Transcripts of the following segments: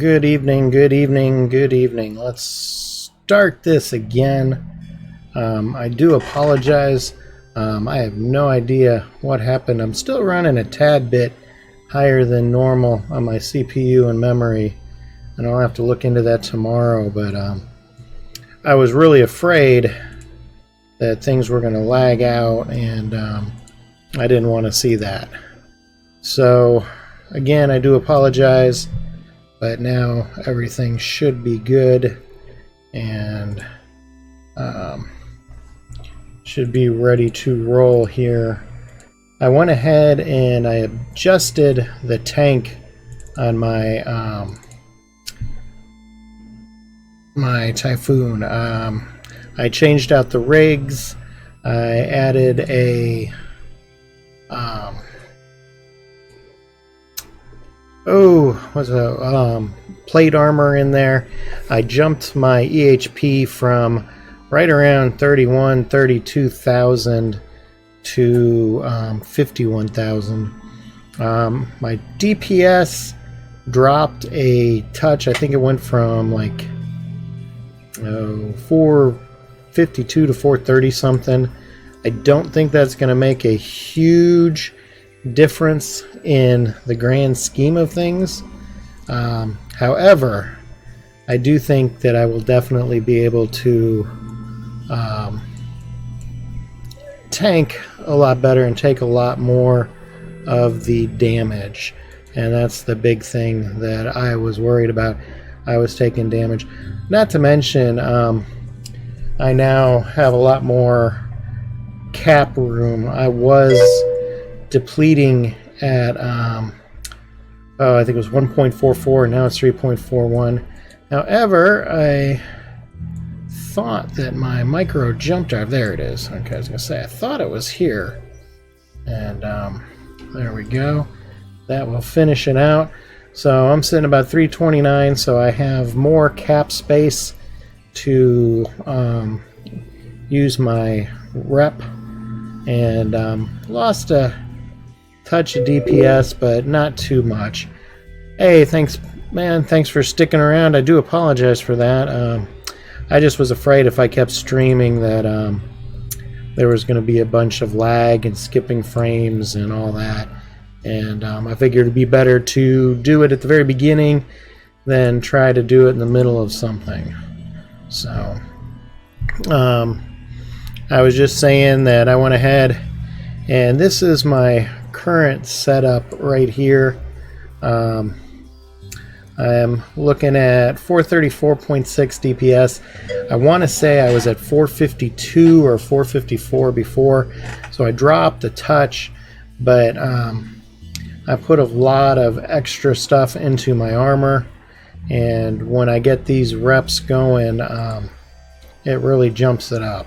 Good evening, good evening, good evening. Let's start this again. I do apologize. I have no idea what happened. I'm still running a tad bit higher than normal on my CPU and memory, and I'll have to look into that tomorrow, but I was really afraid that things were going to lag out, and I didn't want to see that. So, again, I do apologize. But now everything should be good and should be ready to roll here. I went ahead and I adjusted the tank on my my Typhoon. I changed out the rigs. I added a plate armor in there. I jumped my EHP from right around 32,000 to 51,000. My DPS dropped a touch. I think it went from like 452 to 430 something. I don't think that's going to make a huge difference in the grand scheme of things. However, I do think that I will definitely be able to tank a lot better and take a lot more of the damage, and that's the big thing that I was worried about. I was taking damage. Not to mention, I now have a lot more cap room. I was depleting at I think it was 1.44, now it's 3.41. However, I thought that my micro jump drive, there it is. Okay, I was gonna say I thought it was here, and there we go. That will finish it out. So I'm sitting about 329, so I have more cap space to use my rep, and lost a touch of DPS, but not too much. Hey, thanks, man. Thanks for sticking around. I do apologize for that. I just was afraid if I kept streaming that there was going to be a bunch of lag and skipping frames and all that. And I figured it'd be better to do it at the very beginning than try to do it in the middle of something. So, I was just saying that I went ahead, and this is my current setup right here. I'm looking at 434.6 DPS. I want to say I was at 452 or 454 before, so I dropped a touch, but I put a lot of extra stuff into my armor, and when I get these reps going, it really jumps it up.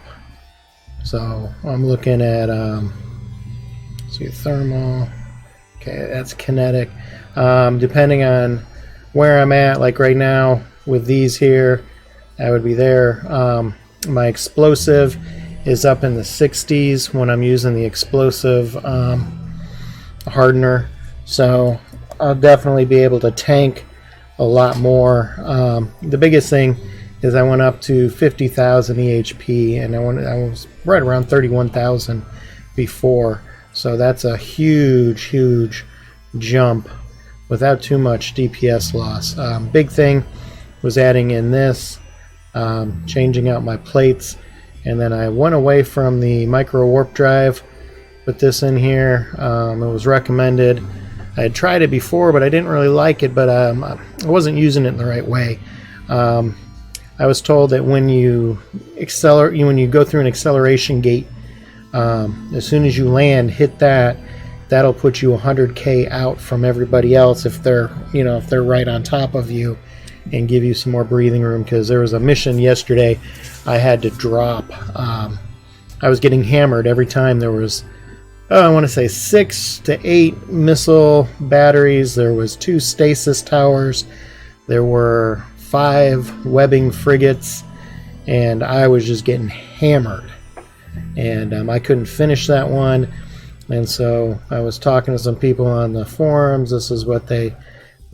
So I'm looking at see, thermal. Okay, that's kinetic. Depending on where I'm at, like right now with these here, I would be there. My explosive is up in the 60s when I'm using the explosive hardener. So I'll definitely be able to tank a lot more. The biggest thing is I went up to 50,000 EHP, and I was right around 31,000 before. So that's a huge jump without too much DPS loss. Big thing was adding in this, changing out my plates, and then I went away from the micro warp drive, put this in here. It was recommended. I had tried it before, but I didn't really like it, but I wasn't using it in the right way. I was told that when you go through an acceleration gate, as soon as you land, hit that'll put you 100k out from everybody else if they're right on top of you, and give you some more breathing room. Because there was a mission yesterday I had to drop. I was getting hammered every time there was, I want to say 6 to 8 missile batteries. There was 2 stasis towers. There were 5 webbing frigates, and I was just getting hammered. And I couldn't finish that one. And so I was talking to some people on the forums. This is what they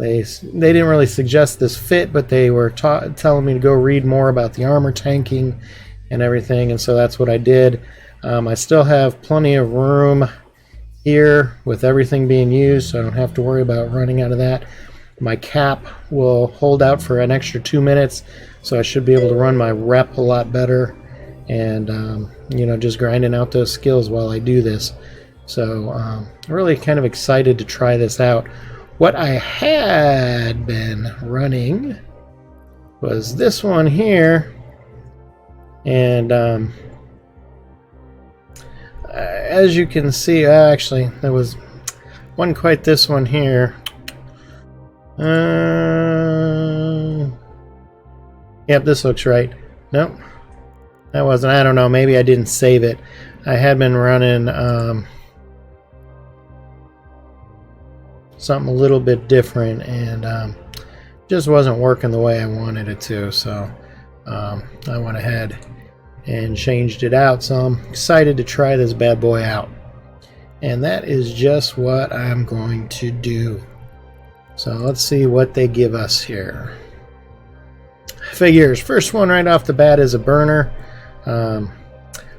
They didn't really suggest this fit, but they were telling me to go read more about the armor tanking and everything, and so that's what I did. I still have plenty of room here with everything being used, so I don't have to worry about running out of that. My cap will hold out for an extra 2 minutes, so I should be able to run my rep a lot better, and you know, just grinding out those skills while I do this. So I'm really kind of excited to try this out. What I had been running was this one here, and as you can see, actually there wasn't quite this one here. Yep, this looks right. Nope, that wasn't. I don't know, maybe I didn't save it. I had been running something a little bit different, and just wasn't working the way I wanted it to, so I went ahead and changed it out. So I'm excited to try this bad boy out, and that is just what I'm going to do. So let's see what they give us here. Figures. First one right off the bat is a burner. I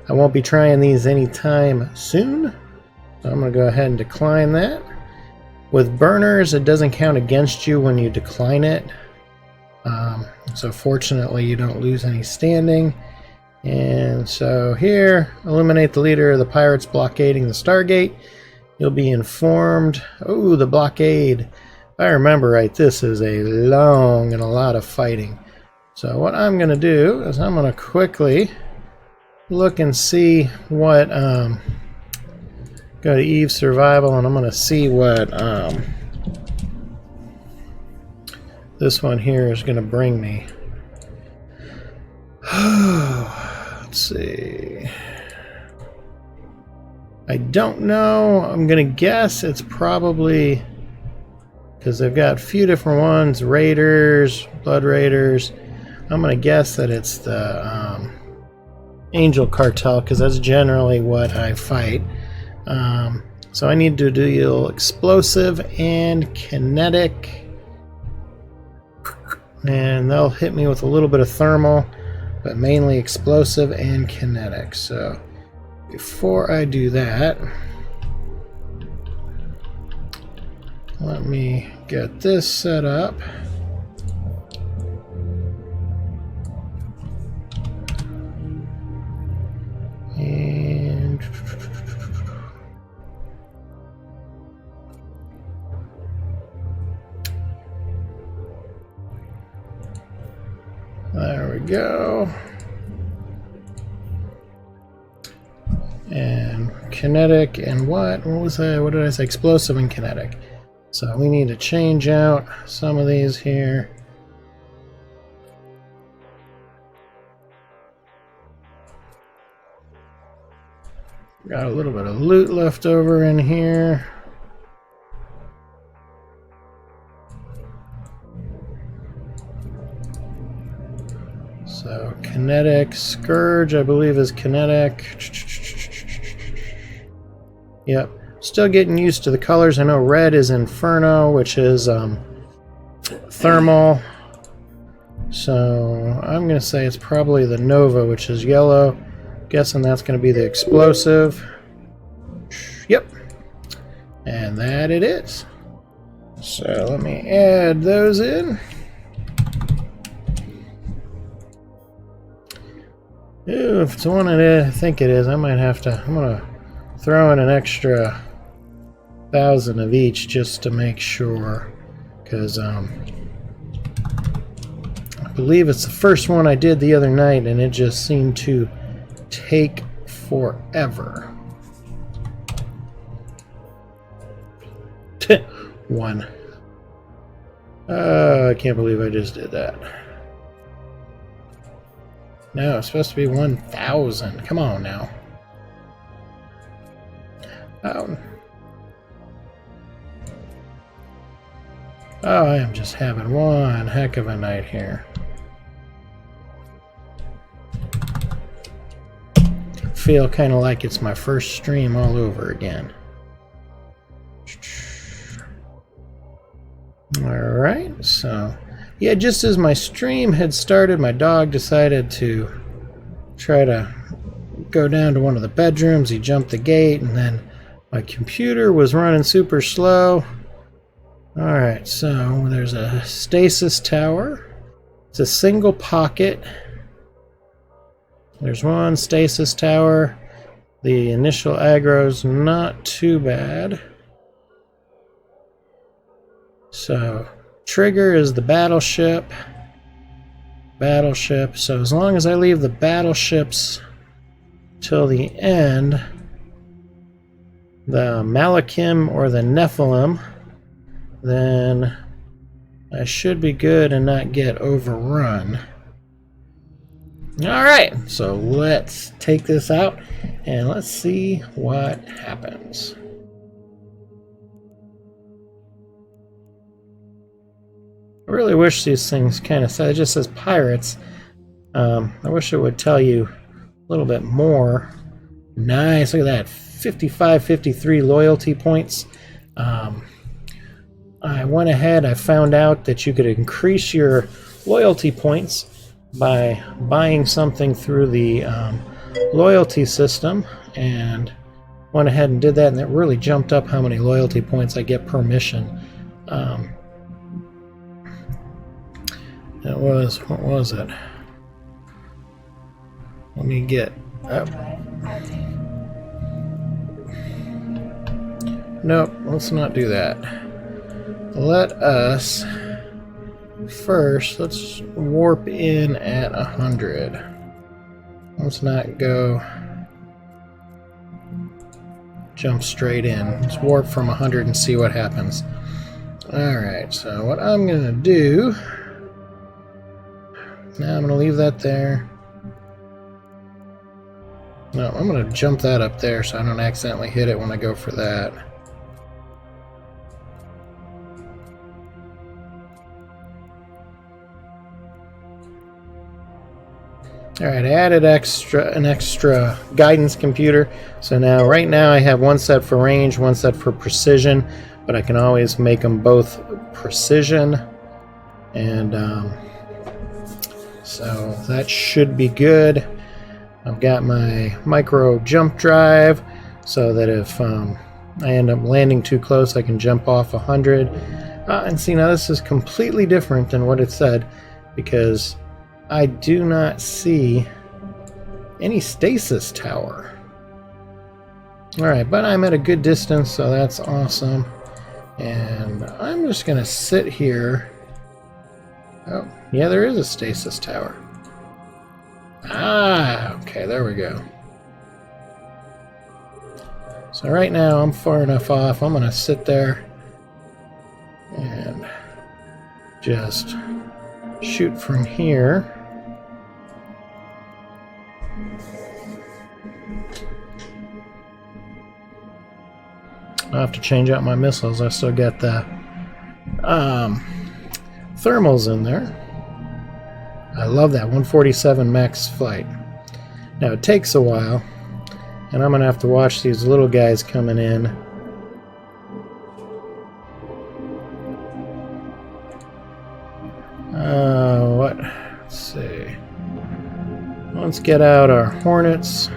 won't be trying these anytime soon, so I'm going to go ahead and decline that. With burners, it doesn't count against you when you decline it, so fortunately you don't lose any standing. And so here, eliminate the leader of the pirates blockading the Stargate. You'll be informed. Oh, the blockade. If I remember right, this is a long and a lot of fighting. So what I'm going to do is I'm going to quickly look and see what, go to Eve's Survival, and I'm going to see what this one here is going to bring me. Let's see. I don't know. I'm going to guess it's probably, because they've got a few different ones, Raiders, Blood Raiders. I'm going to guess that it's the Angel Cartel, because that's generally what I fight. So I need to deal explosive and kinetic, and they'll hit me with a little bit of thermal, but mainly explosive and kinetic. So before I do that, let me get this set up. And there we go. And kinetic and what was that? What did I say? Explosive and kinetic. So we need to change out some of these here. Got a little bit of loot left over in here. So kinetic, Scourge I believe is kinetic. Yep, still getting used to the colors. I know red is Inferno, which is thermal. So I'm going to say it's probably the Nova, which is yellow. Guessing that's going to be the explosive. Yep, and that it is. So let me add those in. Ooh, if it's the one I think it is, I might have to. I'm gonna throw in an extra 1,000 of each just to make sure, because I believe it's the first one I did the other night, and it just seemed to take forever. One. I can't believe I just did that. No, it's supposed to be 1,000. Come on now. Oh, I am just having one heck of a night here. Feel kind of like it's my first stream all over again. Alright, so yeah, just as my stream had started, my dog decided to try to go down to one of the bedrooms. He jumped the gate, and then my computer was running super slow. Alright, so there's a stasis tower. It's a single pocket. There's one stasis tower. The initial aggro's not too bad. So, trigger is the battleship. Battleship. So as long as I leave the battleships till the end, the Malakim or the Nephilim, then I should be good and not get overrun. Alright, so let's take this out and let's see what happens. I really wish these things kind of said, it just says pirates. I wish it would tell you a little bit more. Nice, look at that, 55, 53 loyalty points. I went ahead, I found out that you could increase your loyalty points by buying something through the loyalty system, and went ahead and did that, and it really jumped up how many loyalty points I get per mission. It was, what was it? Let me get up. Nope, let's not do that. Let us first, let's warp in at 100. Let's not go jump straight in. Let's warp from 100 and see what happens. Alright, so what I'm going to do, now I'm going to leave that there. No, I'm going to jump that up there so I don't accidentally hit it when I go for that. Alright, I added an extra guidance computer. So now, right now I have one set for range, one set for precision, but I can always make them both precision. And so that should be good. I've got my micro jump drive so that if I end up landing too close, I can jump off 100. And see, now this is completely different than what it said, because I do not see any stasis tower. Alright, but I'm at a good distance, so that's awesome. And I'm just going to sit here. Oh, yeah, there is a stasis tower. Ah, okay, there we go. So right now I'm far enough off. I'm going to sit there and just shoot from here. I'll have to change out my missiles. I still got the thermals in there. I love that 147 max flight. Now it takes a while, and I'm going to have to watch these little guys coming in. What? Let's see. Let's get out our Hornets.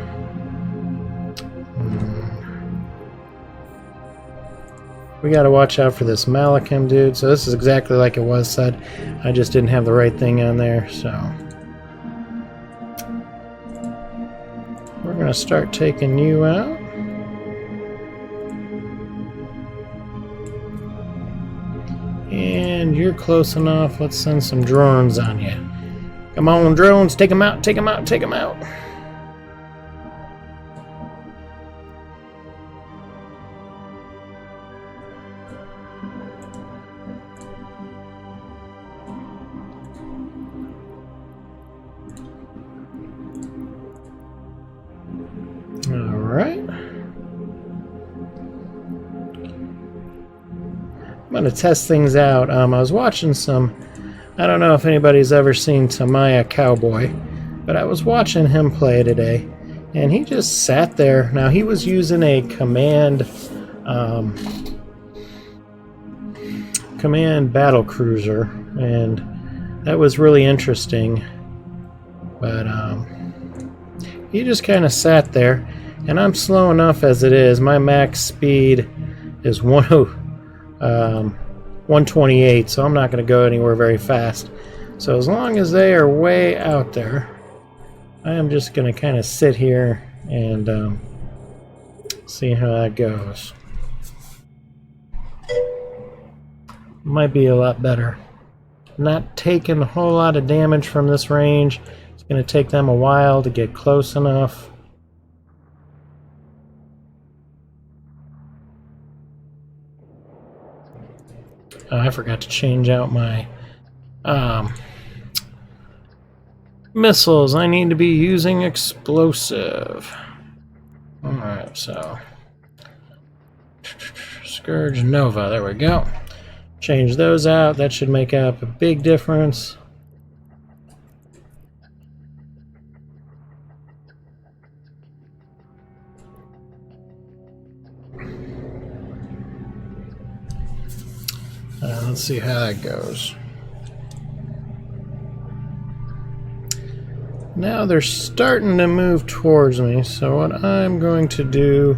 We got to watch out for this Malakim dude. So this is exactly like it was said. I just didn't have the right thing on there, so we're going to start taking you out. And you're close enough. Let's send some drones on you. Come on, drones. Take them out, take them out, take them out. I'm going to test things out. I was watching some, I don't know if anybody's ever seen Tamaya Cowboy, but I was watching him play today, and he just sat there. Now, he was using a command, command battle cruiser, and that was really interesting. But he just kind of sat there, and I'm slow enough as it is. My max speed is 128, so I'm not going to go anywhere very fast. So as long as they are way out there, I am just going to kind of sit here and see how that goes. Might be a lot better. Not taking a whole lot of damage from this range. It's going to take them a while to get close enough. Oh, I forgot to change out my missiles. I need to be using explosive. Alright, so Scourge Nova, there we go. Change those out. That should make up a big difference. Let's see how that goes. Now they're starting to move towards me, so what I'm going to do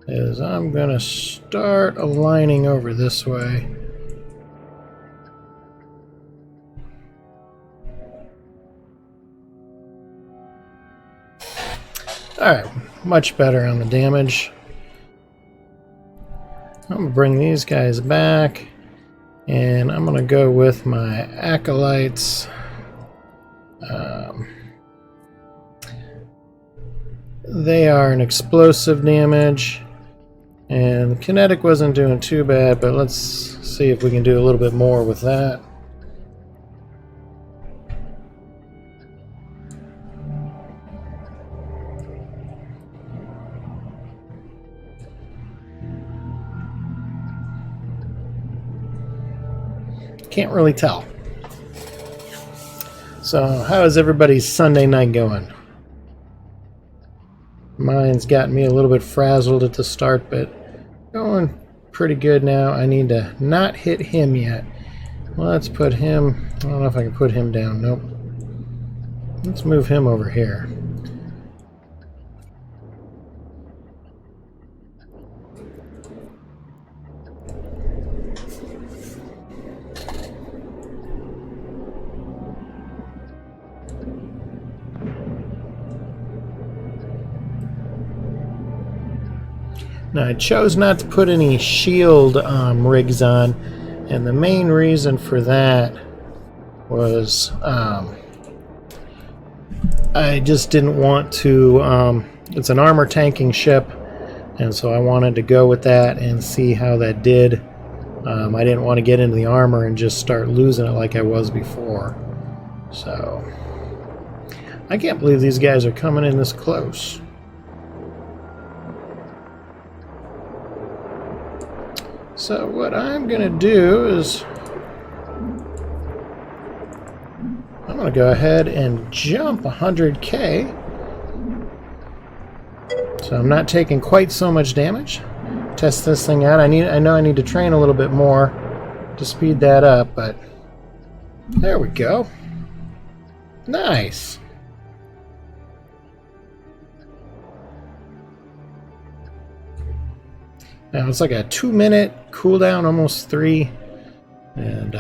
is I'm going to start aligning over this way. Alright, much better on the damage. I'm going to bring these guys back, and I'm going to go with my acolytes. They are an explosive damage, and the kinetic wasn't doing too bad, but let's see if we can do a little bit more with that. Can't really tell. So, how is everybody's Sunday night going? Mine's gotten me a little bit frazzled at the start, but going pretty good now. I need to not hit him yet. Let's put him... I don't know if I can put him down. Nope. Let's move him over here. Now, I chose not to put any shield rigs on, and the main reason for that was I just didn't want to, it's an armor tanking ship, and so I wanted to go with that and see how that did. I didn't want to get into the armor and just start losing it like I was before. So, I can't believe these guys are coming in this close. So what I'm going to do is I'm going to go ahead and jump 100K. So I'm not taking quite so much damage. Test this thing out. I know I need to train a little bit more to speed that up, but there we go. Nice. Now it's like a 2-minute cooldown, almost 3, and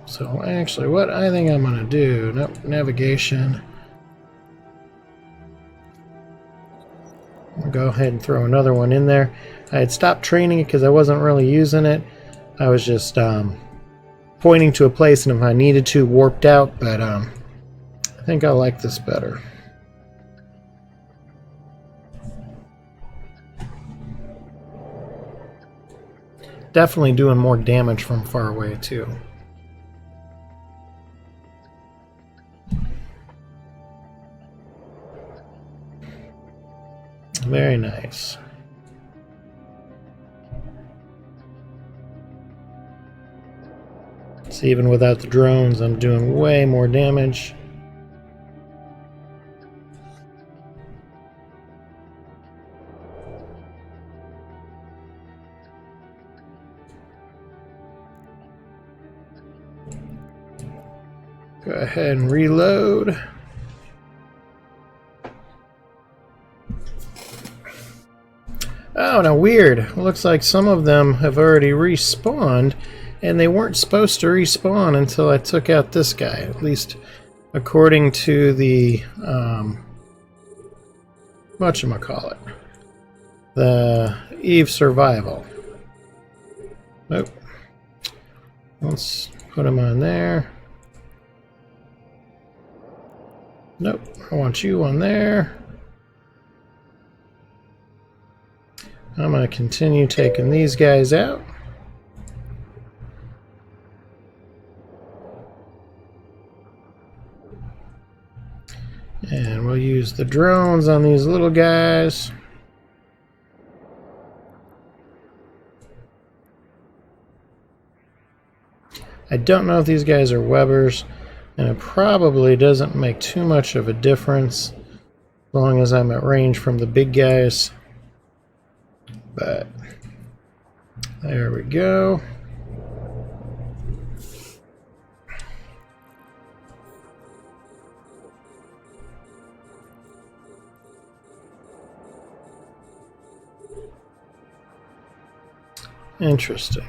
so actually what I think I'm gonna do, navigation, I'll go ahead and throw another one in there. I had stopped training it because I wasn't really using it. I was just pointing to a place, and if I needed to, warped out, but I think I like this better. Definitely doing more damage from far away too. Very nice. So even without the drones, I'm doing way more damage. Go ahead and reload. Oh, now weird. Looks like some of them have already respawned, and they weren't supposed to respawn until I took out this guy, at least according to the, whatchamacallit, the Eve Survival. Nope. Let's put him on there. Nope, I want you on there. I'm going to continue taking these guys out. And we'll use the drones on these little guys. I don't know if these guys are Webbers, and it probably doesn't make too much of a difference as long as I'm at range from the big guys. But there we go. Interesting.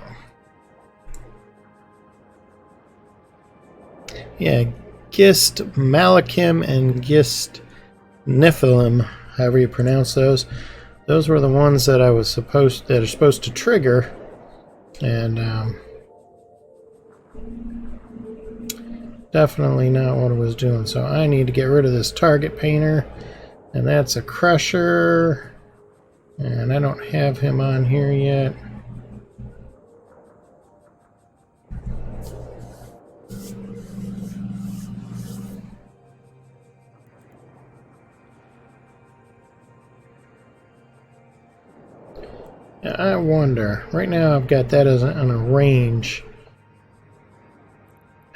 Yeah, Gist Malachim and Gist Nephilim, however you pronounce those. Those were the ones that I was supposed to trigger, and definitely not what I was doing. So I need to get rid of this target painter, and that's a crusher, and I don't have him on here yet. I wonder, right now I've got that as on a range,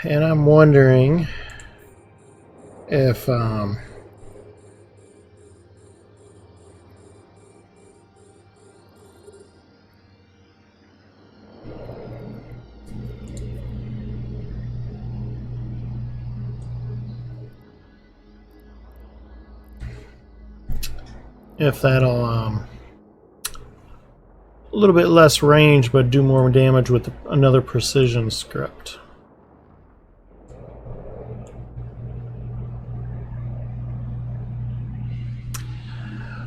and I'm wondering if that'll a little bit less range, but do more damage with another precision script.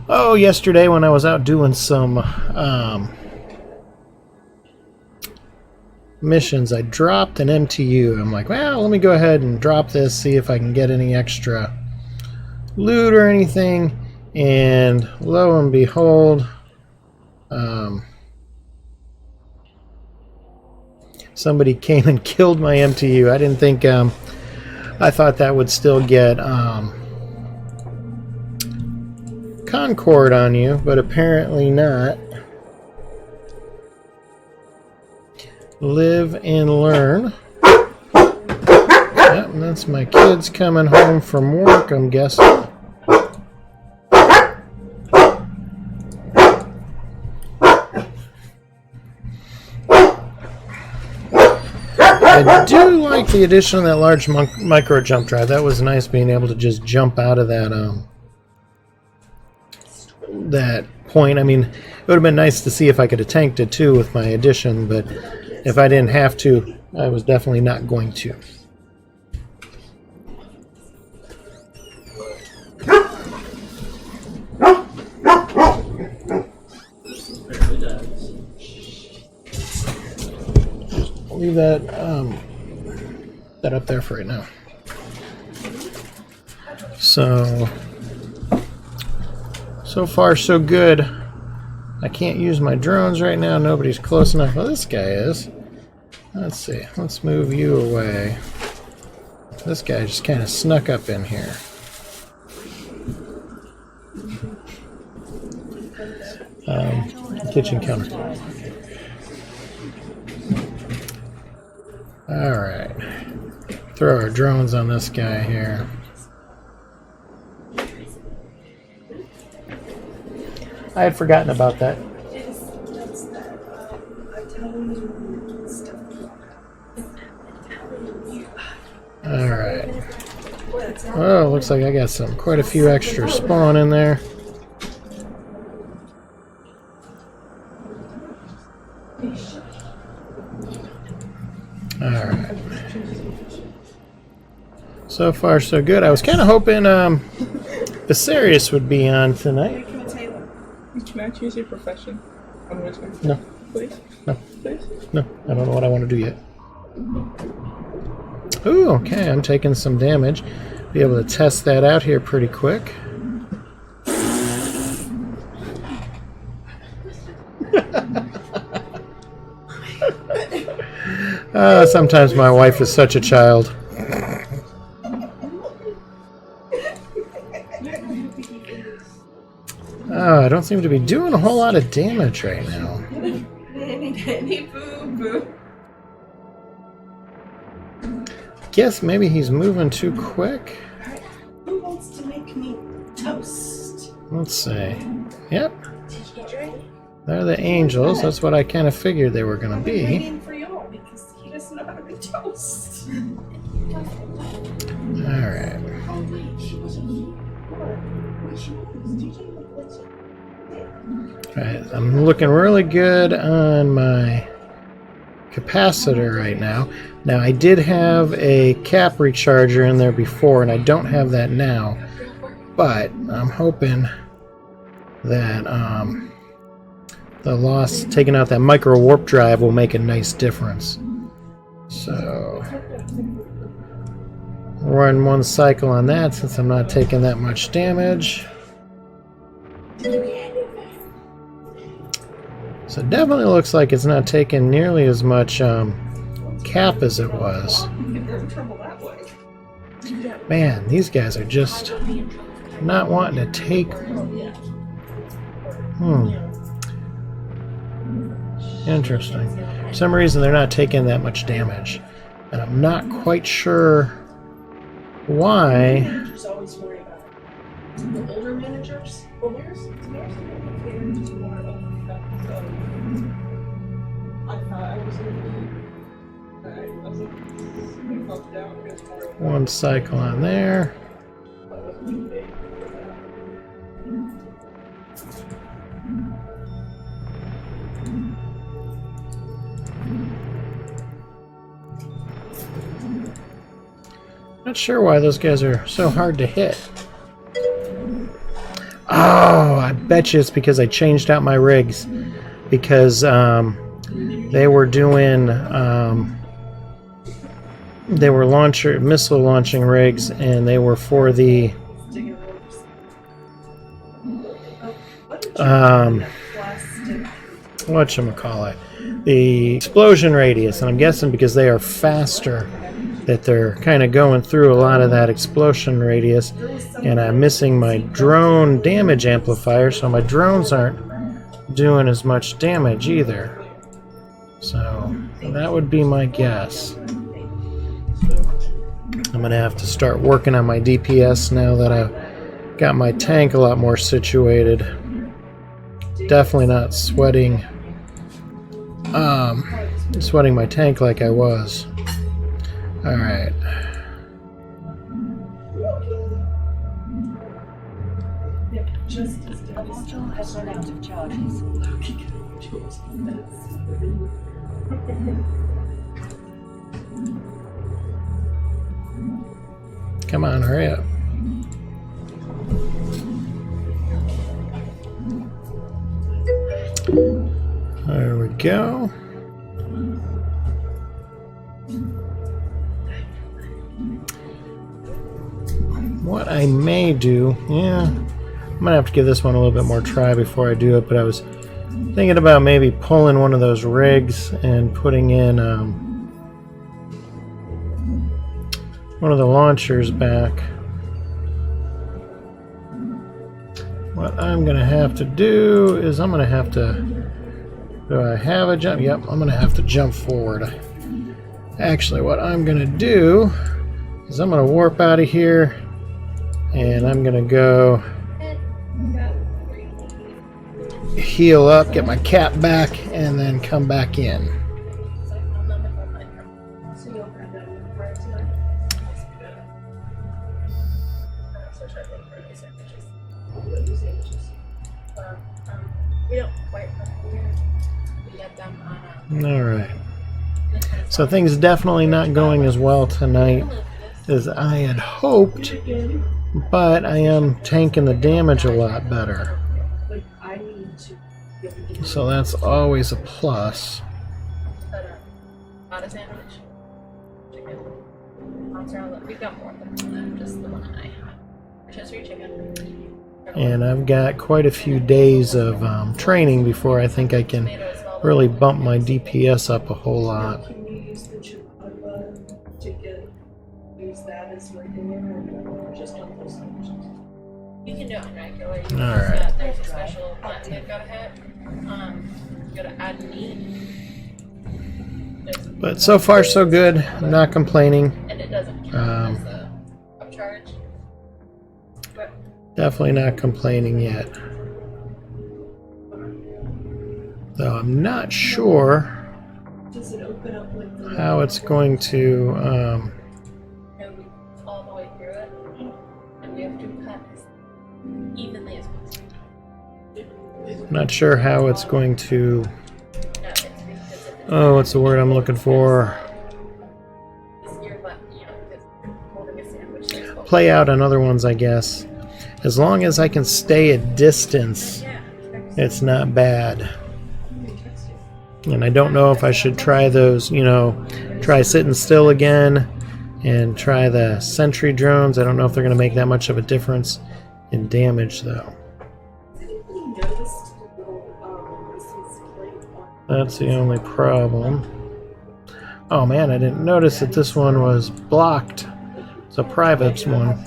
Oh, yesterday when I was out doing some missions, I dropped an MTU. I'm like, well, let me go ahead and drop this, see if I can get any extra loot or anything. And lo and behold, somebody came and killed my MTU. I didn't think, I thought that would still get Concord on you, but apparently not. Live and learn. Yep, that's my kids coming home from work, I'm guessing. I do like the addition of that large micro jump drive. That was nice, being able to just jump out of that that point. I mean, it would have been nice to see if I could have tanked it too with my addition, but if I didn't have to, I was definitely not going to. Leave that that up there for right now. So far so good. I can't use my drones right now. Nobody's close enough. Well, this guy is. Let's see. Let's move you away. This guy just kind of snuck up in here. Kitchen counter. Alright. Throw our drones on this guy here. I had forgotten about that. Alright. Oh, looks like I got quite a few extra spawn in there. Alright. So far, so good. I was kind of hoping Viserys would be on tonight. Can I choose your profession? On which one? No. Please? No. Please? No, I don't know what I want to do yet. Ooh, okay, I'm taking some damage. Be able to test that out here pretty quick. Sometimes my wife is such a child. Oh, I don't seem to be doing a whole lot of damage right now. Guess maybe he's moving too quick. Who wants to make me toast? Let's see. Yep. They're the angels. That's what I kind of figured they were going to be. For y'all because he doesn't know how to make toast. Alright. Alright, I'm looking really good on my capacitor right now. Now, I did have a cap recharger in there before, and I don't have that now. But I'm hoping that the loss, taking out that micro warp drive, will make a nice difference. So, run one cycle on that since I'm not taking that much damage. So it definitely looks like it's not taking nearly as much cap as it was. Man, these guys are just not wanting to take... Interesting. For some reason they're not taking that much damage. And I'm not quite sure why. Managers always worry about it. The older managers, well, there's more of I thought I was one cycle on there. Not sure why those guys are so hard to hit. Oh, I bet you it's because I changed out my rigs. Because they were doing they were missile launching rigs, and they were for the whatchamacallit, the explosion radius, and I'm guessing because they are faster that they're kind of going through a lot of that explosion radius, and I'm missing my drone damage amplifier, so my drones aren't doing as much damage either. So that would be my guess. I'm gonna have to start working on my DPS now that I've got my tank a lot more situated. Definitely not sweating my tank like I was. Alright. Module has run out of charges. Come on, hurry up. There we go. What I may do, I'm gonna have to give this one a little bit more try before I do it, but I was thinking about maybe pulling one of those rigs and putting in one of the launchers back. What I'm gonna have to do is I'm gonna have to, do I have a jump? Yep, I'm gonna have to jump forward. Actually, what I'm gonna do is I'm gonna warp out of here, and I'm gonna go heal up, get my cap back, and then come back in. so try to look for new sandwiches. We don't quite we get them on All right. So things definitely not going as well tonight as I had hoped, but I am tanking the damage a lot better. So that's always a plus. Not a sandwich. Chicken. Mozzarella. We've got more than just the one I have. Rotisserie chicken. And I've got quite a few days of training before I think I can really bump my DPS up a whole lot. Can we use the chipotle to use that as regular or just on those sandwiches? You can do it on regular. All right. There's a special button they've got to hit. You gotta add meat. But so far so good. I'm not complaining. And it doesn't count as a upcharge. But Definitely not complaining yet. Though I'm not sure does it open up like the how it's going to all the way through it? And we have to cut as evenly as possible. not sure how it's going to No, it's because if oh, what's the word I'm looking for? it's your butt, because holding a sandwich there's both. Play out on other ones, I guess. As long as I can stay a distance, it's not bad. And I don't know if I should try those, try sitting still again and try the sentry drones. I don't know if they're going to make that much of a difference in damage, though. That's the only problem. Oh man, I didn't notice that this one was blocked. It's a private one.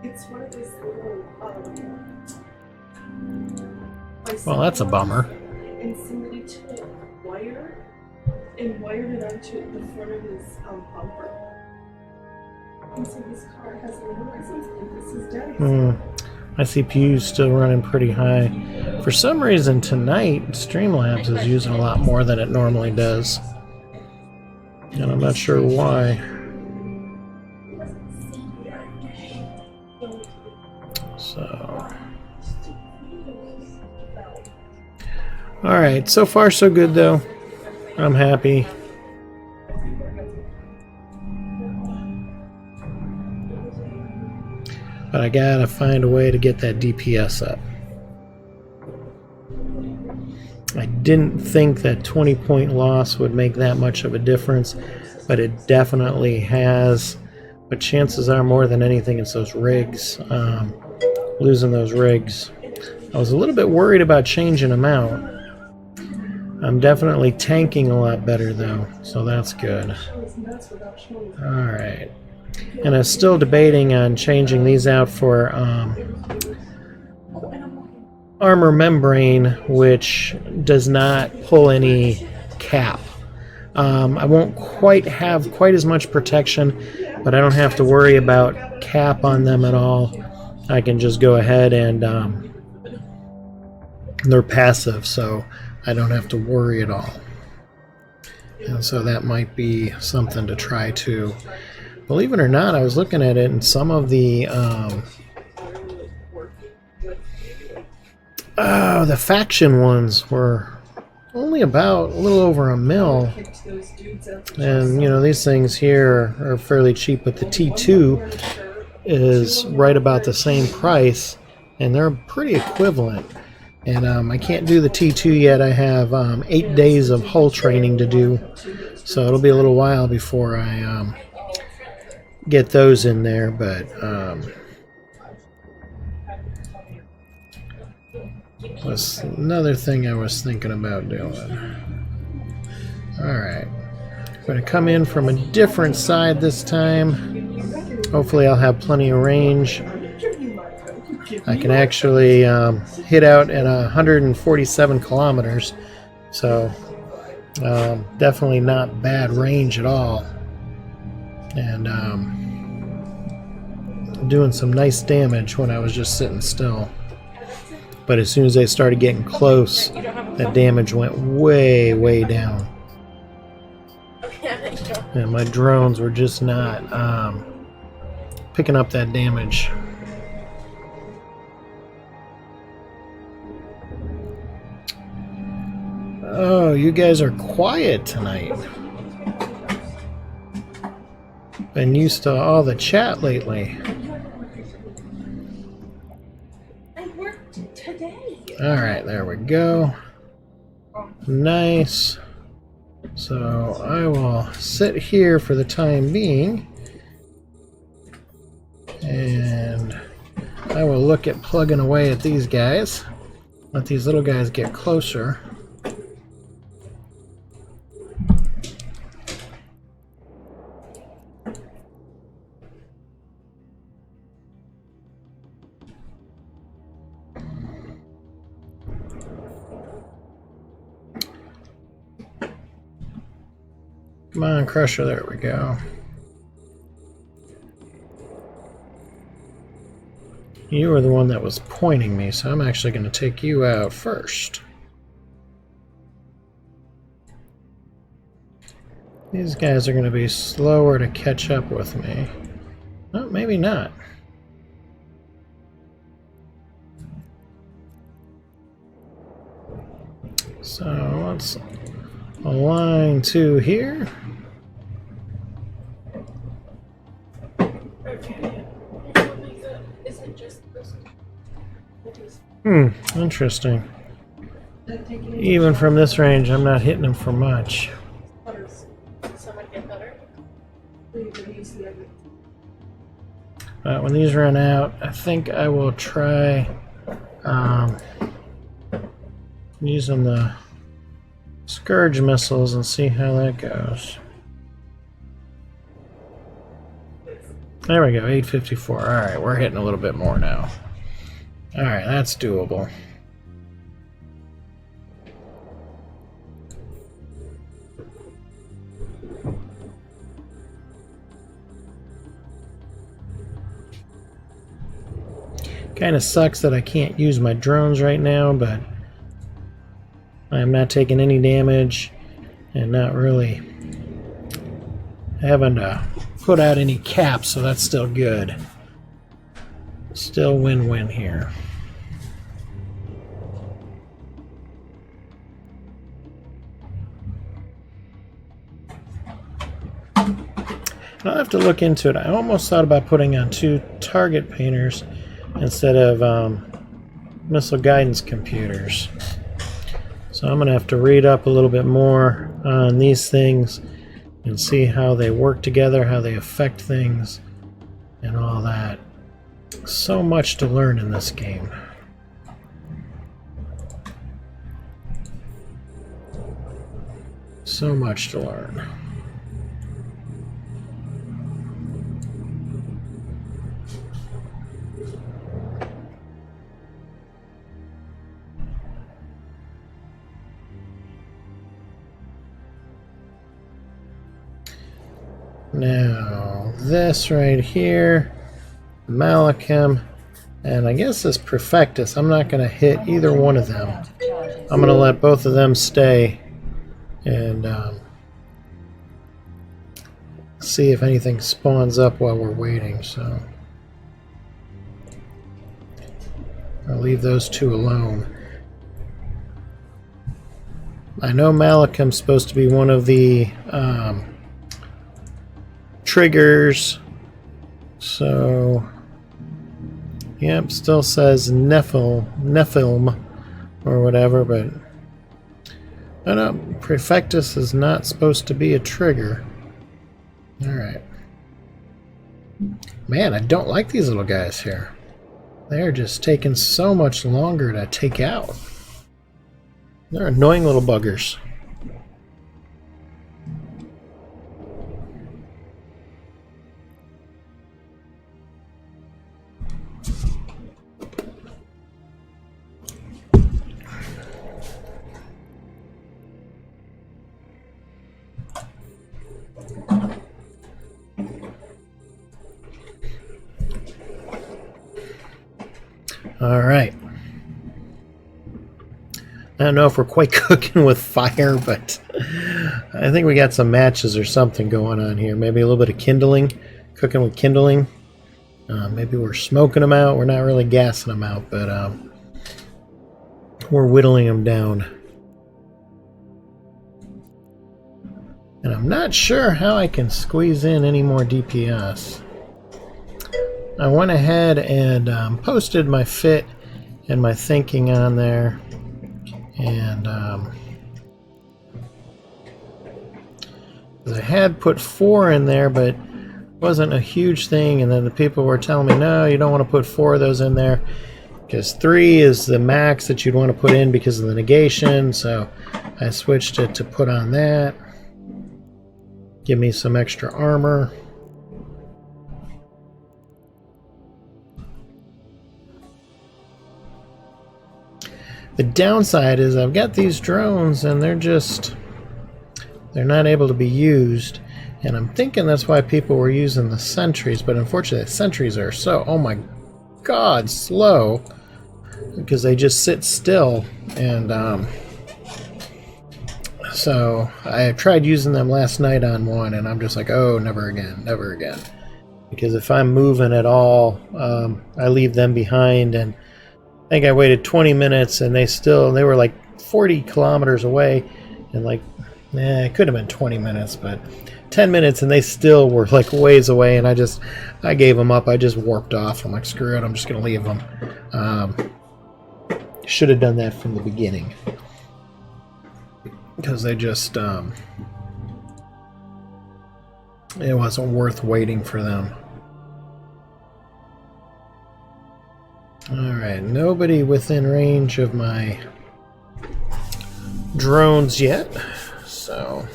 It's one of those little, Well, that's a bummer. and somebody took wire and wired it onto the front of his bumper. And so his car has no license plate. This is daddy's. My CPU's still running pretty high. For some reason tonight, Streamlabs is using a lot more than it normally does. And I'm not sure why. So... Alright, so far so good though. I'm happy. But I gotta find a way to get that DPS up. I didn't think that 20-point loss would make that much of a difference, but it definitely has. But chances are, more than anything, it's those rigs. Losing those rigs. I was a little bit worried about changing them out. I'm definitely tanking a lot better though, so that's good. Alright. And I'm still debating on changing these out for armor membrane, which does not pull any cap. I won't quite have quite as much protection, but I don't have to worry about cap on them at all. I can just go ahead and they're passive, so I don't have to worry at all. And so that might be something to try too. Believe it or not, I was looking at it, and some of the faction ones were only about a little over $1 mil. And these things here are fairly cheap, but the T2 is right about the same price, and they're pretty equivalent. And I can't do the T2 yet. I have 8 days of hull training to do, so it'll be a little while before I get those in there. But was another thing I was thinking about doing. Alright, I'm going to come in from a different side this time. Hopefully I'll have plenty of range. I can actually hit out at 147 kilometers, so definitely not bad range at all. And doing some nice damage when I was just sitting still. But as soon as they started getting close, that damage went way, way down. And my drones were just not picking up that damage. Oh, you guys are quiet tonight. Been used to all the chat lately. I worked today. Alright, there we go. Nice. So I will sit here for the time being. And I will look at plugging away at these guys. Let these little guys get closer. Come on, Crusher, there we go. You were the one that was pointing me, so I'm actually going to take you out first. These guys are going to be slower to catch up with me. Oh, maybe not. So let's align to here. Interesting. Even from this range, I'm not hitting him for much. When these run out, I think I will try using the Scourge missiles and see how that goes. There we go, 854. Alright, we're hitting a little bit more now. Alright, that's doable. Kind of sucks that I can't use my drones right now, but I'm not taking any damage and not really having to put out any caps, so that's still good. Still win-win here. I'll have to look into it. I almost thought about putting on 2 target painters instead of missile guidance computers. So I'm going to have to read up a little bit more on these things and see how they work together, how they affect things, and all that. So much to learn in this game. So much to learn. Now, this right here, Malachim, and I guess this Perfectus, I'm not going to hit either one of them. I'm going to let both of them stay and see if anything spawns up while we're waiting. So I'll leave those 2 alone. I know Malachim's supposed to be one of the triggers, so yep, still says Nephilim or whatever, but I don't know, Prefectus is not supposed to be a trigger. Alright. Man, I don't like these little guys here. They're just taking so much longer to take out. They're annoying little buggers. Alright. I don't know if we're quite cooking with fire, but I think we got some matches or something going on here. Maybe a little bit of kindling, cooking with kindling. Maybe we're smoking them out. We're not really gassing them out, but we're whittling them down. And I'm not sure how I can squeeze in any more DPS. I went ahead and posted my fit and my thinking on there. And I had put 4 in there, but it wasn't a huge thing. And then the people were telling me, no, you don't want to put 4 of those in there, because 3 is the max that you'd want to put in because of the negation. So I switched it to put on that. Give me some extra armor. The downside is I've got these drones and they're not able to be used. And I'm thinking that's why people were using the sentries, but unfortunately the sentries are so, oh my god, slow, because they just sit still. And so I tried using them last night on one, and I'm just like, oh, never again, never again. Because if I'm moving at all, I leave them behind. And I think I waited 20 minutes, and they were like 40 kilometers away, and like, it could have been 20 minutes, but 10 minutes, and they still were like ways away. And I gave them up. I just warped off. I'm like, screw it, I'm just gonna leave them. Should have done that from the beginning, because they just it wasn't worth waiting for them. Alright, nobody within range of my drones yet, so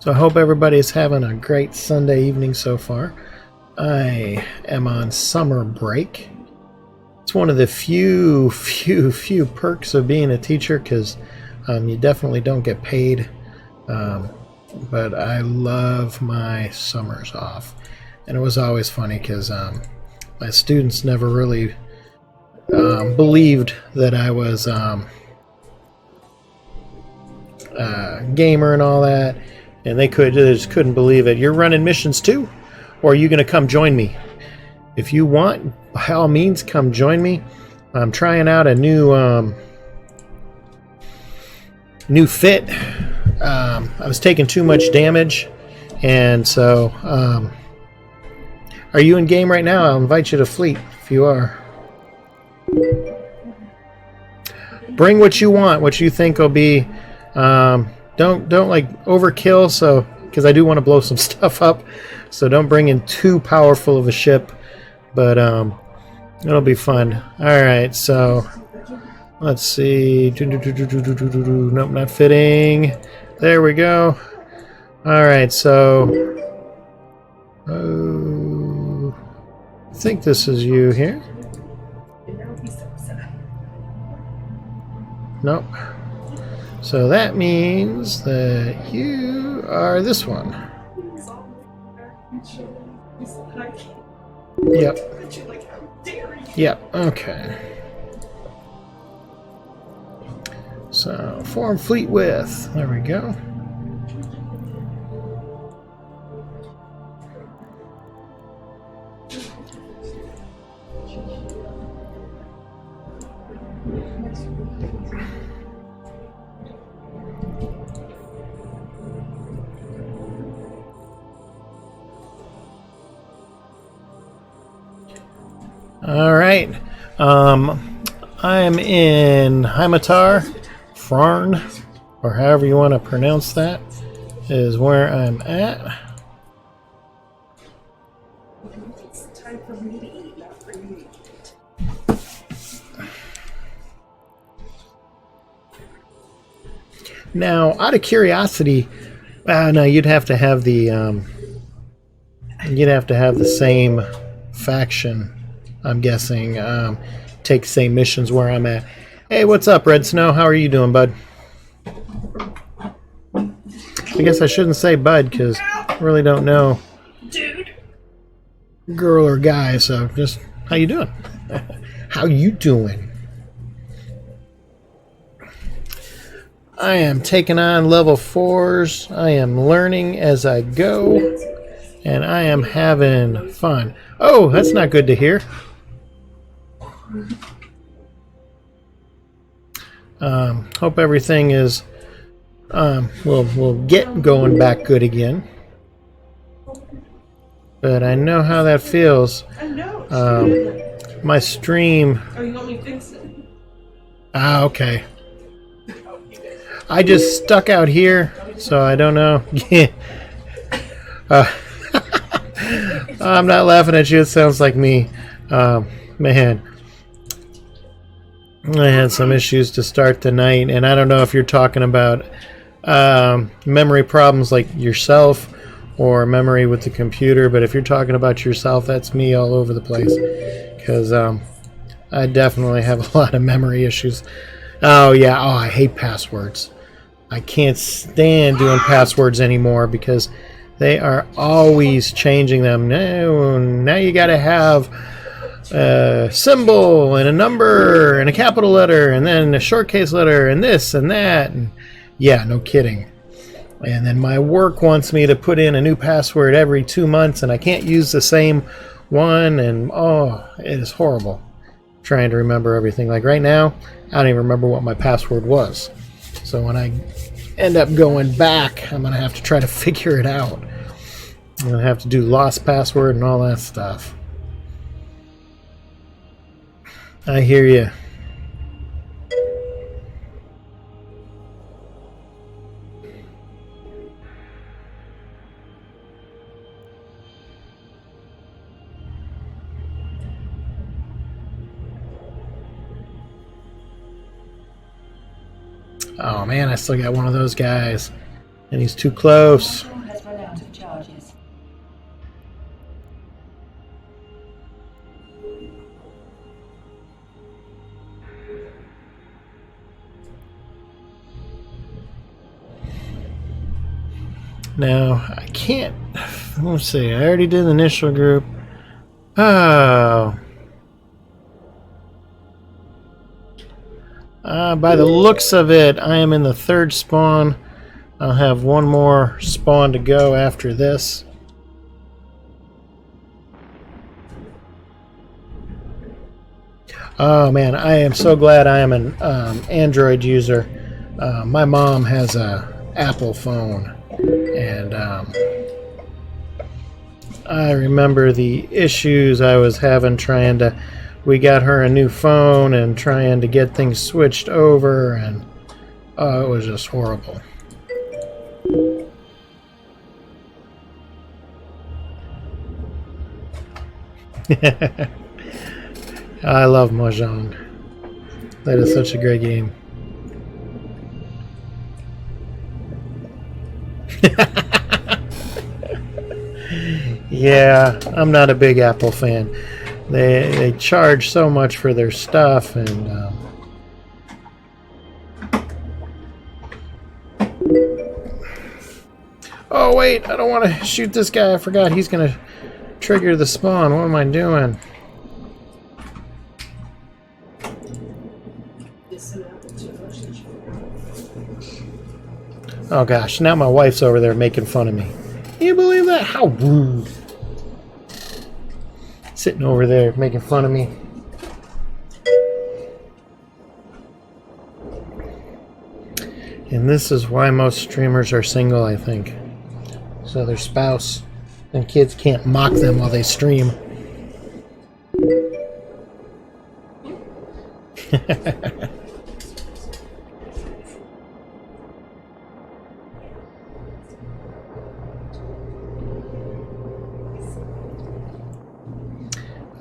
I hope everybody's having a great Sunday evening so far. I am on summer break. It's one of the few perks of being a teacher, because you definitely don't get paid. But I love my summers off. And it was always funny because my students never really believed that I was a gamer and all that. And they just couldn't believe it. You're running missions too? Or are you going to come join me? If you want, by all means, come join me. I'm trying out a new fit. I was taking too much damage, and so are you in game right now? I'll invite you to fleet if you are. Bring what you want, what you think will be. Don't like overkill, so because I do want to blow some stuff up. So don't bring in too powerful of a ship, but it'll be fun. All right, so let's see. Nope, not fitting. There we go. All right, so I think this is you here. Nope. So that means that you are this one. Yep. Yep, okay. So, form fleet with. There we go. All right, I'm in Heimatar, Farn, or however you want to pronounce that, is where I'm at. It's time for me to eat, not for you to eat. Now, out of curiosity, no, you'd have to have the same faction. I'm guessing take the same missions where I'm at. Hey, what's up, Red Snow? How are you doing, bud? I guess I shouldn't say bud because I really don't know, Dude. girl or guy. So just how you doing? How you doing? I am taking on level 4s. I am learning as I go. and I am having fun. Oh, that's not good to hear. Hope everything is we'll get going back good again. But I know how that feels. I know. My stream. Oh, you want me to fix it? Ah, okay. I just stuck out here, so I don't know. I'm not laughing at you. It sounds like me. Man, I had some issues to start the night, and I don't know if you're talking about memory problems like yourself or memory with the computer, but if you're talking about yourself, that's me all over the place, because I definitely have a lot of memory issues. Oh yeah, oh, I hate passwords. I can't stand doing passwords anymore because they are always changing them. Now you gotta have a symbol and a number and a capital letter and then a short case letter and this and that. And yeah, no kidding. And then my work wants me to put in a new password every 2 months, and I can't use the same one, and oh, it is horrible trying to remember everything. Like right now, I don't even remember what my password was. So when I end up going back, I'm going to have to try to figure it out. I'm going to have to do lost password and all that stuff. I hear you. Oh man, I still got one of those guys, and he's too close. Module has run out of charges. Now, I can't... Let's see, I already did the initial group. Oh. By the looks of it, I am in the third spawn. I'll have one more spawn to go after this. Oh man, I am so glad I am an Android user. My mom has a Apple phone, and I remember the issues I was having trying to... We got her a new phone and trying to get things switched over, and oh, it was just horrible. I love Mahjong. That is such a great game. Yeah, I'm not a big Apple fan. They charge so much for their stuff, and oh wait, I don't want to shoot this guy. I forgot he's gonna trigger the spawn. What am I doing? Oh gosh, now my wife's over there making fun of me. Can you believe that? How rude. Sitting over there making fun of me. And this is why most streamers are single, I think. So their spouse and kids can't mock them while they stream.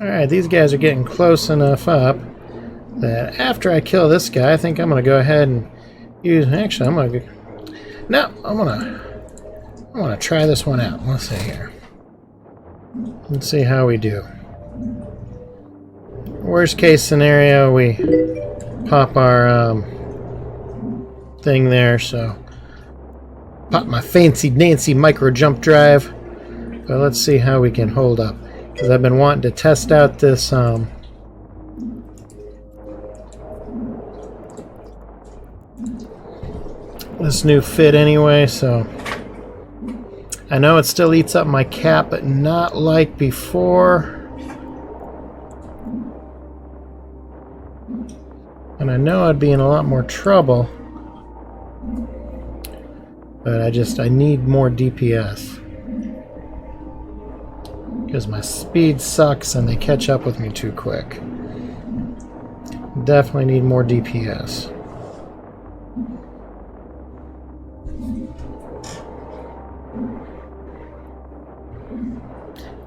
Alright, these guys are getting close enough up that after I kill this guy, I think I'm going to go ahead and use... Actually, I'm going to... No, I want to try this one out. Let's see here. Let's see how we do. Worst case scenario, we pop our thing there, so... Pop my fancy Nancy micro jump drive. But let's see how we can hold up. Because I've been wanting to test out this this new fit anyway, so I know it still eats up my cap, but not like before. And I know I'd be in a lot more trouble. But I need more DPS. Because my speed sucks and they catch up with me too quick. Definitely need more DPS.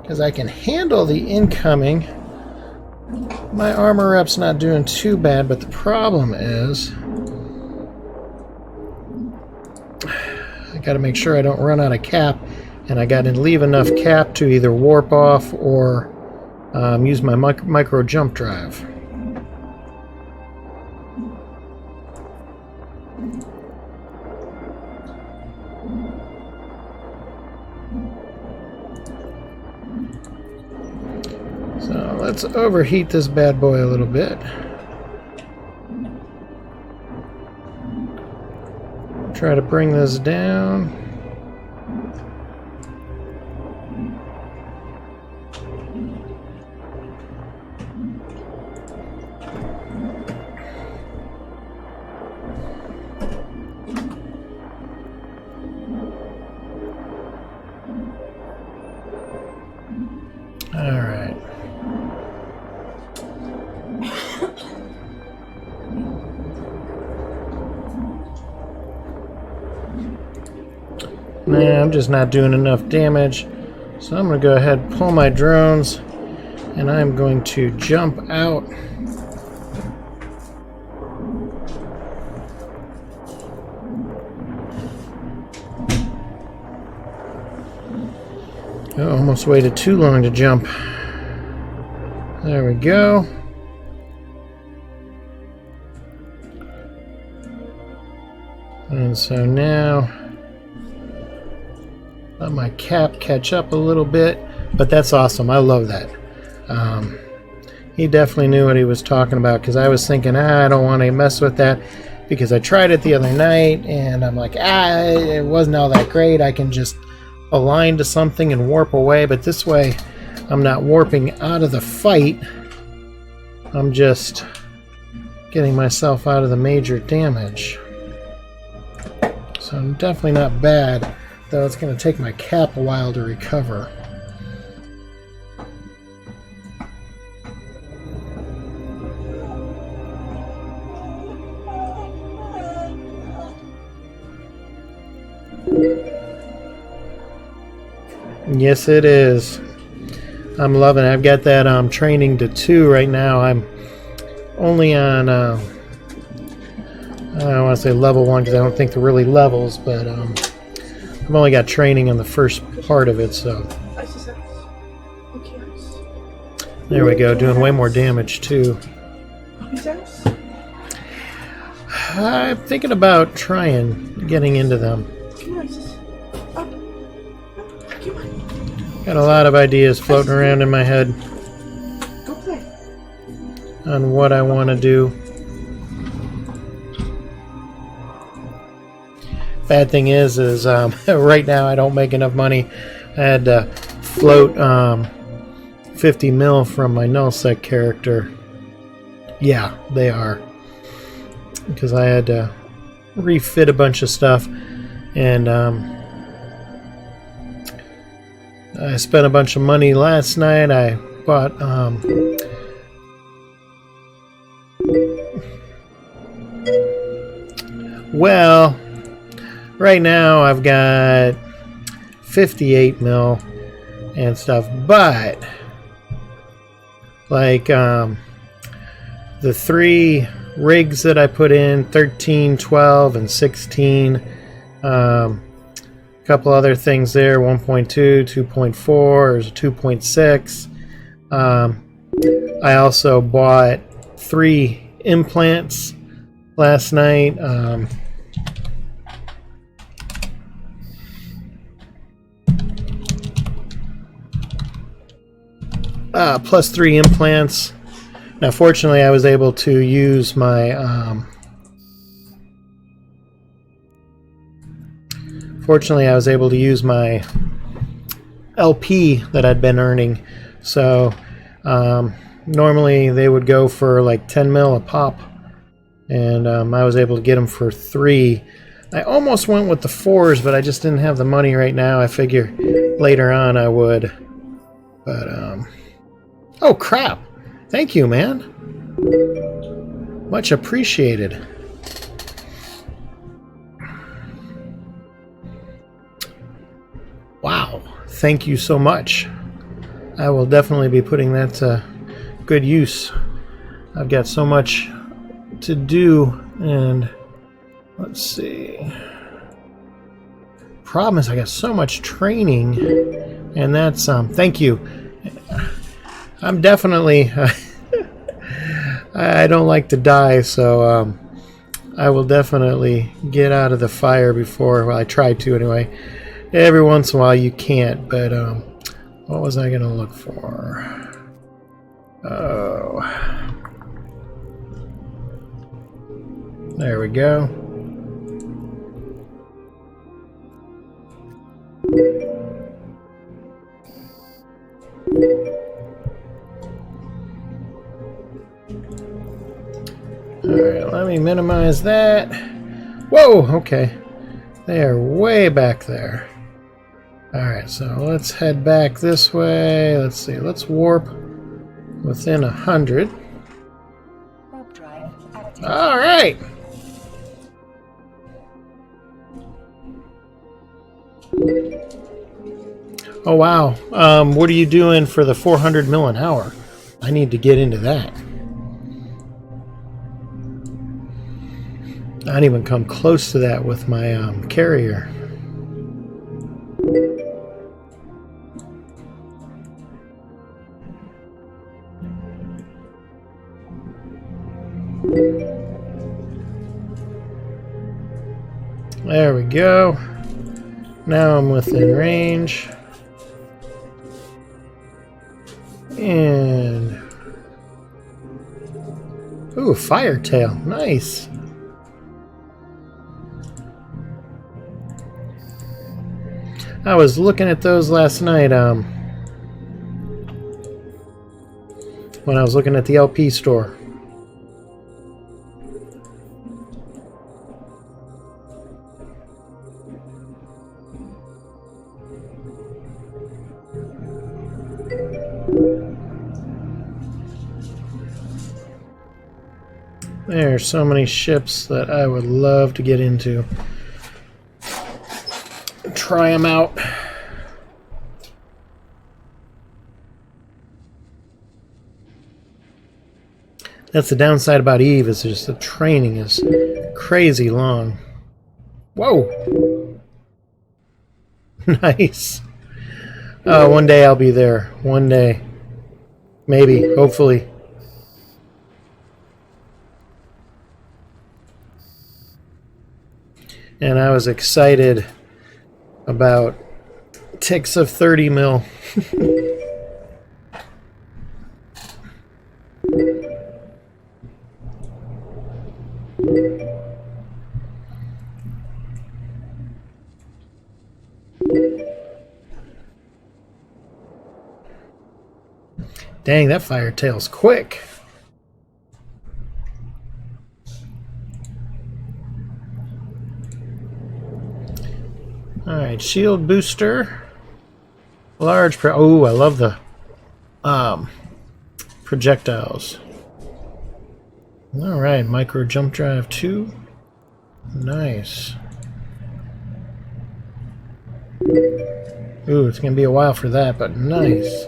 Because I can handle the incoming. My armor up's not doing too bad, but the problem is I gotta make sure I don't run out of cap, and I gotta leave enough cap to either warp off or use my micro jump drive. So let's overheat this bad boy a little bit. Try to bring this down. All right. Nah, I'm just not doing enough damage. So I'm going to go ahead and pull my drones, and I'm going to jump out. Oh, almost waited too long to jump. There we go. And so now let my cap catch up a little bit, but that's awesome. I love that. He definitely knew what he was talking about, because I was thinking, I don't want to mess with that, because I tried it the other night and I'm like, it wasn't all that great. I can just align to something and warp away, but this way I'm not warping out of the fight. I'm just getting myself out of the major damage. So I'm definitely not bad, though it's going to take my cap a while to recover. Yes, it is. I'm loving it. I've got that training to 2 right now. I'm only on I don't want to say level 1 because I don't think they're really levels, but I've only got training on the first part of it, so there we go, doing way more damage too. I'm thinking about trying getting into them. Got a lot of ideas floating around in my head on what I want to do. Bad thing is right now I don't make enough money. I had to float 50 mil from my nullsec character. Yeah, they are. Because I had to refit a bunch of stuff, and I spent a bunch of money last night. I bought well, right now I've got 58 mil and stuff, but like the 3 rigs that I put in, 13, 12, and 16, couple other things there, 1.2, 2.4, there's a 2.6. I also bought 3 implants last night. Plus 3 implants. Now fortunately I was able to use my LP that I'd been earning. So normally they would go for like 10 mil a pop, and I was able to get them for 3. I almost went with the 4s, but I just didn't have the money right now. I figure later on I would. But oh crap! Thank you, man. Much appreciated. Wow, thank you so much. I will definitely be putting that to good use. I've got so much to do, and let's see. Problem is I got so much training, and that's thank you. I'm definitely I don't like to die, so I will definitely get out of the fire before, well, I try to anyway. Every once in a while you can't, but what was I gonna look for? Oh, there we go. Alright, let me minimize that. Whoa, okay. They are way back there. Alright, so let's head back this way. Let's see, let's warp within 100. Alright! Oh wow, what are you doing for the 400 mil an hour? I need to get into that. I didn't even come close to that with my carrier. There we go. Now I'm within range. And ooh, Firetail, nice. I was looking at those last night when I was looking at the LP store. There are so many ships that I would love to get into. Try them out. That's the downside about Eve, is just the training is crazy long. Whoa! Nice. One day I'll be there. One day. Maybe. Hopefully. And I was excited about ticks of 30 mil. Dang, that Firetail's quick. Alright, shield booster. Large oh, I love the projectiles. Alright, micro jump drive 2. Nice. Ooh, it's gonna be a while for that, but nice.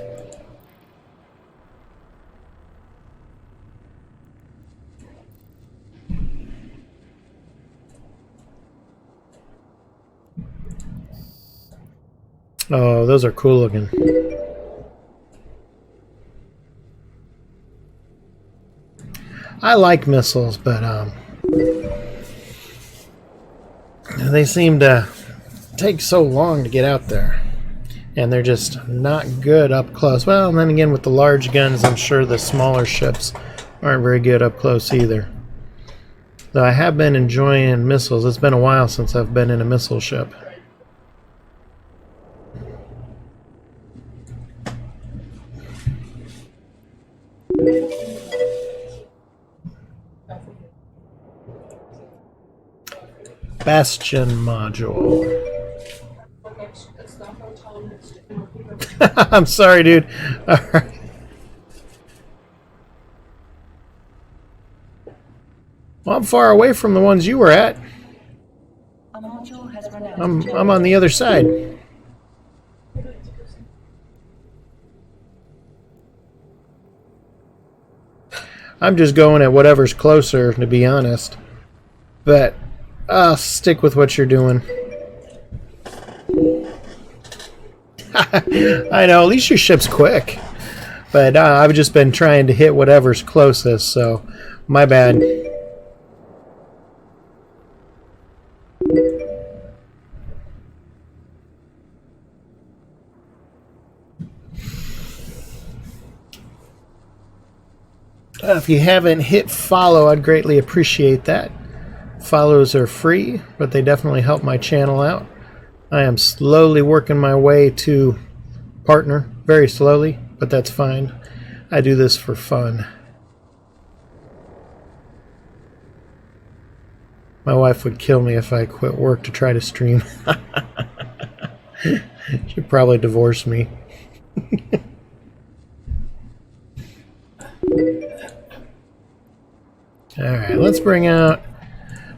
Oh, those are cool looking. I like missiles, but they seem to take so long to get out there. And they're just not good up close. Well, and then again with the large guns, I'm sure the smaller ships aren't very good up close either. Though I have been enjoying missiles. It's been a while since I've been in a missile ship. Bastion module. It's not how tall it is. I'm sorry, dude. All right. Well, I'm far away from the ones you were at. A module has run out. I'm on the other side. I'm just going at whatever's closer, to be honest. But I'll stick with what you're doing. I know, at least your ship's quick. But I've just been trying to hit whatever's closest, so my bad. If you haven't hit follow, I'd greatly appreciate that. Follows are free, but they definitely help my channel out. I am slowly working my way to partner, very slowly, but that's fine. I do this for fun. My wife would kill me if I quit work to try to stream. She'd probably divorce me. Alright, let's bring out...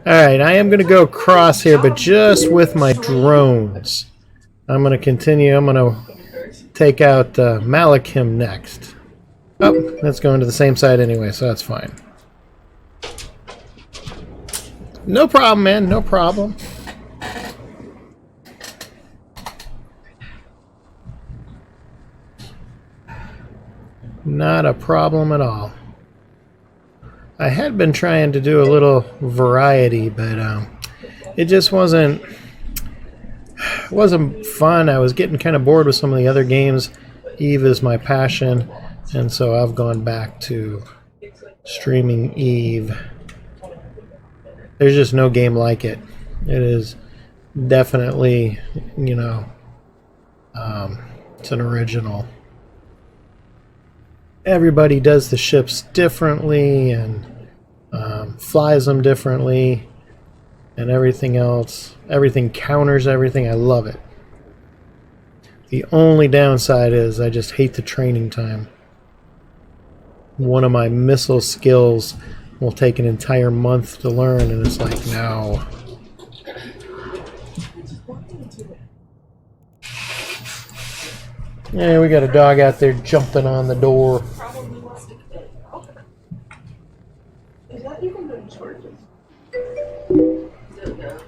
Alright, I am going to go across here, but just with my drones. I'm going to continue. I'm going to take out Malachim next. Oh, that's going to the same side anyway, so that's fine. No problem, man. No problem. Not a problem at all. I had been trying to do a little variety, but it just wasn't fun. I was getting kind of bored with some of the other games. Eve is my passion, and so I've gone back to streaming Eve. There's just no game like it. It is definitely, you know, it's an original. Everybody does the ships differently and flies them differently and everything else. Everything counters everything. I love it. The only downside is I just hate the training time. One of my missile skills will take an entire month to learn, and it's like, no. Yeah, we got a dog out there jumping on the door. Probably wants to quit. Is that even the charges? Don't know.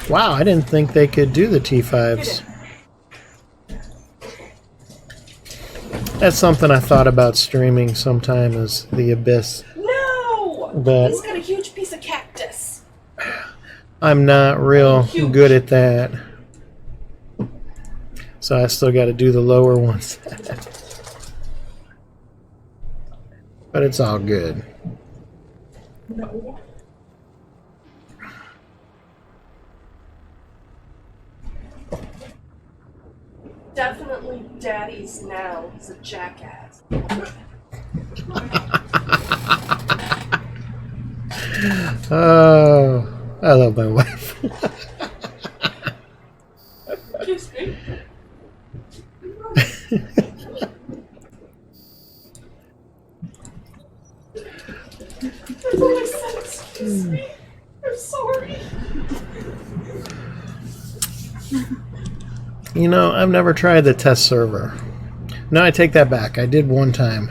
Wow, I didn't think they could do the T5s. That's something I thought about streaming sometime, is the Abyss. No! But He's got a huge piece of cactus. I'm not real good at that. So I still got to do the lower ones. But it's all good. No. Definitely daddy's now. He's a jackass. Oh, I love my wife. Kiss me. That's all I said. Excuse me. I'm sorry. You know, I've never tried the test server. No, I take that back. I did one time.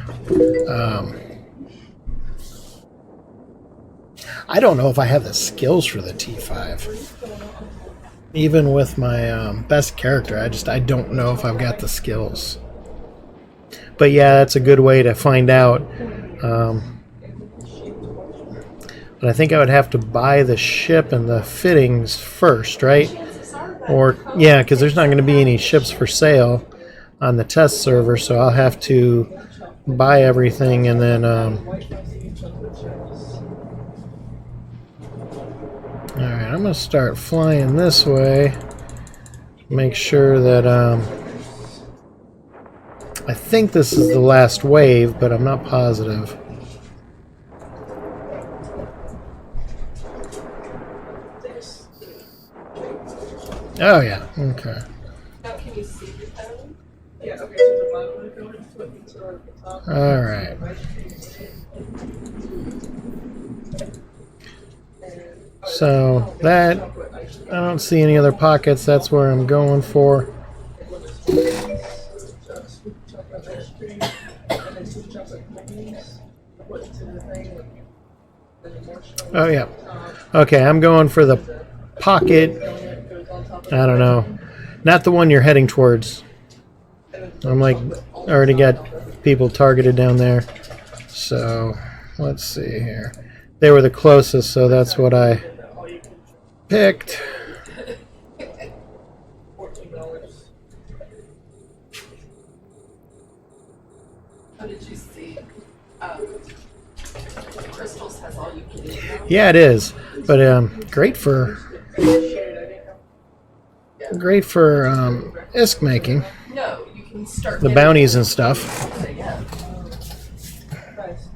I don't know if I have the skills for the T5. Even with my best character, I don't know if I've got the skills. But yeah, that's a good way to find out. But I think I would have to buy the ship and the fittings first, right? Or, yeah, because there's not going to be any ships for sale on the test server, so I'll have to buy everything and then... Alright, I'm going to start flying this way. Make sure that... I think this is the last wave, but I'm not positive. Oh, yeah. Okay. Now can you see your phone? Yeah, okay, so the bottom of the code is flipping to like the top. All right. So that, I don't see any other pockets. That's where I'm going for. Oh, yeah. Okay, I'm going for the pocket. I don't know. Not the one you're heading towards. I'm like, already got people targeted down there. So, let's see here. They were the closest, so that's what I picked. How did you see? Crystals has all you can eat. Yeah, it is, but great for ISK making. No, you can start The bounties and stuff. Yeah.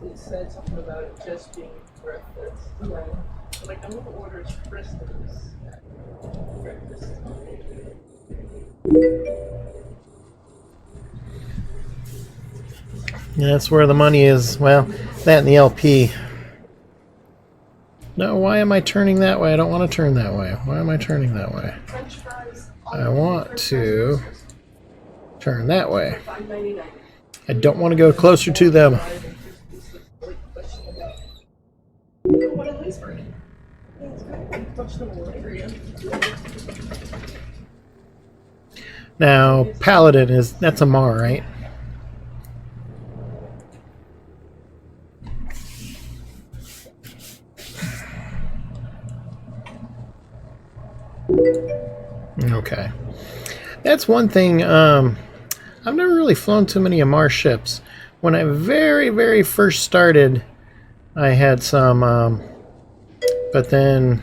It said something about it just being breakfast. Right. Like, I'm gonna order crystals. Breakfast. Yeah, that's where the money is. Well, that and the LP. No, why am I turning that way? I don't want to turn that way. Why am I turning that way? French fries. I want to turn that way. $5.99. I don't want to go closer to them. What at least for you? Now, Paladin that's a Mar, right? Okay. That's one thing. I've never really flown too many Amar ships. When I very, very first started, I had some, but then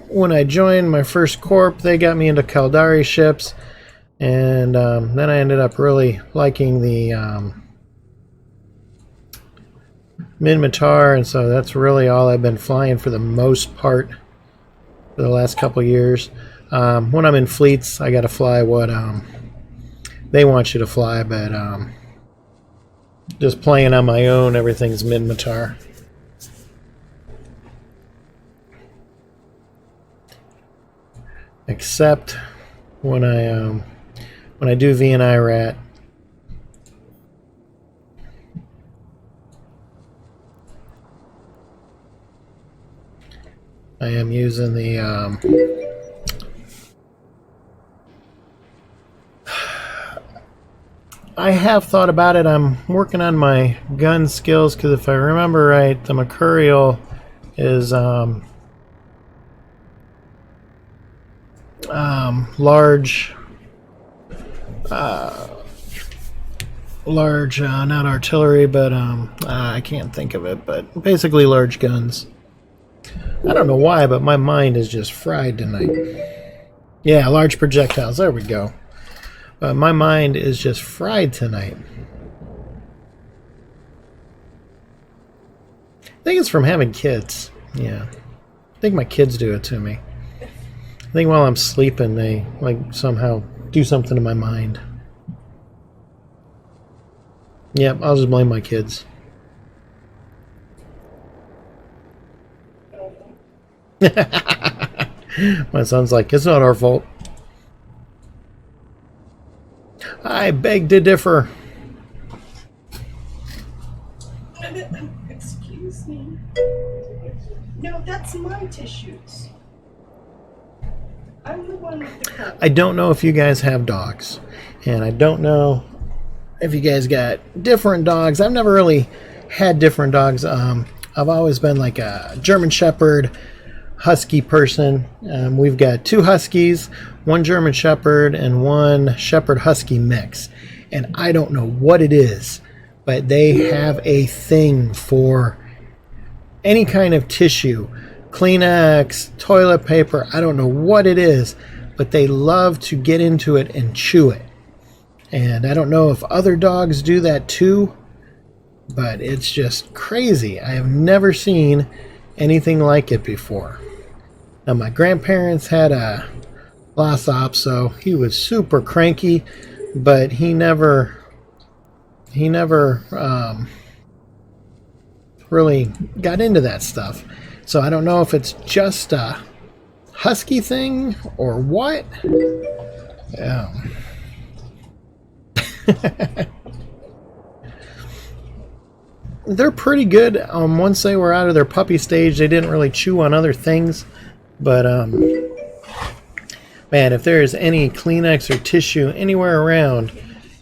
when I joined my first corp, they got me into Kaldari ships, and then I ended up really liking the Minmatar, and so that's really all I've been flying for the most part for the last couple years. When I'm in fleets, I got to fly what they want you to fly, but just playing on my own, everything's Minmatar. Except when I do V&I Rat. I am using the I have thought about it. I'm working on my gun skills because if I remember right, the Mercurial is large, not artillery, but I can't think of it, but basically large guns. I don't know why, but my mind is just fried tonight. Yeah, large projectiles. There we go. My mind is just fried tonight. I think it's from having kids. Yeah. I think my kids do it to me. I think while I'm sleeping, they like somehow do something to my mind. Yep, I'll just blame my kids. My son's like, it's not our fault. I beg to differ. Excuse me. No, that's my tissues. I'm the one with the cup. I don't know if you guys have dogs, and I don't know if you guys got different dogs. I've never really had different dogs. I've always been like a German Shepherd, Husky person. We've got 2 Huskies, 1 German Shepherd, and 1 Shepherd Husky mix. And I don't know what it is, but they have a thing for any kind of tissue. Kleenex, toilet paper, I don't know what it is, but they love to get into it and chew it. And I don't know if other dogs do that too, but it's just crazy. I have never seen anything like it before. Now my grandparents had a Lhasa, so he was super cranky, but he never really got into that stuff. So I don't know if it's just a husky thing or what. Yeah. They're pretty good. Once they were out of their puppy stage, they didn't really chew on other things. But, man, if there is any Kleenex or tissue anywhere around,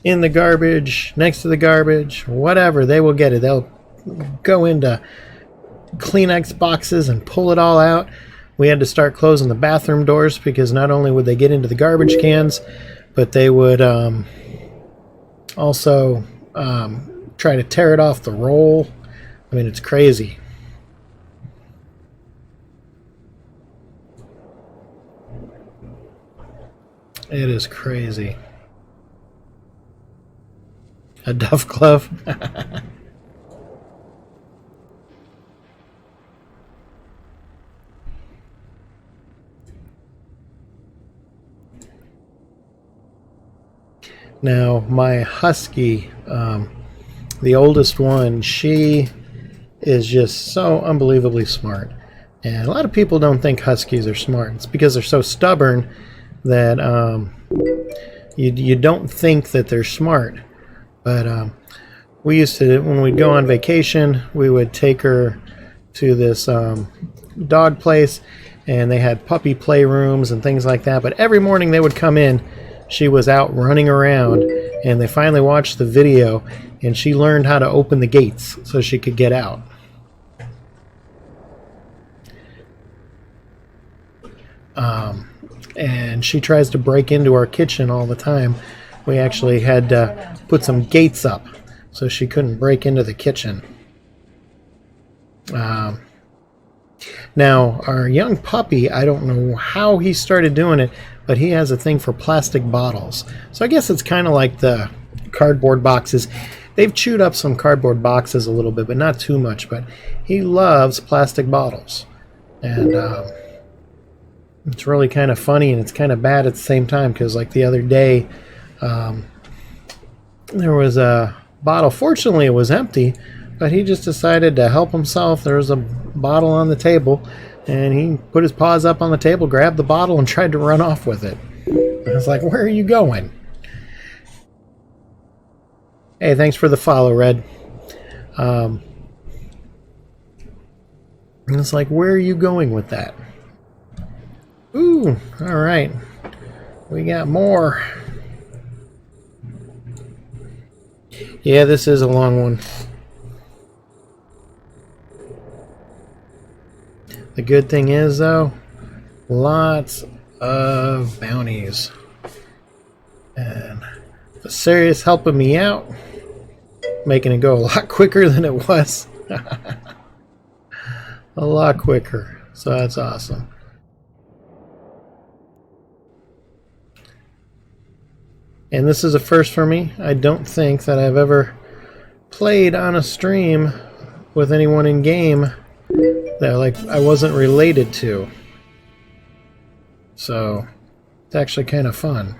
in the garbage, next to the garbage, whatever, they will get it. They'll go into Kleenex boxes and pull it all out. We had to start closing the bathroom doors because not only would they get into the garbage cans, but they would also try to tear it off the roll. I mean, it's crazy. It is crazy. A Duff glove? Now, my husky, the oldest one, she is just so unbelievably smart. And a lot of people don't think huskies are smart. It's because they're so stubborn that you don't think that they're smart. But we used to, when we'd go on vacation, we would take her to this dog place, and they had puppy play rooms and things like that. But every morning they would come in, she was out running around, and they finally watched the video, and she learned how to open the gates so she could get out. And she tries to break into our kitchen all the time. We actually had to put some gates up so she couldn't break into the kitchen. Now, our young puppy, I don't know how he started doing it, but he has a thing for plastic bottles. So I guess it's kind of like the cardboard boxes. They've chewed up some cardboard boxes a little bit, but not too much. But he loves plastic bottles. And it's really kind of funny, and it's kind of bad at the same time, because like the other day, there was a bottle. Fortunately, it was empty, but he just decided to help himself. There was a bottle on the table, and he put his paws up on the table, grabbed the bottle, and tried to run off with it. I was like, where are you going? Hey, thanks for the follow, Red. And it's like, where are you going with that? Ooh, all right. We got more. Yeah, this is a long one. The good thing is, though, lots of bounties. And the serious helping me out, making it go a lot quicker than it was. A lot quicker. So that's awesome. And this is a first for me. I don't think that I've ever played on a stream with anyone in game that like I wasn't related to. So it's actually kind of fun.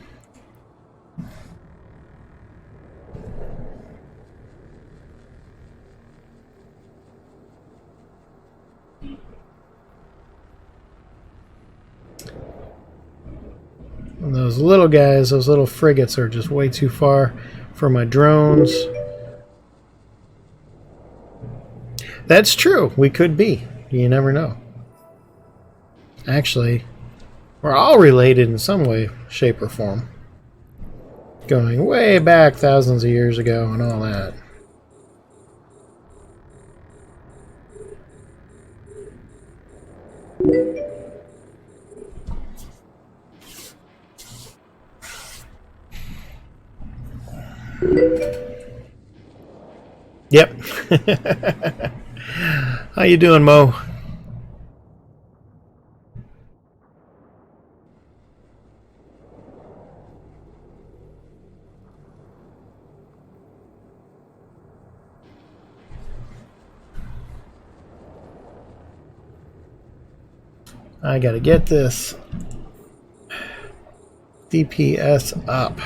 And those little guys, those little frigates are just way too far for my drones. That's true. We could be. You never know. Actually, we're all related in some way, shape, or form. Going way back thousands of years ago and all that. Yep. How you doing, Mo? I gotta get this DPS up.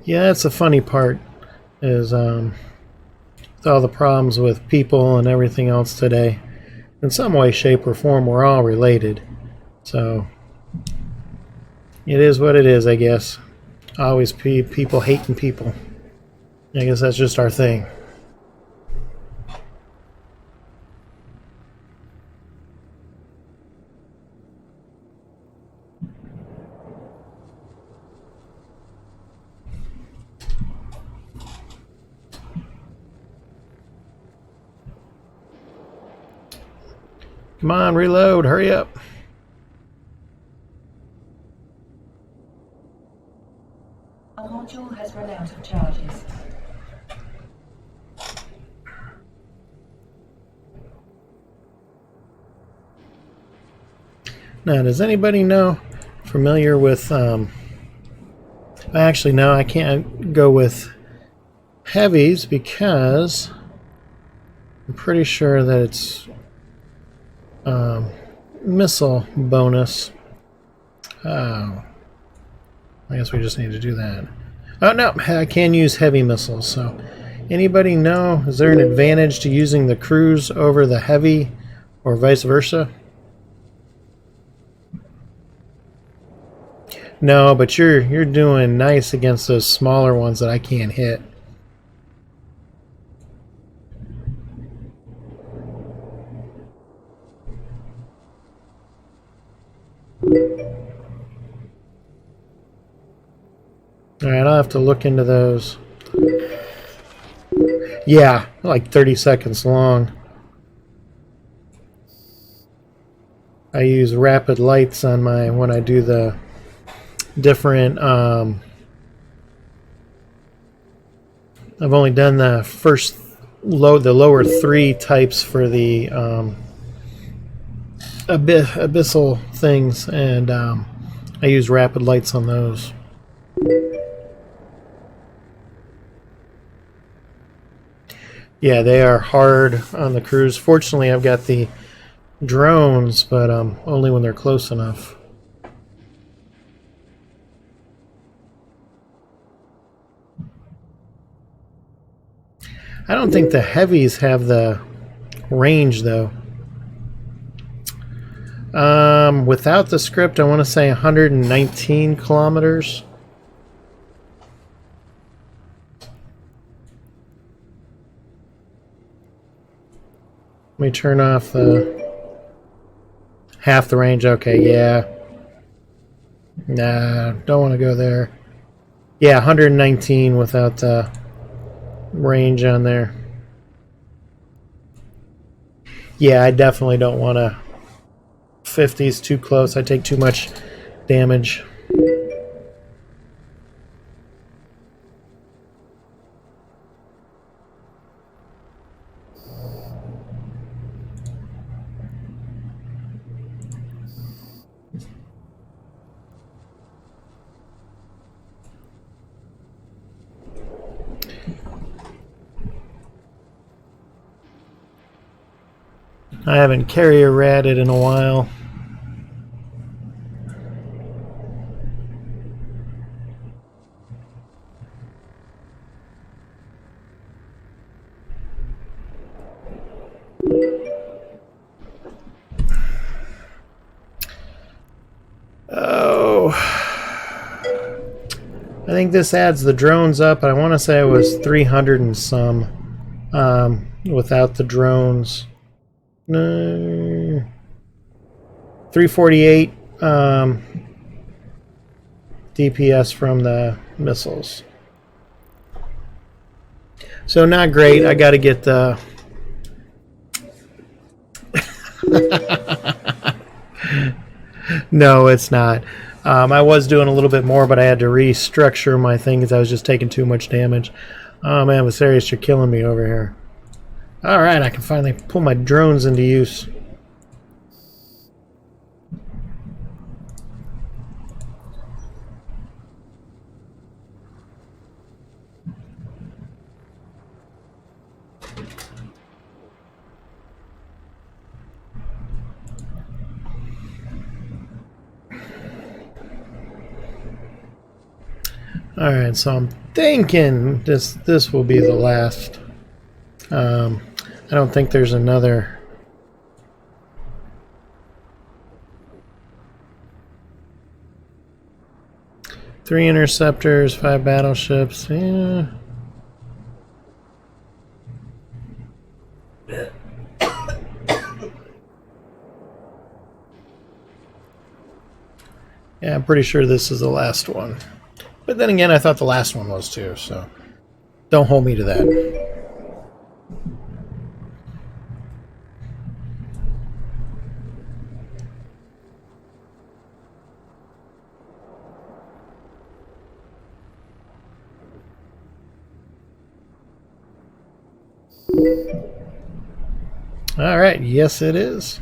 Yeah, that's the funny part, is with all the problems with people and everything else today. In some way, shape, or form, we're all related. So, it is what it is, I guess. Always people hating people. I guess that's just our thing. Come on, reload, hurry up. Our module has run out of charges. Now, does anybody familiar with, actually, no, I can't go with heavies because I'm pretty sure that it's missile bonus. Oh, I guess we just need to do that. Oh no, I can use heavy missiles. So, anybody know? Is there an advantage to using the cruise over the heavy, or vice versa? No, but you're doing nice against those smaller ones that I can't hit. Alright, I'll have to look into those. Yeah, like 30 seconds long. I use rapid lights on when I do the different, I've only done the first the lower 3 types for the abyssal things, and I use rapid lights on those. Yeah, they are hard on the cruise. Fortunately, I've got the drones, but only when they're close enough. I don't think the heavies have the range, though. Without the script, I want to say 119 kilometers. Let me turn off the half the range. Okay, yeah. Nah, don't want to go there. Yeah, 119 without the range on there. Yeah, I definitely don't want to. 50's too close. I take too much damage. I haven't carrier ratted in a while. Oh, I think this adds the drones up. I want to say it was 300 and some without the drones. 348 DPS from the missiles. So not great. I got to get the No, it's not. I was doing a little bit more, but I had to restructure my thing because I was just taking too much damage. Oh man, Viserius, you're killing me over here. Alright, I can finally pull my drones into use. Alright, so I'm thinking this will be the last. I don't think there's another. Three interceptors, 5 battleships. Yeah. Yeah, I'm pretty sure this is the last one. But then again, I thought the last one was too, so don't hold me to that. All right, yes it is.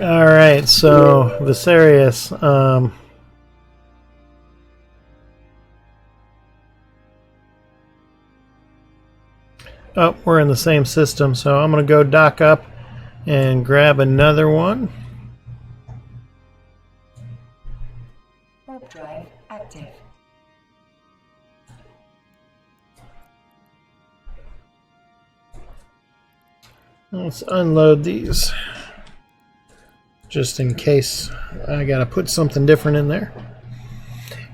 All right, so Viserius, oh, we're in the same system, so I'm going to go dock up and grab another one. Warp drive active. Let's unload these, just in case I got to put something different in there.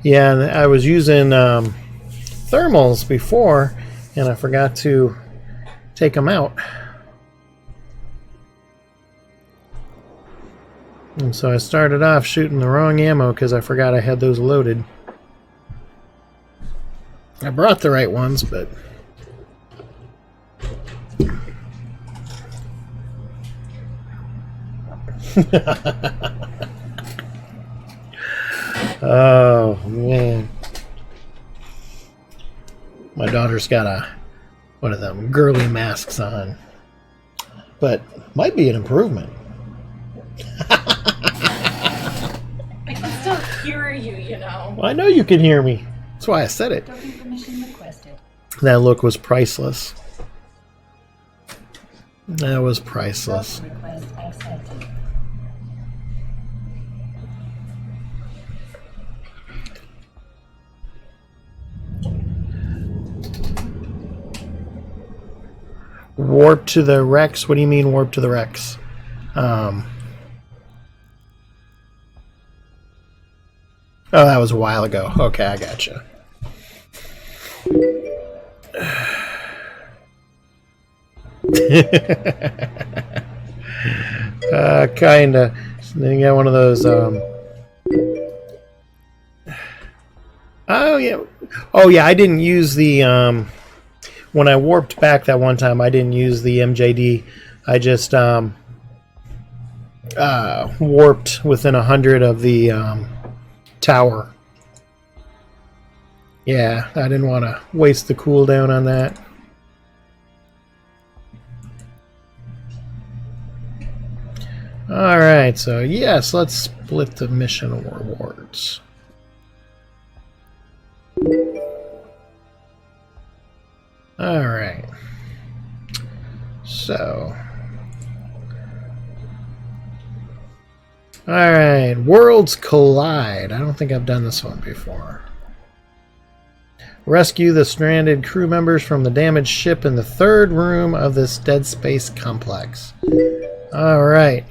Yeah, I was using thermals before, and I forgot to take them out. And so I started off shooting the wrong ammo because I forgot I had those loaded. I brought the right ones, but... Oh, man. My daughter's got one of them girly masks on. But might be an improvement. I can still hear you, you know. Well, I know you can hear me. That's why I said it. Docking permission requested. That look was priceless. That was priceless. Docking request accepted. Warp to the Rex? What do you mean warp to the Rex? Oh, that was a while ago. Okay, I gotcha. Kinda. Then you got one of those. Oh yeah. Oh yeah. I didn't use the. When I warped back that one time, I didn't use the MJD. I just warped within 100 of the tower. Yeah, I didn't want to waste the cooldown on that. Alright, so yes, let's split the mission rewards. Alright. So. Alright, Worlds Collide. I don't think I've done this one before. Rescue the stranded crew members from the damaged ship in the third room of this dead space complex. Alright.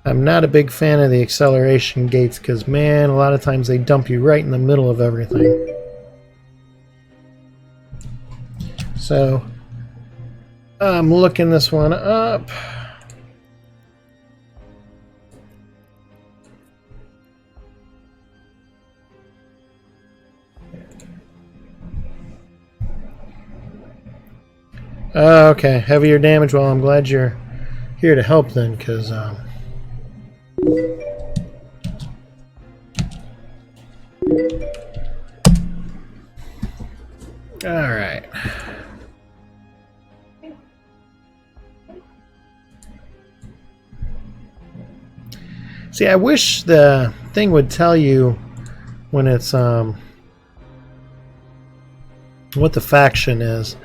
I'm not a big fan of the acceleration gates because, man, a lot of times they dump you right in the middle of everything. So, I'm looking this one up. Okay, heavier damage. Well, I'm glad you're here to help then, because All right. See, I wish the thing would tell you when it's what the faction is.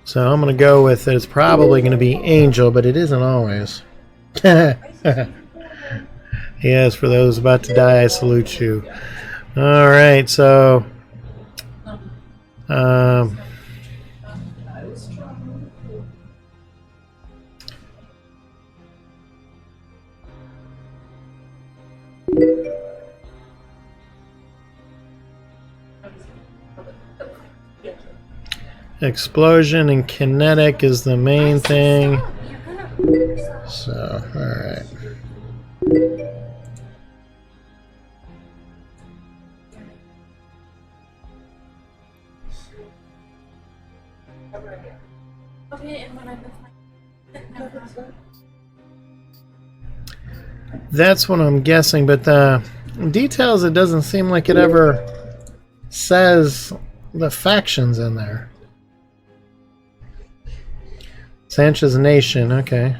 So I'm going to go with it. It's probably going to be Angel, but it isn't always. Yes, for those about to die, I salute you. All right, so explosion and kinetic is the main thing. So, all right. That's what I'm guessing, but the details, it doesn't seem like it ever says the factions in there. Sanchez Nation, okay.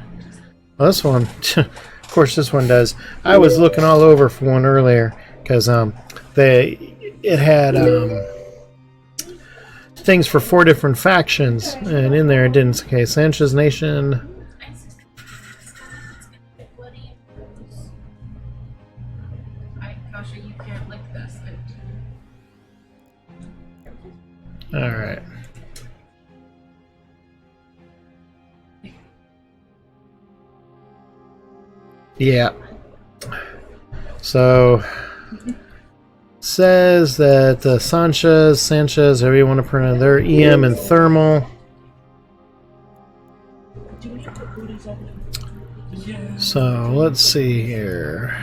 Well, this one, of course, this one does. I was looking all over for one earlier because it had things for 4 different factions, and in there it didn't. Okay, Sanchez Nation. All right. Yeah. So says that Sanchez, however you want to pronounce, they're EM and thermal. So let's see here.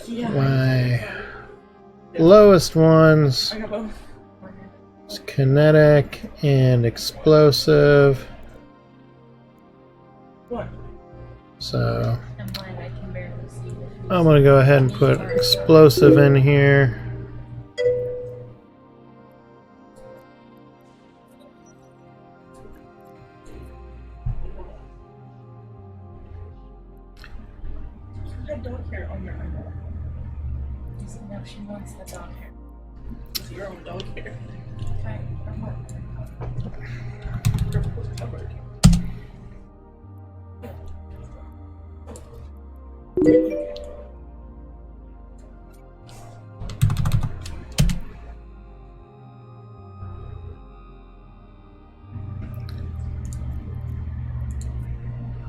My lowest ones is kinetic and explosive. So I'm going to go ahead and put explosive in here. Dog hair on your eyeball. No, she wants the dog hair. It's your own dog hair. Okay, from what? Covered.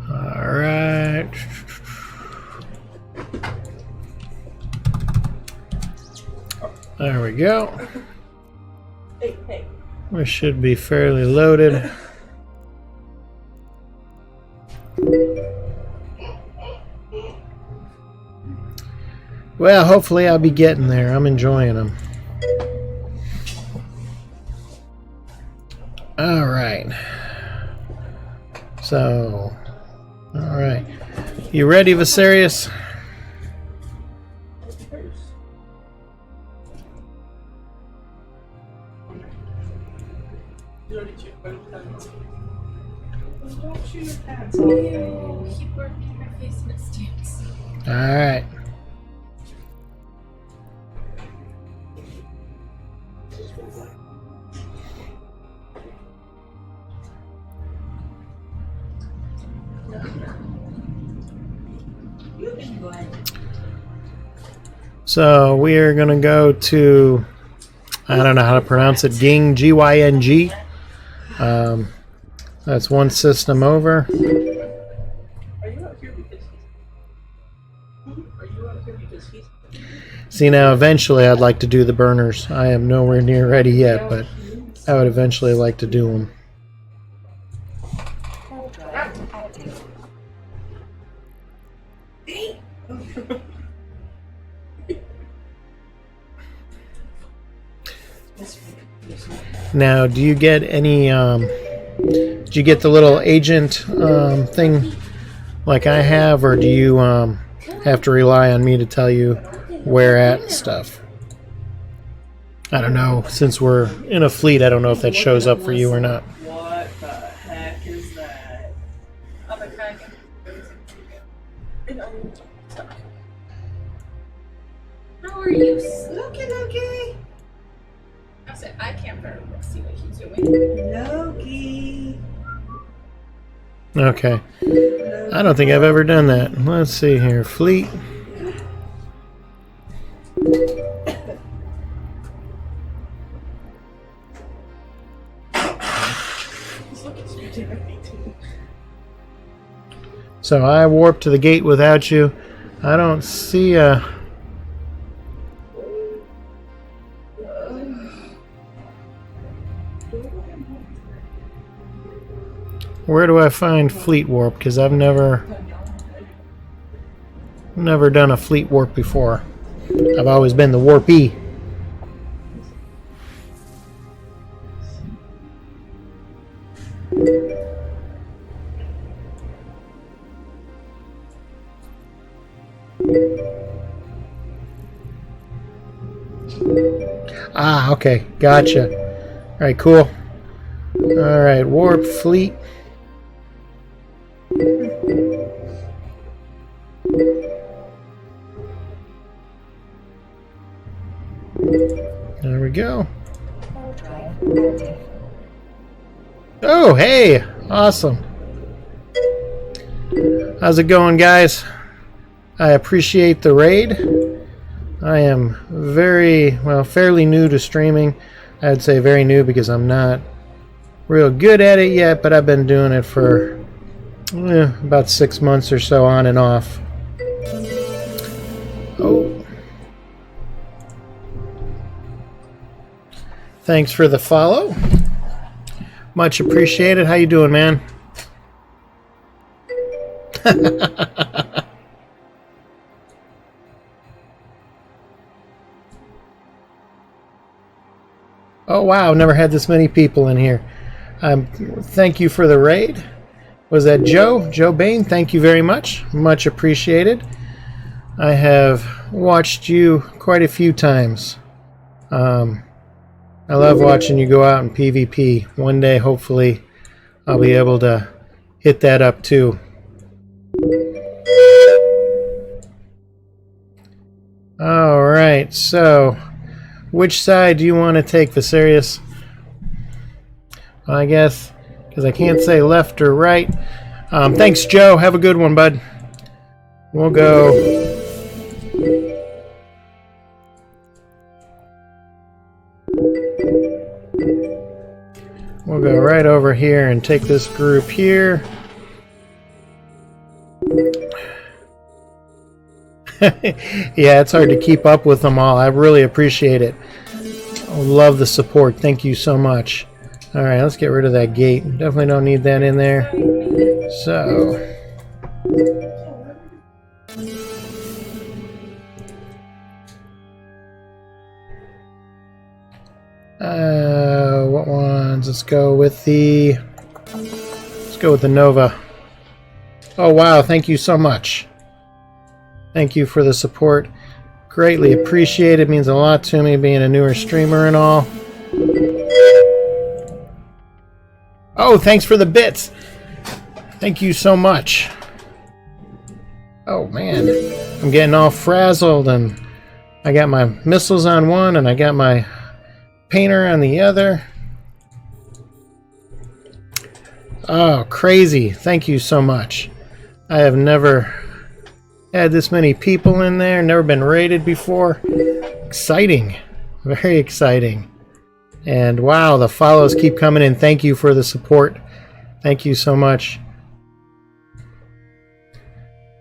All right. There we go. Hey. We should be fairly loaded. Well, hopefully I'll be getting there. I'm enjoying them. All right. So, all right. You ready, Viserius? Don't shoot your pants off. Keep working my face and it stinks. All right. So we are going to go to, I don't know how to pronounce it, Ging, G-Y-N-G. That's one system over. Are you out here because he's... See, now eventually I'd like to do the burners. I am nowhere near ready yet, but I would eventually like to do them. Now, do you get any Did you get the little agent thing like I have, or do you have to rely on me to tell you where at stuff? I don't know. Since we're in a fleet, I don't know if that shows up for you or not. What the heck is that? I'm a kraken. How are you, Loki? I said I can't very well see what he's doing. Loki. Okay. I don't think I've ever done that. Let's see here. Fleet. So I warped to the gate without you. I don't see a... Where do I find fleet warp? Because I've never done a fleet warp before. I've always been the warpee. Ah, okay. Gotcha. All right, cool. All right, warp fleet. There we go. Oh, hey! Awesome. How's it going, guys? I appreciate the raid. I am fairly new to streaming. I'd say very new because I'm not real good at it yet, but I've been doing it for about 6 months or so on and off. Oh. Thanks for the follow. Much appreciated. How you doing, man? Oh wow, never had this many people in here. Thank you for the raid. Was that JoeBane? Thank you very much. Much appreciated. I have watched you quite a few times. I love watching you go out in PvP. One day, hopefully, I'll be able to hit that up too. Alright, so which side do you want to take, Viserys? Well, I guess, because I can't say left or right. Thanks, Joe. Have a good one, bud. We'll go... We'll go right over here and take this group here. Yeah, it's hard to keep up with them all. I really appreciate it. I love the support. Thank you so much. Alright, let's get rid of that gate. Definitely don't need that in there. So... what ones? Let's go with the Nova. Oh wow, thank you so much. Thank you for the support. Greatly appreciate it. Means a lot to me being a newer streamer and all. Oh, thanks for the bits. Thank you so much. Oh man, I'm getting all frazzled, and I got my missiles on one and I got my painter on the other. Oh, crazy. Thank you so much. I have never had this many people in there, never been raided before. Exciting. Very exciting. And wow, the follows keep coming in. Thank you for the support. Thank you so much.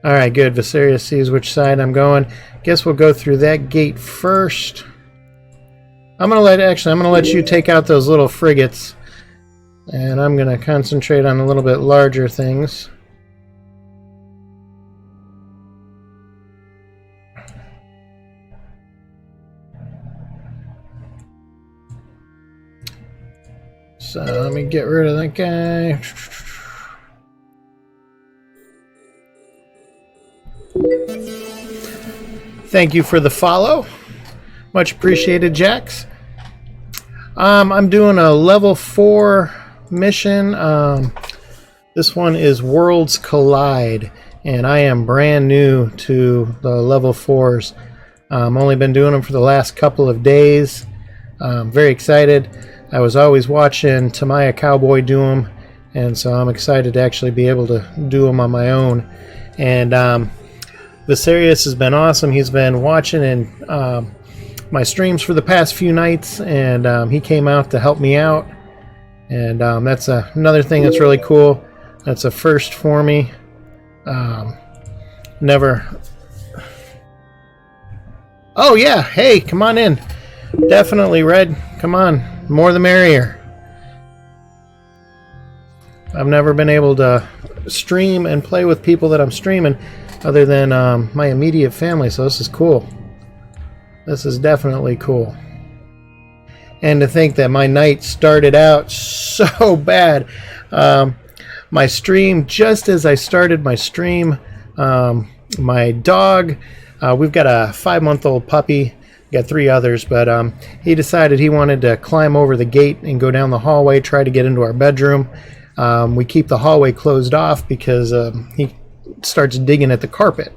Alright, good. Viserys sees which side I'm going. Guess we'll go through that gate first. I'm gonna let you take out those little frigates, and I'm gonna concentrate on a little bit larger things. So let me get rid of that guy. Thank you for the follow. Much appreciated, Jax. I'm doing a level 4 mission. This one is Worlds Collide, and I am brand new to the level 4s. Only been doing them for the last couple of days. Very excited. I was always watching Tamaya Cowboy do them, and so I'm excited to actually be able to do them on my own. And Viserius has been awesome. He's been watching and my streams for the past few nights, and he came out to help me out, and that's another thing that's really cool. That's a first for me. Never. Oh yeah, hey, come on in. Definitely, Red. Come on, more the merrier. I've never been able to stream and play with people that I'm streaming other than my immediate family, so this is cool. This is definitely cool. And to think that my night started out so bad. My stream, just as I started my stream, my dog, we've got a 5-month-old puppy, got 3 others, but he decided he wanted to climb over the gate and go down the hallway, try to get into our bedroom. We keep the hallway closed off because he starts digging at the carpet.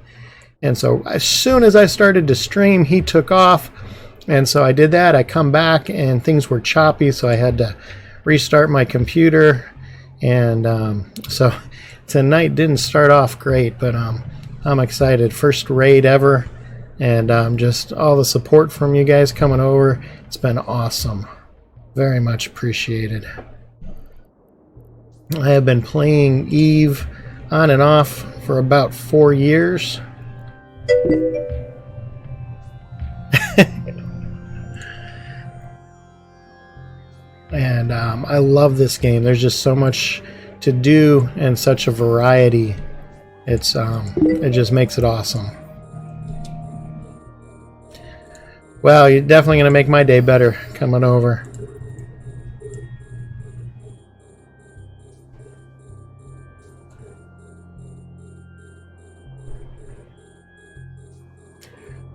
And so as soon as I started to stream, he took off. And so I did that. I come back and things were choppy, so I had to restart my computer. And so tonight didn't start off great, but I'm excited. First raid ever. And just all the support from you guys coming over. It's been awesome. Very much appreciated. I have been playing Eve on and off for about 4 years. And I love this game. There's just so much to do and such a variety. It's it just makes it awesome. Well, you're definitely gonna make my day better coming over.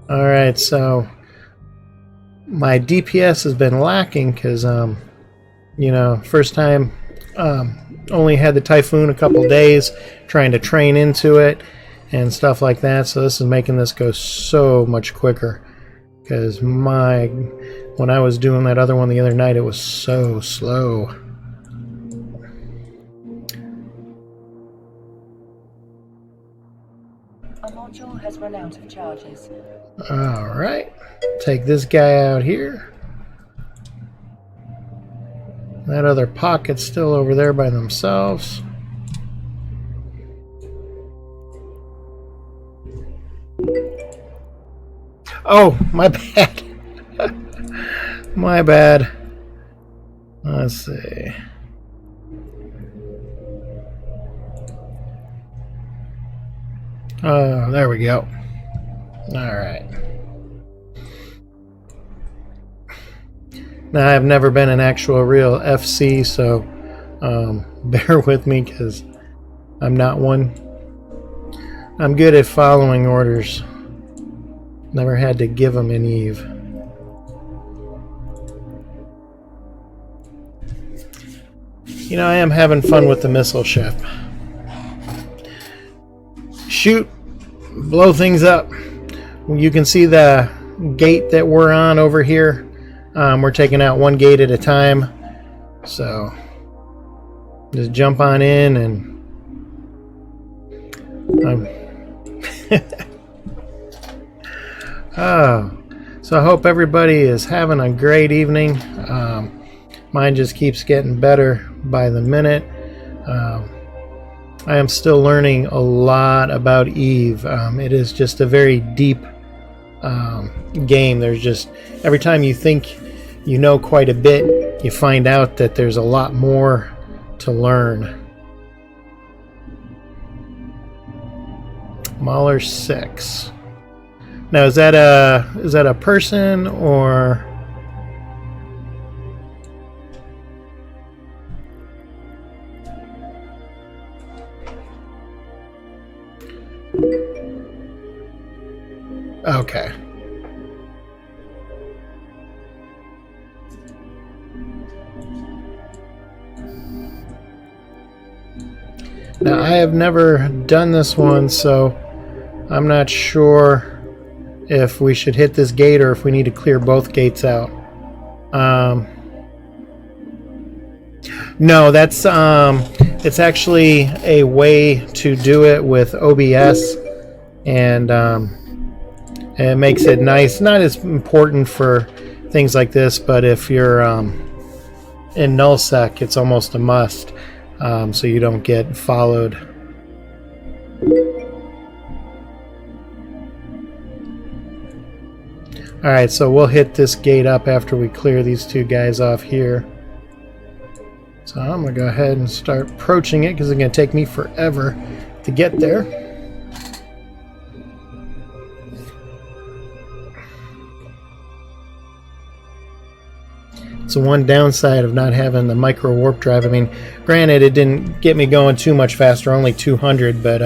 Alright, so my DPS has been lacking because, you know, first time only had the Typhoon a couple days, trying to train into it and stuff like that, so this is making this go so much quicker because when I was doing that other one the other night, it was so slow. A module has run out of charges. Alright, take this guy out here. That other pocket's still over there by themselves. Oh, my bad. My bad. Let's see. Oh, there we go. Alright. Now, I've never been an actual real FC, so bear with me because I'm not one. I'm good at following orders. Never had to give them an Eve. You know, I am having fun with the missile ship. Shoot, blow things up. You can see the gate that we're on over here. We're taking out one gate at a time. So just jump on in and oh, so I hope everybody is having a great evening. Mine just keeps getting better by the minute. I am still learning a lot about Eve. It is just a very deep game. There's just, every time you think you know quite a bit, you find out that there's a lot more to learn. Mahler 6. Now, is that a person or? Okay. Now, I have never done this one, so I'm not sure if we should hit this gate or if we need to clear both gates out. No, that's it's actually a way to do it with OBS, and it makes it nice. Not as important for things like this, but if you're in nullsec, it's almost a must, so you don't get followed. Alright, so we'll hit this gate up after we clear these two guys off here. So I'm going to go ahead and start approaching it because it's going to take me forever to get there. It's the one downside of not having the micro warp drive. I mean, granted, it didn't get me going too much faster, only 200, but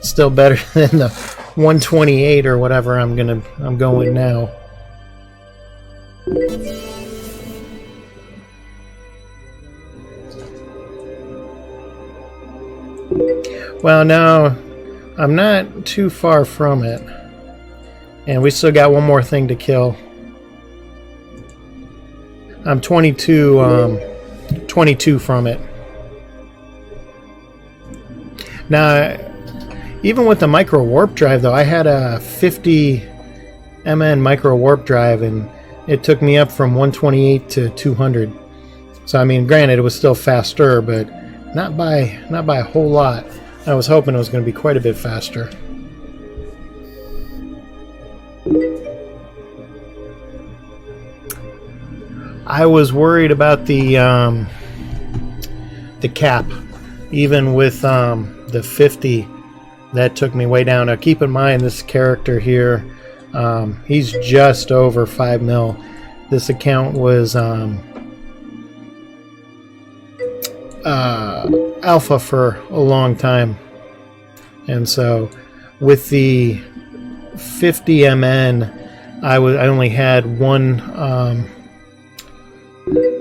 still better than the 128 or whatever I'm going now. Well, now I'm not too far from it, and we still got one more thing to kill. I'm 22 from it. Now, even with the micro warp drive, though, I had a 50 MN micro warp drive, and it took me up from 128 to 200. So I mean, granted, it was still faster, but not by a whole lot. I was hoping it was going to be quite a bit faster. I was worried about the cap, even with the 50. That took me way down. Now keep in mind this character here, he's just over 5 mil. This account was alpha for a long time, and so with the 50 MN, I only had 1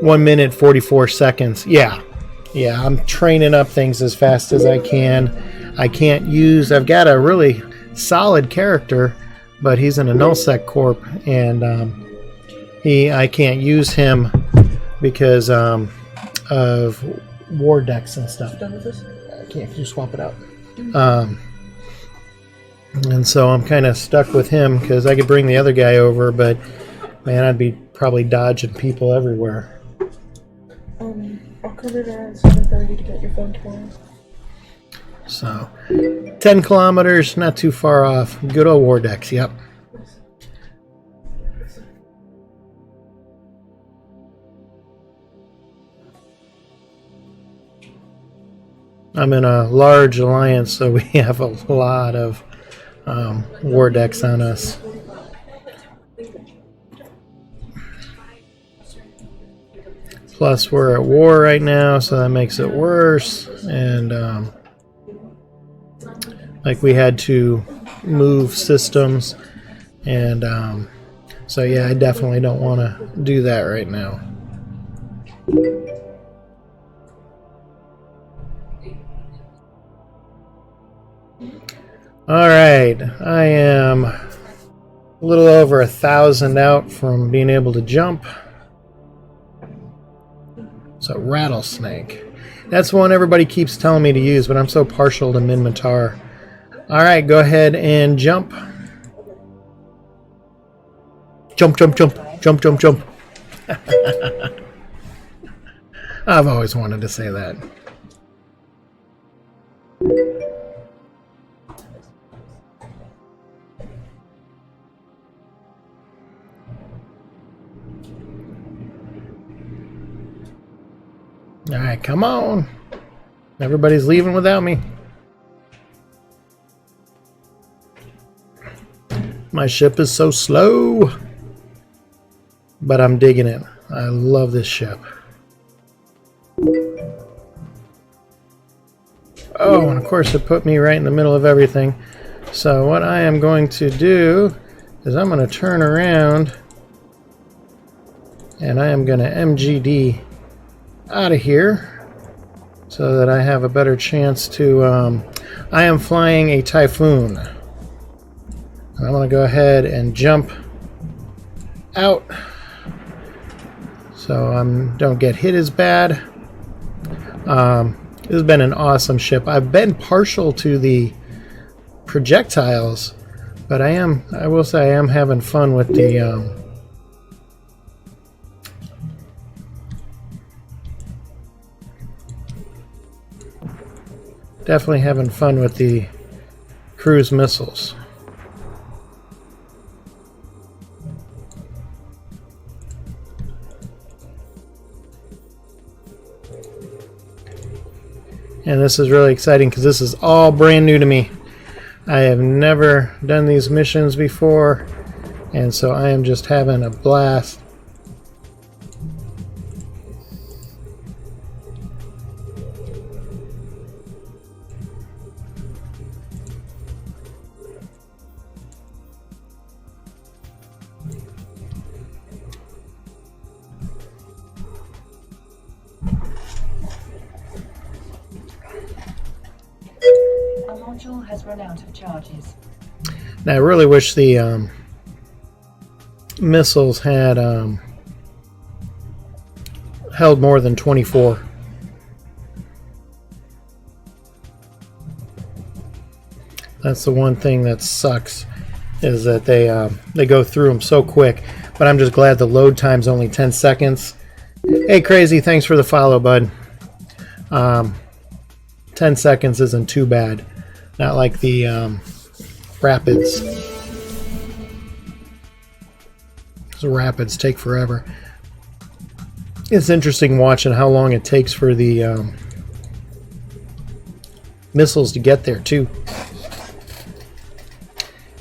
minute 44 seconds. Yeah, I'm training up things as fast as I can. I can't use, I've got a really solid character, but he's in a nullsec corp, and I can't use him because of war decks and stuff. Done with this? I can't just swap it out. And so I'm kind of stuck with him because I could bring the other guy over, but man, I'd be probably dodging people everywhere. I'll come in around 7:30 to get your phone tomorrow. So 10 kilometers, not too far off. Good old war decks, yep. I'm in a large alliance, so we have a lot of war decks on us. Plus, we're at war right now, so that makes it worse. And like we had to move systems, and so yeah, I definitely don't want to do that right now. Alright, I am a little over 1,000 out from being able to jump. So rattlesnake. That's one everybody keeps telling me to use, but I'm so partial to Minmatar. Alright, go ahead and jump. Jump, jump, jump, jump, jump, jump. I've always wanted to say that. Alright, come on. Everybody's leaving without me. My ship is so slow. But I'm digging it. I love this ship. Oh, and of course it put me right in the middle of everything. So what I am going to do is I'm going to turn around and I am going to MGD out of here so that I have a better chance to... I am flying a Typhoon. I'm going to go ahead and jump out so I don't get hit as bad. This has been an awesome ship. I've been partial to the projectiles, but I will say I am having fun with the definitely having fun with the cruise missiles. And this is really exciting because this is all brand new to me. I have never done these missions before, and so I am just having a blast. Module has run out of charges. Now I really wish the missiles had held more than 24. That's the one thing that sucks, is that they go through them so quick. But I'm just glad the load time's only 10 seconds. Hey Crazy, thanks for the follow, bud. 10 seconds isn't too bad. Not like the rapids. The rapids take forever. It's interesting watching how long it takes for the missiles to get there too.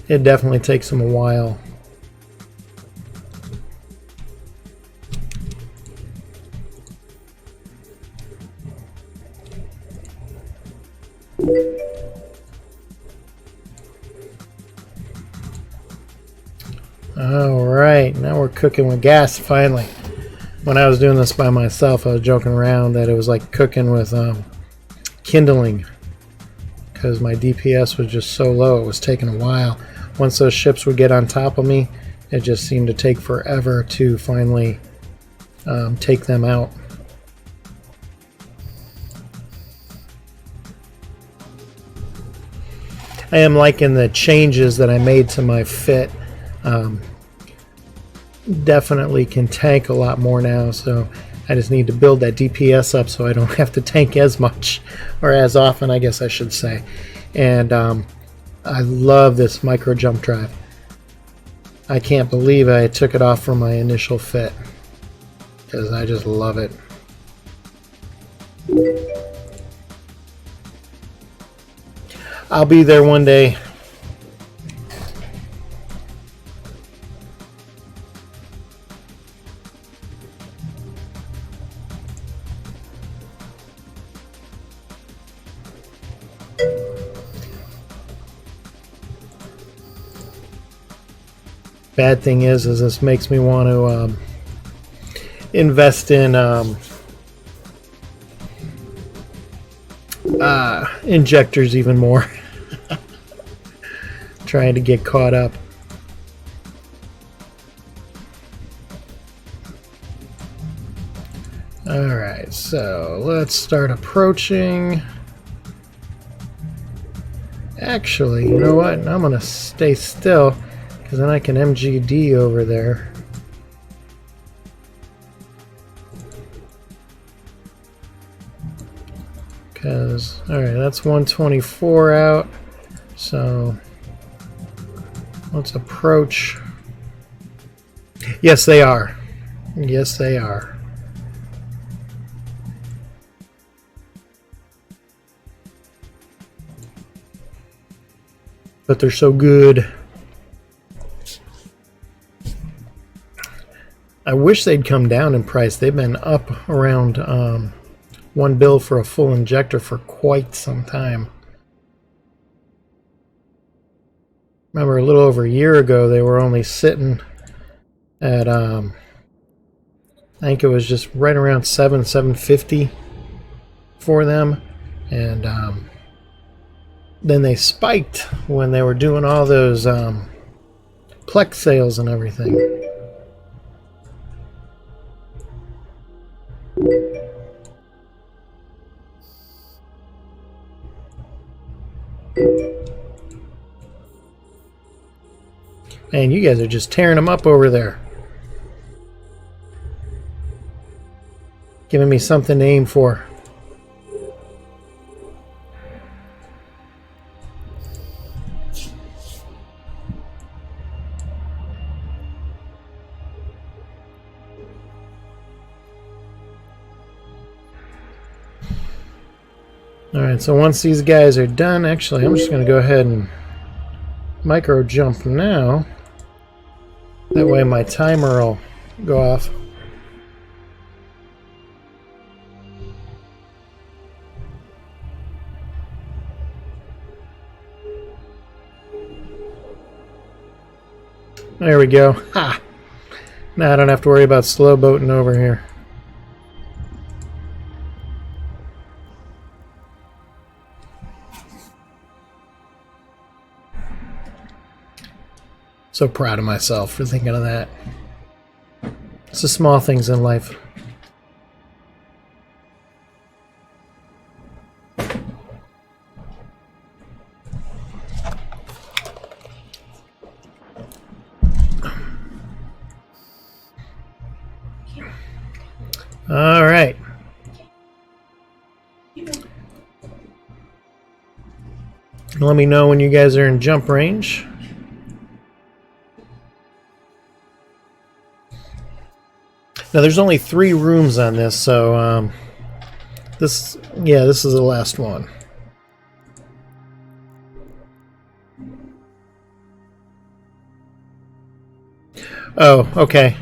It definitely takes them a while. Alright, now we're cooking with gas finally. When I was doing this by myself, I was joking around that it was like cooking with kindling, because my DPS was just so low, it was taking a while. Once those ships would get on top of me, it just seemed to take forever to finally take them out. I am liking the changes that I made to my fit. Definitely can tank a lot more now, so I just need to build that DPS up so I don't have to tank as much, or as often, I guess I should say. And I love this micro jump drive. I can't believe I took it off from my initial fit, because I just love it. I'll be there one day. Bad thing is this makes me want to invest in injectors even more. Trying to get caught up. Alright, so let's start approaching. Actually, you know what? I'm going to stay still, because then I can MGD over there. Because, alright, that's 124 out. So, let's approach. Yes, they are. Yes, they are. But they're so good. I wish they'd come down in price. They've been up around one build for a full injector for quite some time. Remember, a little over a year ago, they were only sitting at, I think it was just right around $750 for them. And then they spiked when they were doing all those Plex sales and everything. Man, you guys are just tearing them up over there. Giving me something to aim for. Alright, so once these guys are done, actually, I'm just going to go ahead and micro jump now. That way my timer will go off. There we go. Ha! Now I don't have to worry about slow boating over here. So proud of myself for thinking of that. It's the small things in life. All right. Let me know when you guys are in jump range. Now there's only 3 rooms on this, so this is the last one. Oh, okay.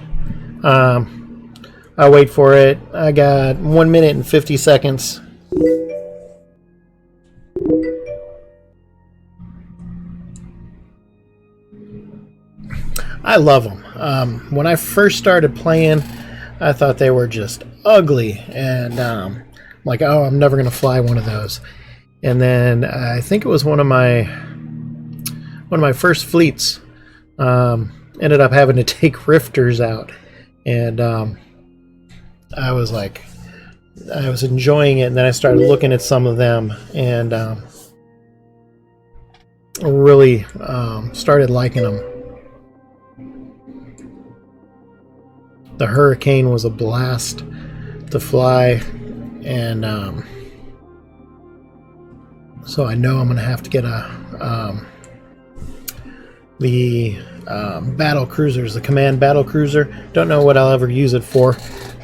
I'll wait for it. I got 1 minute and 50 seconds. I love them. When I first started playing, I thought they were just ugly, and like, oh, I'm never gonna fly one of those. And then I think it was one of my first fleets. Ended up having to take rifters out, and I was enjoying it. And then I started looking at some of them, and really started liking them. The Hurricane was a blast to fly, and so I know I'm going to have to get the battle cruisers, the command battle cruiser. Don't know what I'll ever use it for,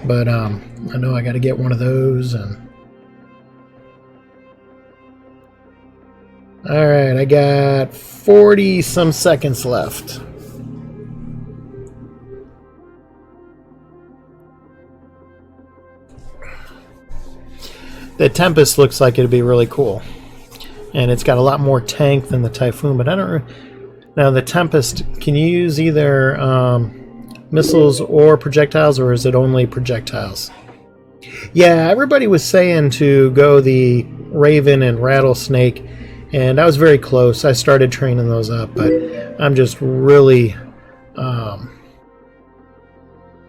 but I know I got to get one of those. And all right, I got 40 some seconds left. The Tempest looks like it'd be really cool, and it's got a lot more tank than the Typhoon. But I don't. Now the Tempest, can you use either missiles or projectiles, or is it only projectiles? Yeah, everybody was saying to go the Raven and Rattlesnake, and I was very close. I started training those up, but I'm just really.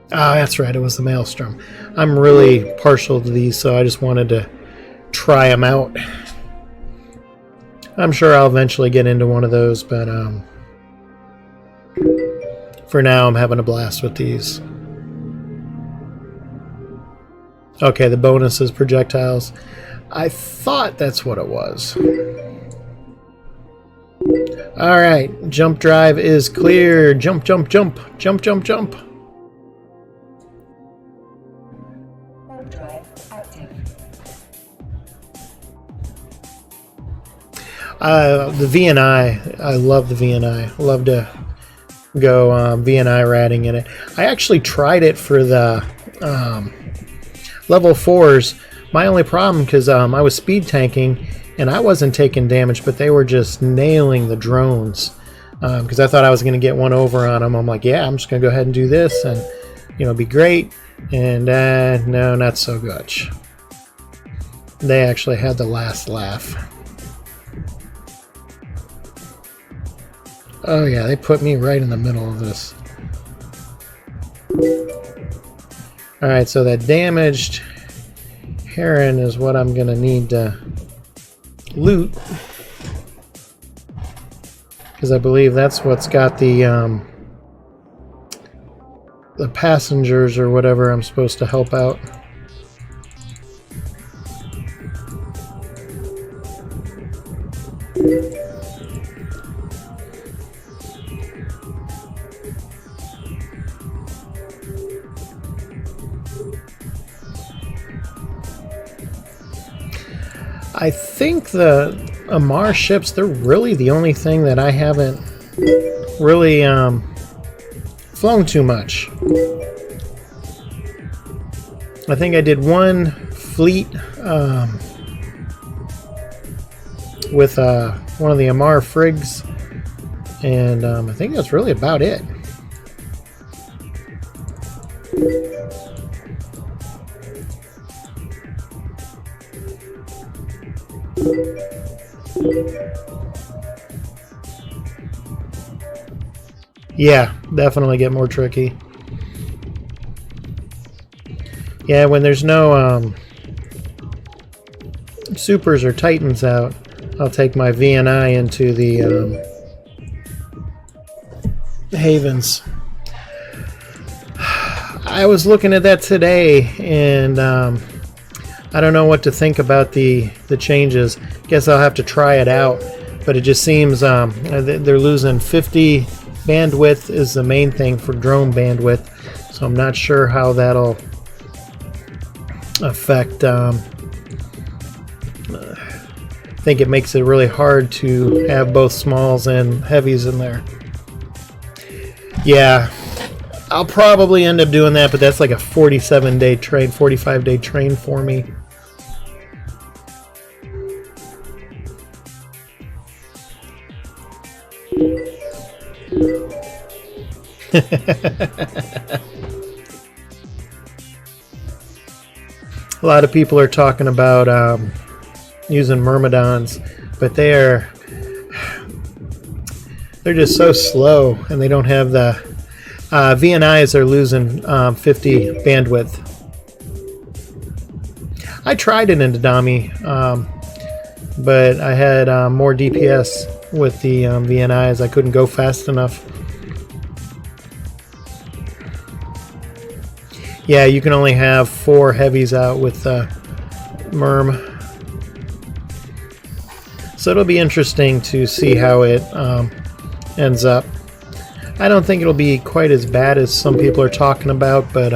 That's right. It was the Maelstrom. I'm really partial to these, so I just wanted to try them out. I'm sure I'll eventually get into one of those, but for now I'm having a blast with these. Okay, the bonus is projectiles. I thought that's what it was. Alright, jump drive is clear. Jump, jump, jump. Jump, jump, jump. The VNI, I love the VNI. I love to go VNI ratting in it. I actually tried it for the level 4s, My only problem, because I was speed tanking and I wasn't taking damage, but they were just nailing the drones. Because I thought I was going to get one over on them. I'm like, yeah, I'm just going to go ahead and do this and, you know, be great. And no, not so much. They actually had the last laugh. Oh yeah, they put me right in the middle of this. Alright, so that damaged heron is what I'm going to need to loot. Because I believe that's what's got the passengers or whatever I'm supposed to help out. I think the Amar ships, they're really the only thing that I haven't really flown too much. I think I did one fleet with one of the Amar frigs, and I think that's really about it. Yeah, definitely get more tricky. Yeah, when there's no supers or titans out, I'll take my VNI into the havens. I was looking at that today, and I don't know what to think about the changes. Guess I'll have to try it out, but it just seems they're losing 50 bandwidth is the main thing for drone bandwidth, so I'm not sure how that'll affect. I think it makes it really hard to have both smalls and heavies in there. Yeah, I'll probably end up doing that, but that's like a 47-day train, 45-day train for me. A lot of people are talking about using myrmidons, but they're just so slow, and they don't have the VNIs are losing 50 bandwidth. I tried it into Dami, but I had more DPS with the VNIs. I couldn't go fast enough. Yeah, you can only have 4 heavies out with Merm. So it'll be interesting to see how it ends up. I don't think it'll be quite as bad as some people are talking about, but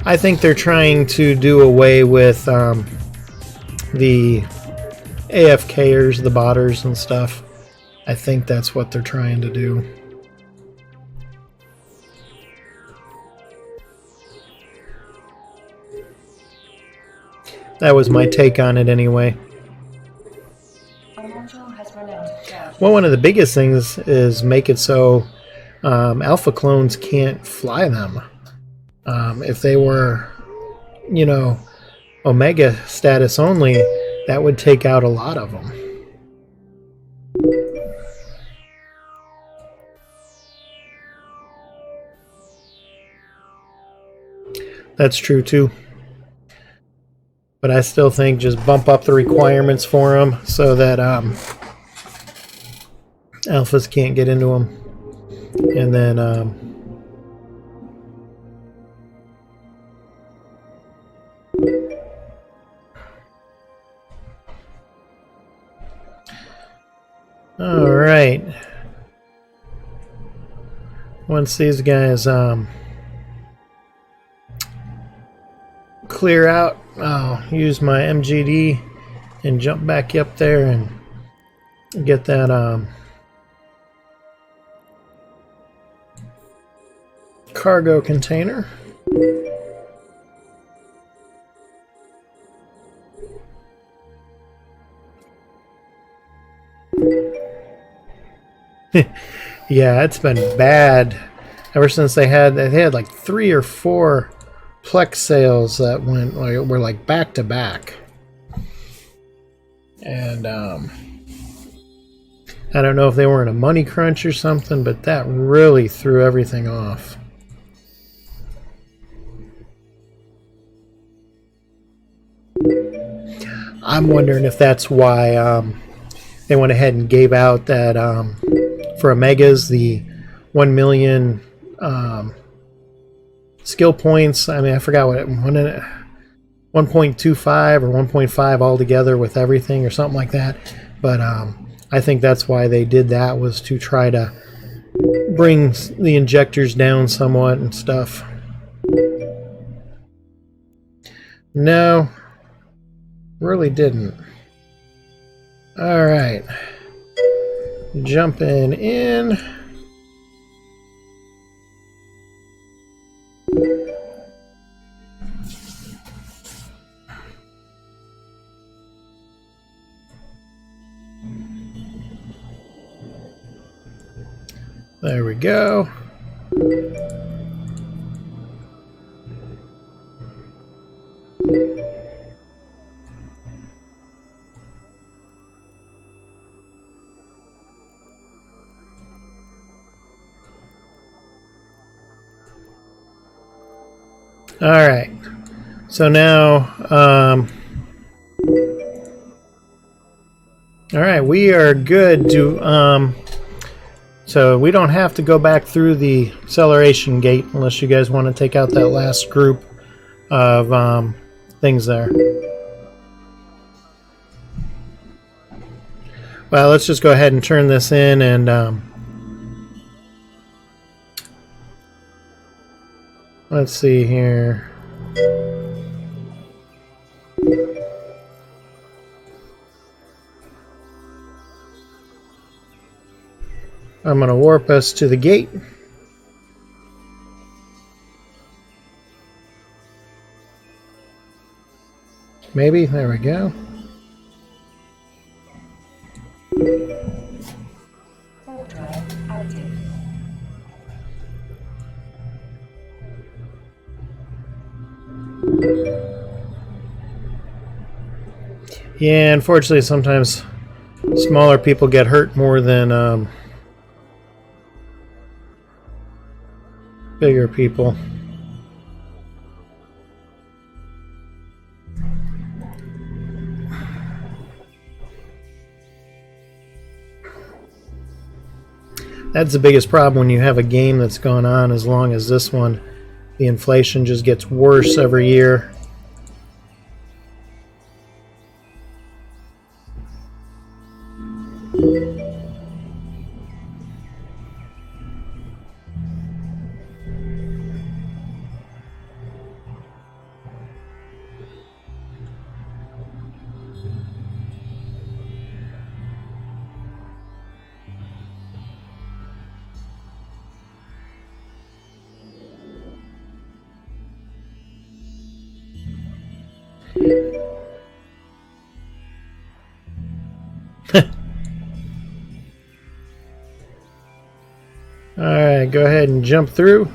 I think they're trying to do away with the AFKers, the botters and stuff. I think that's what they're trying to do. That was my take on it anyway. Well, one of the biggest things is make it so alpha clones can't fly them. If they were, you know, Omega status only, that would take out a lot of them. That's true too. But I still think just bump up the requirements for them so that alphas can't get into them. And then all right. Once these guys clear out, I'll use my MGD and jump back up there and get that cargo container. Yeah, it's been bad ever since they had like 3 or 4 Plex sales that were like back to back. And I don't know if they were in a money crunch or something, but that really threw everything off. I'm wondering if that's why they went ahead and gave out that for Omegas the 1 million skill points. I mean, I forgot what 1.25 or 1.5 altogether with everything or something like that. But I think that's why they did that, was to try to bring the injectors down somewhat and stuff. No, really didn't. All right, jumping in. There we go. All right. So now, all right, we are good to. So we don't have to go back through the acceleration gate unless you guys want to take out that last group of things there. Well, let's just go ahead and turn this in and let's see here. I'm going to warp us to the gate. Maybe. There we go. Warp drive active. Yeah, unfortunately, sometimes smaller people get hurt more than bigger people. That's the biggest problem when you have a game that's gone on as long as this one. The inflation just gets worse every year. Alright, go ahead and jump through.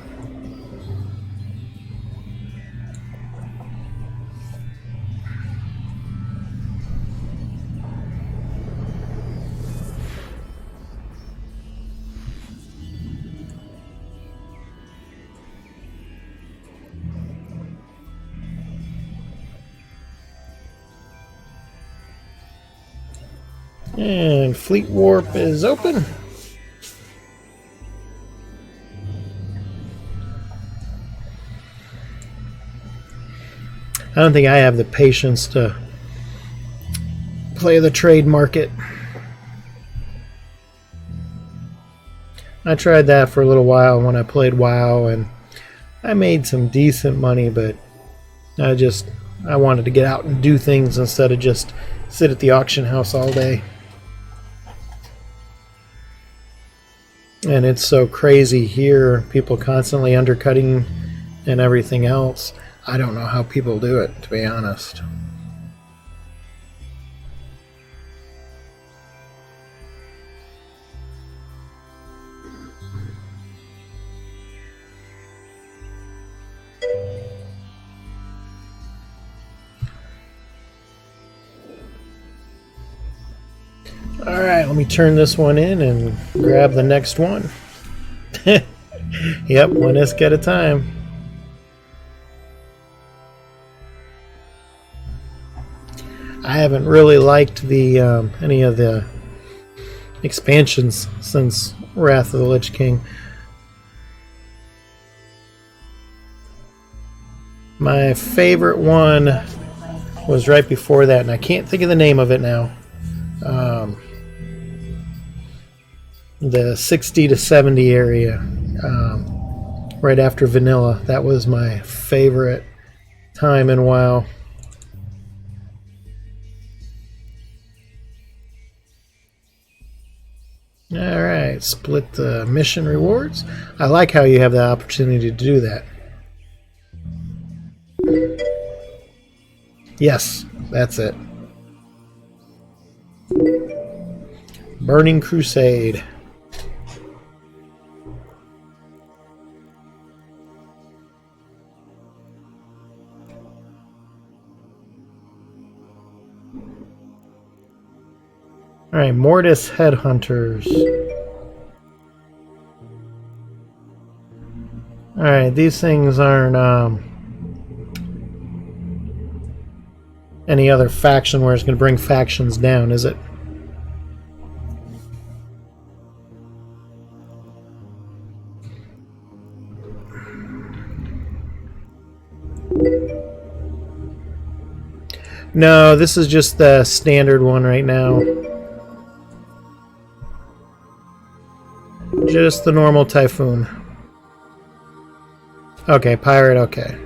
And fleet warp is open. I don't think I have the patience to play the trade market. I tried that for a little while when I played WoW, and I made some decent money, but I wanted to get out and do things instead of just sit at the auction house all day. And it's so crazy here, people constantly undercutting and everything else. I don't know how people do it, to be honest. Alright, let me turn this one in and grab the next one. Yep, one ISK at a time. I haven't really liked the any of the expansions since Wrath of the Lich King. My favorite one was right before that, and I can't think of the name of it now. The 60 to 70 area, right after Vanilla. That was my favorite time in WoW. Alright, split the mission rewards. I like how you have the opportunity to do that. Yes, that's it. Burning Crusade. Alright, Mortis Headhunters. Alright, these things aren't any other faction where it's going to bring factions down, is it? No, this is just the standard one right now. Just the normal Typhoon. Okay, Pirate, okay.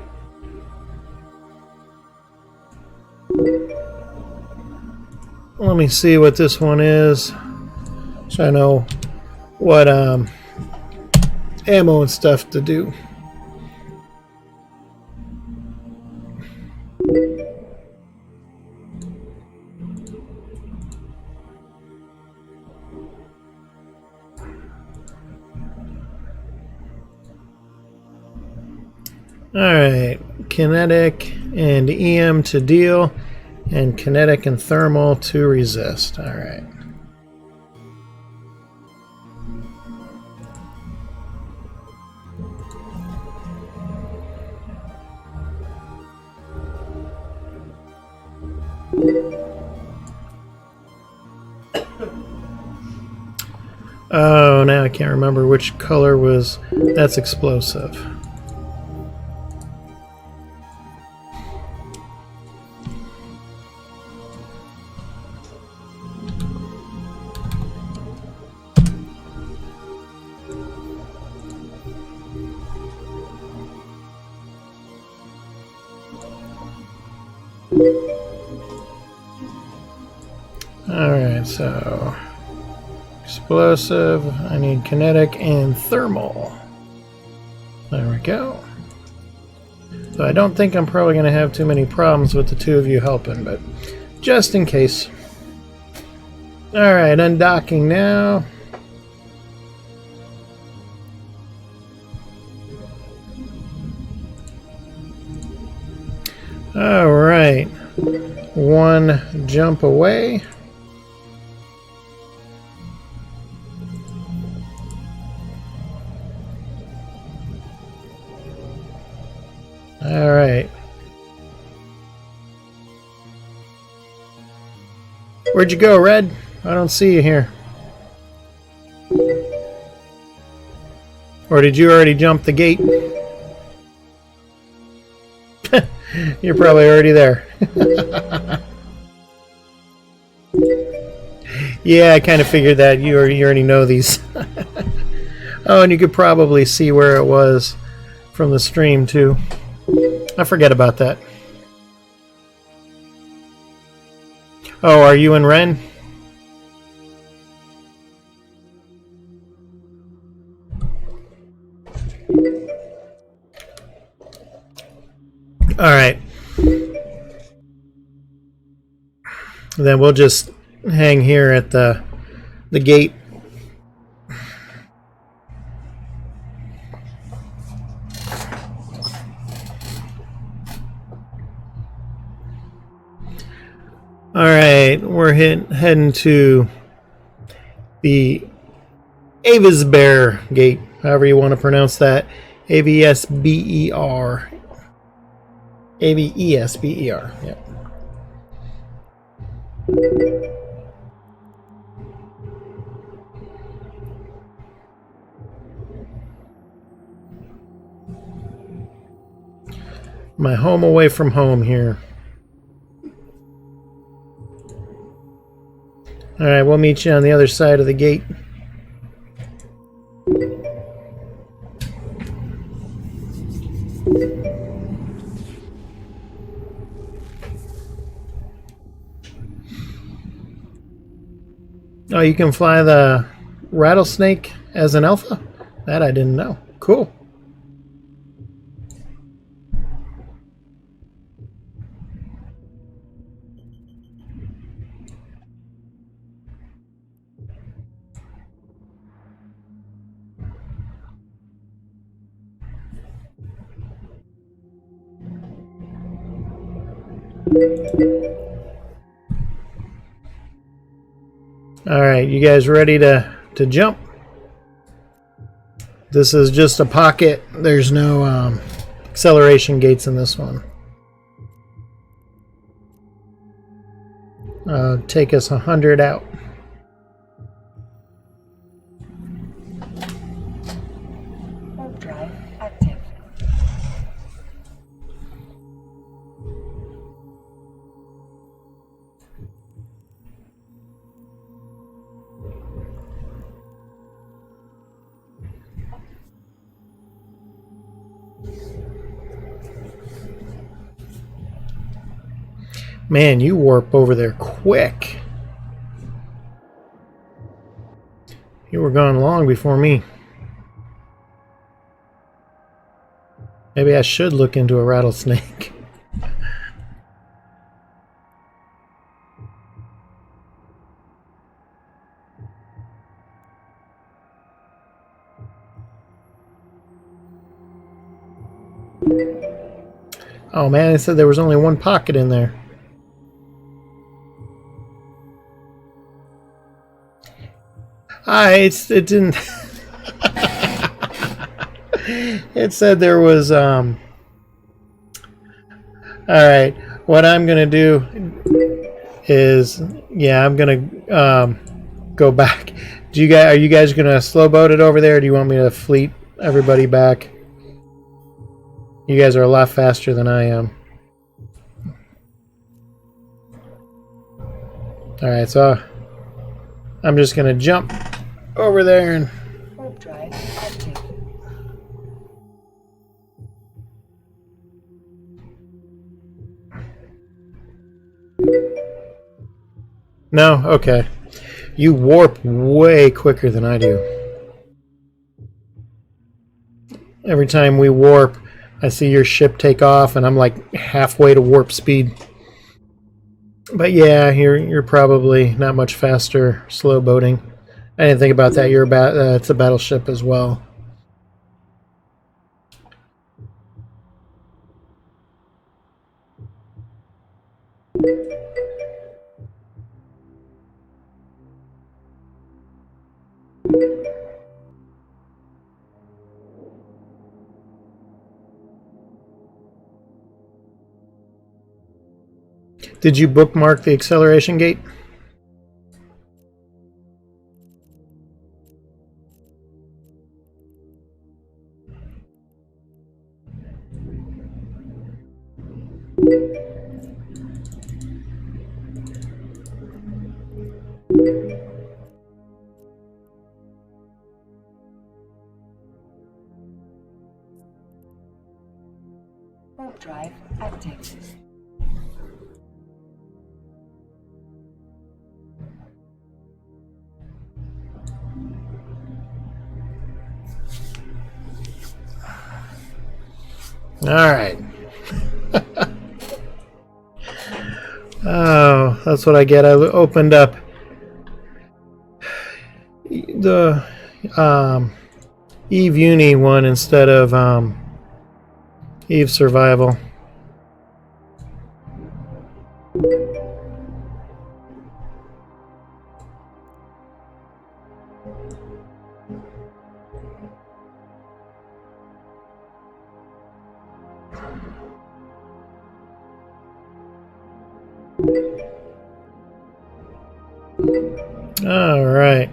Let me see what this one is, so I know what ammo and stuff to do. Alright, kinetic and EM to deal, and kinetic and thermal to resist. Alright. Oh, now I can't remember which color was... That's explosive. Alright, so explosive, I need kinetic and thermal. There we go. So I don't think I'm probably going to have too many problems with the two of you helping, but just in case. Alright, undocking now. Alright, one jump away. Alright. Where'd you go, Red? I don't see you here. Or did you already jump the gate? You're probably already there. Yeah, I kind of figured that. You already know these. Oh, and you could probably see where it was from the stream, too. I forget about that. Oh, are you in Ren? All right. Then we'll just hang here at the gate. All right, we're heading to the Avesbear gate, however you want to pronounce that. Avesber. Avesber. Yep. My home away from home here. All right, we'll meet you on the other side of the gate. Oh, you can fly the rattlesnake as an alpha? That I didn't know. Cool. All right, you guys ready to jump? This is just a pocket. There's no acceleration gates in this one. Take us 100 out. Warp drive active. Man, you warp over there quick. You were gone long before me. Maybe I should look into a rattlesnake. Oh man, it said there was only one pocket in there. It didn't. It said there was. All right, what I'm gonna do is, yeah, I'm gonna go back. Are you guys gonna slow boat it over there? Or do you want me to fleet everybody back? You guys are a lot faster than I am. All right, so I'm just gonna jump over there and. Warp drive active. No? Okay. You warp way quicker than I do. Every time we warp, I see your ship take off and I'm like halfway to warp speed. But yeah, you're probably not much faster slow boating. I didn't think about that. It's a battleship as well. Did you bookmark the acceleration gate? Warp drive active. All right. Oh, that's what I get. I opened up the Eve Uni one instead of Eve Survival. All right.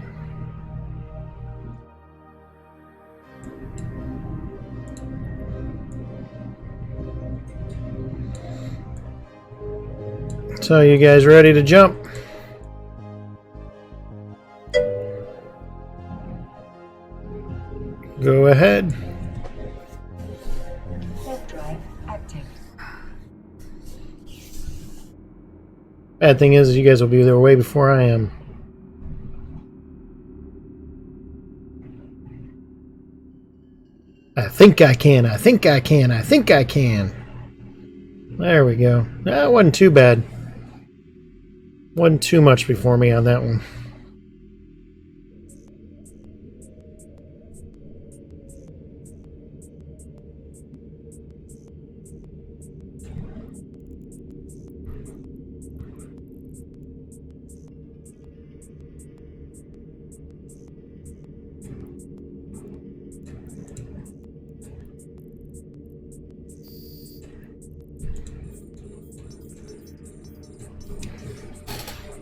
So you guys ready to jump? Go ahead. Warp drive active. Bad thing is you guys will be there way before I am. I think I can, I think I can, I think I can. There we go. That wasn't too bad. Wasn't too much before me on that one.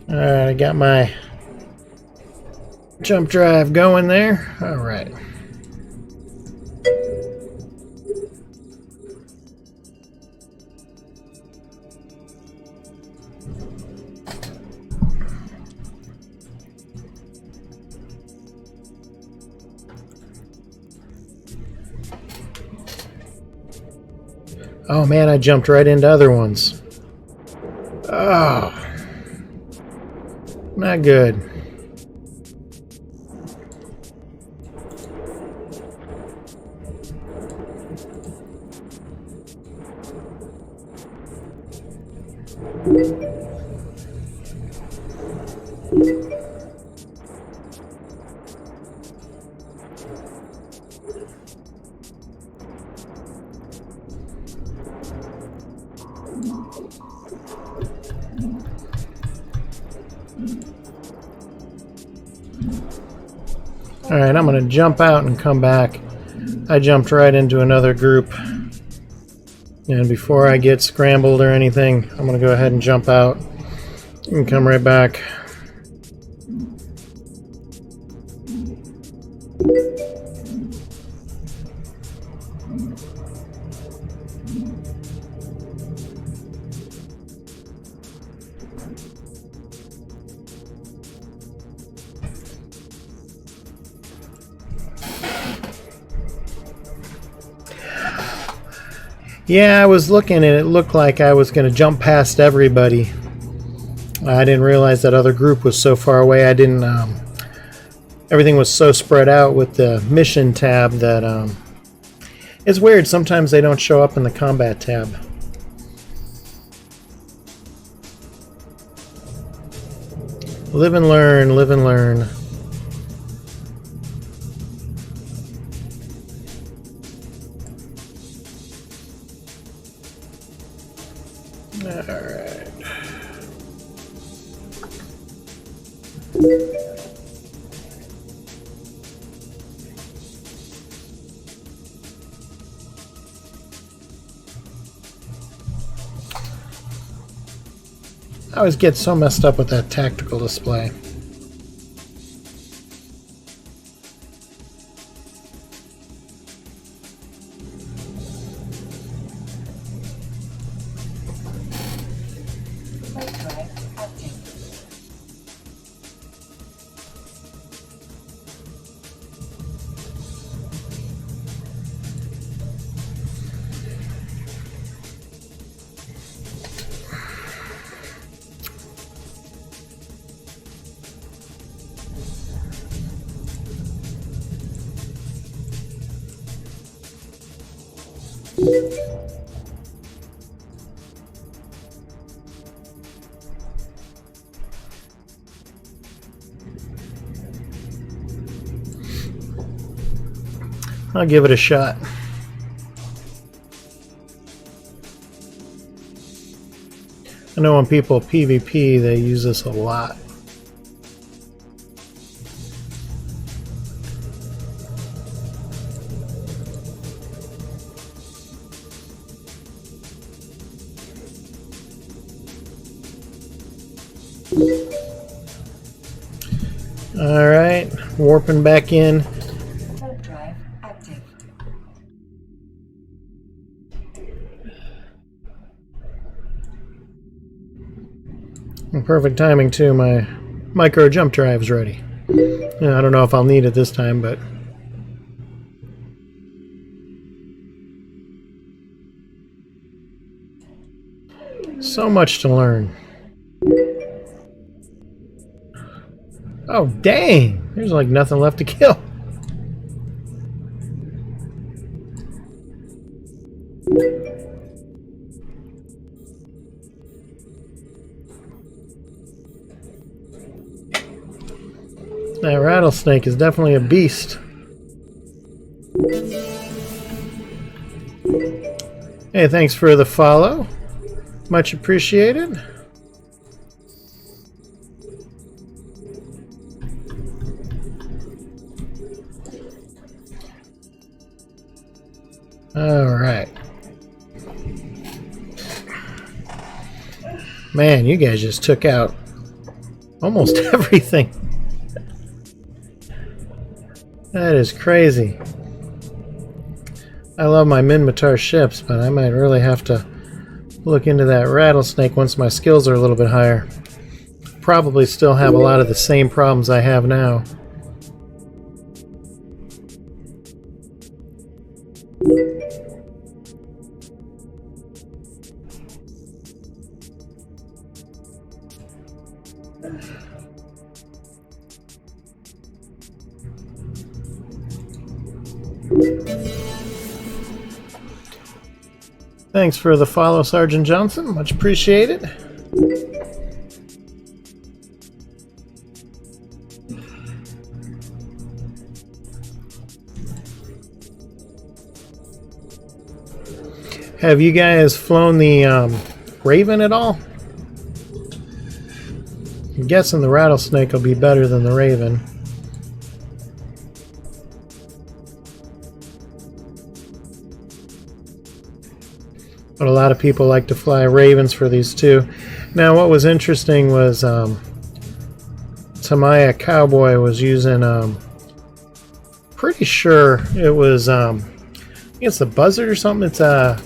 Alright, I got my jump drive going there. Alright. Oh man, I jumped right into other ones. Oh. Not good. Alright, I'm going to jump out and come back. I jumped right into another group. And before I get scrambled or anything, I'm going to go ahead and jump out and come right back. Yeah, I was looking and it looked like I was going to jump past everybody. I didn't realize that other group was so far away. I didn't, everything was so spread out with the mission tab that, it's weird. Sometimes they don't show up in the combat tab. Live and learn, live and learn. Alright. I always get so messed up with that tactical display. Warp drive active. I'll give it a shot. I know when people PvP, they use this a lot. All right, warping back in. Third drive active. Perfect timing too. My micro jump drive's ready. Yeah, I don't know if I'll need it this time, but so much to learn. Oh dang! There's like nothing left to kill. That rattlesnake is definitely a beast. Hey, thanks for the follow. Much appreciated. All right. Man, you guys just took out almost everything. That is crazy. I love my Minmatar ships, but I might really have to look into that rattlesnake once my skills are a little bit higher. Probably still have a lot of the same problems I have now. Thanks for the follow, Sergeant Johnson. Much appreciated. Have you guys flown the Raven at all? I'm guessing the rattlesnake will be better than the Raven. But a lot of people like to fly Ravens for these too. Now what was interesting was Tamaya Cowboy was using pretty sure it was I think it's the Buzzard or something. It's a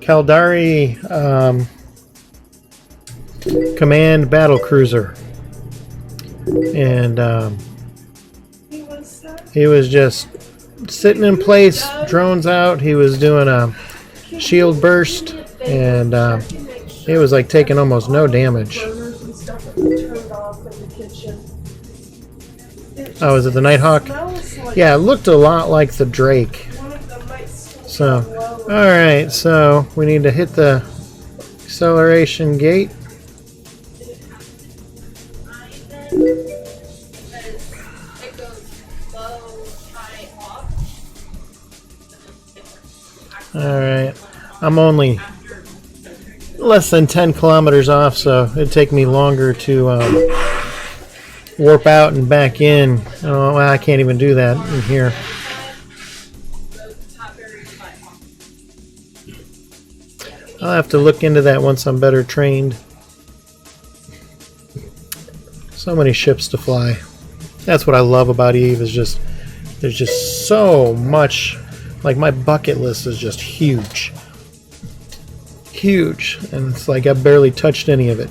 Caldari Command battle cruiser. And he was just sitting in place, drones out. He was doing a shield burst, and it was like taking almost no damage. Oh, is it the Nighthawk? Yeah, it looked a lot like the Drake. So, alright, so we need to hit the acceleration gate. Alright, I'm only less than 10 kilometers off, so it'd take me longer to warp out and back in. Oh, well, I can't even do that in here. I'll have to look into that once I'm better trained. So many ships to fly. That's what I love about EVE, is just there's just so much. Like, my bucket list is just huge. Huge. And it's like I've barely touched any of it.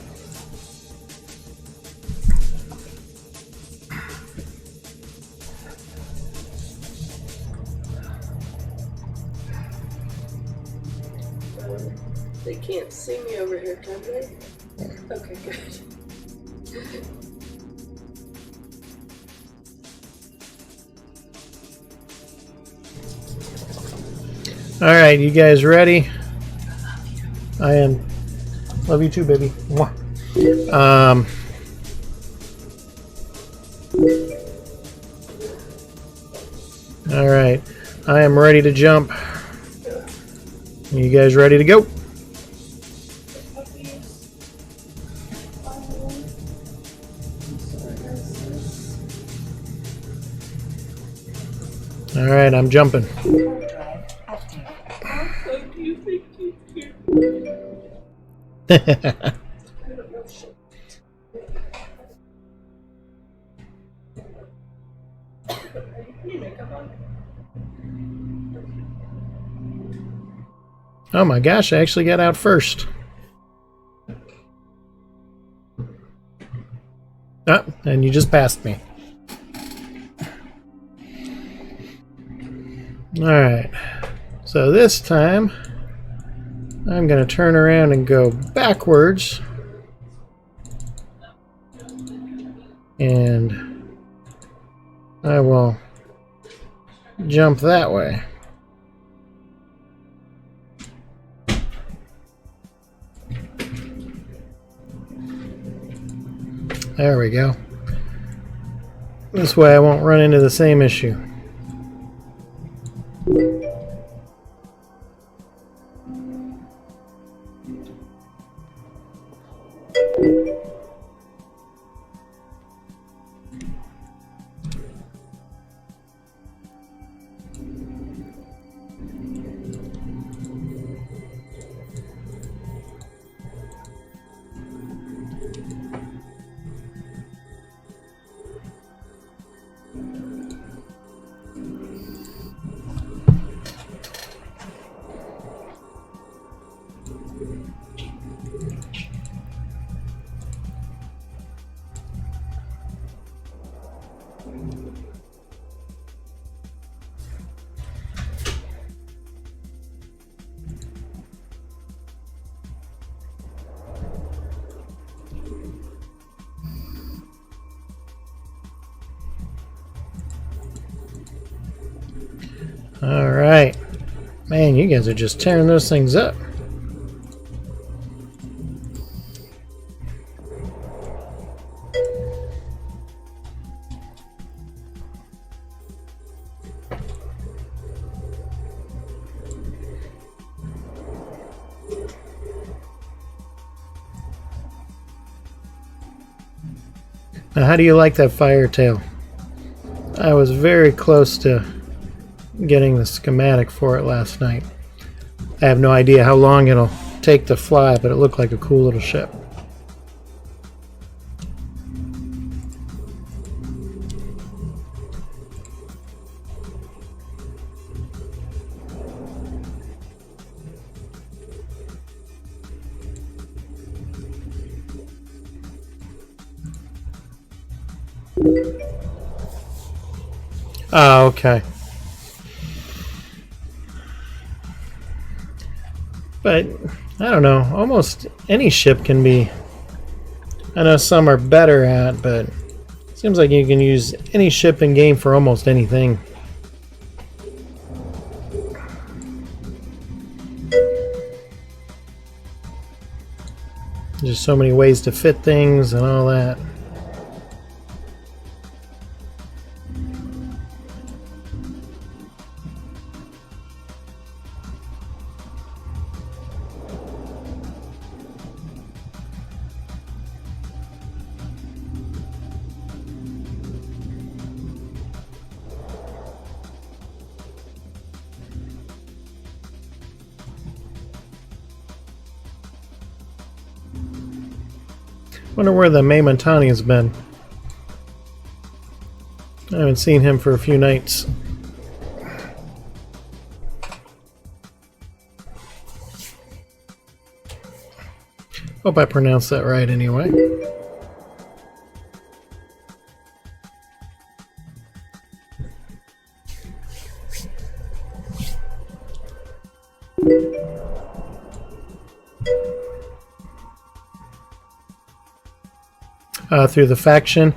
They can't see me over here, can they? Okay, good. Alright, you guys ready? I am. Love you too, baby. Mwah. Alright. I am ready to jump. You guys ready to go? All right, I'm jumping. Drive active. So do you think you can? I don't know shit. Are you putting makeup on? Oh my gosh, I actually got out first. Ah, and you just passed me. Alright, so this time I'm going to turn around and go backwards. And I will jump that way. There we go. This way I won't run into the same issue. Alright. Man, you guys are just tearing those things up. Now, how do you like that fire tail? I was very close to getting the schematic for it last night. I have no idea how long it'll take to fly, but it looked like a cool little ship. Oh, okay. But, I don't know, almost any ship can be... I know some are better at, but it seems like you can use any ship in game for almost anything. There's so many ways to fit things and all that. Wonder where the Maimantani has been. I haven't seen him for a few nights. Hope I pronounced that right anyway. Through the faction.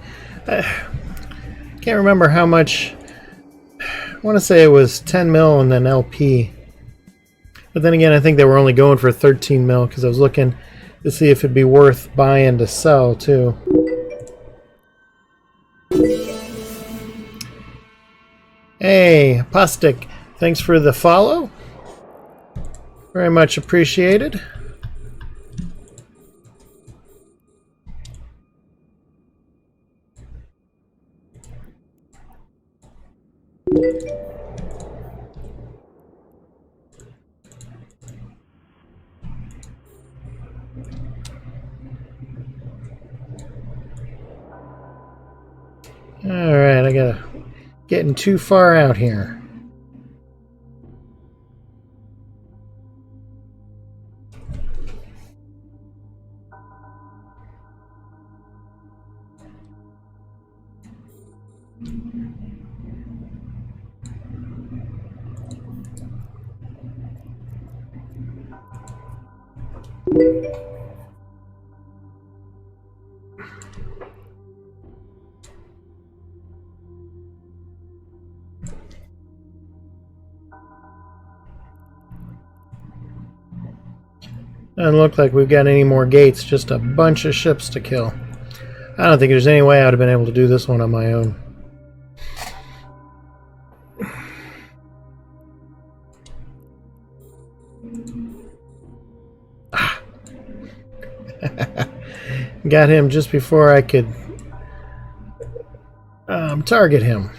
Can't remember how much. I want to say it was 10 mil and then LP. But then again, I think they were only going for 13 mil because I was looking to see if it'd be worth buying to sell too. Hey, Postic, thanks for the follow. Very much appreciated. Alright, I gotta getting too far out here. Doesn't look like we've got any more gates, just a bunch of ships to kill. I don't think there's any way I would have been able to do this one on my own. Got him just before I could target him.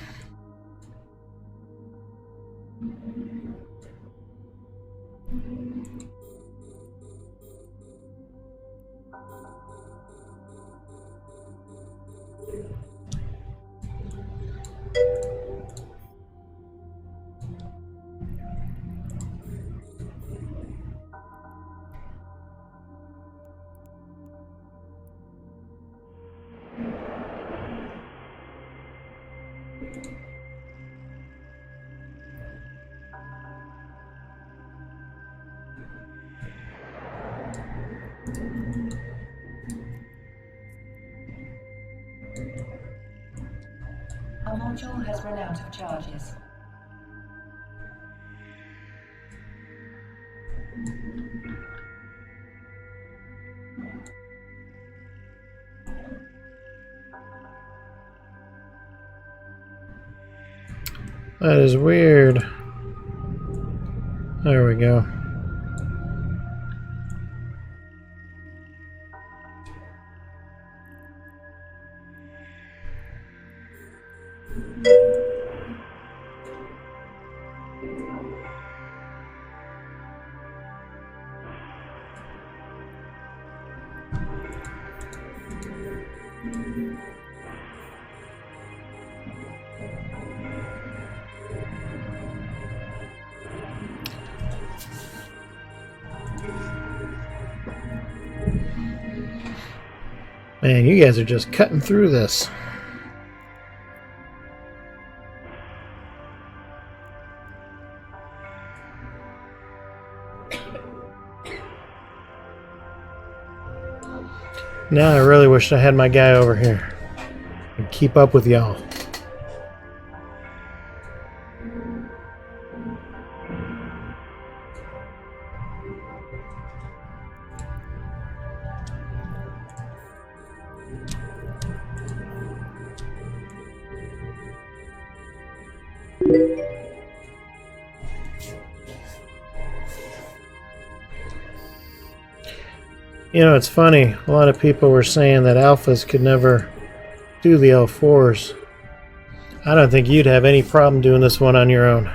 Our module has run out of charges. That is weird. There we go. Man, you guys are just cutting through this. Now I really wish I had my guy over here and keep up with y'all. You know, it's funny, a lot of people were saying that alphas could never do the L4s. I don't think you'd have any problem doing this one on your own.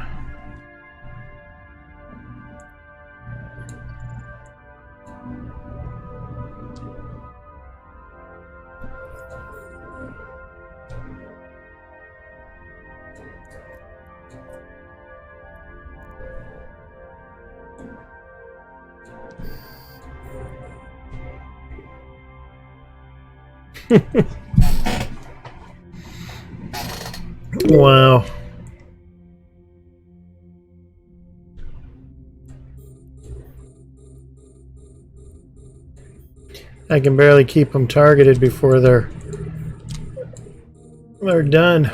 Wow. I can barely keep them targeted before they're done.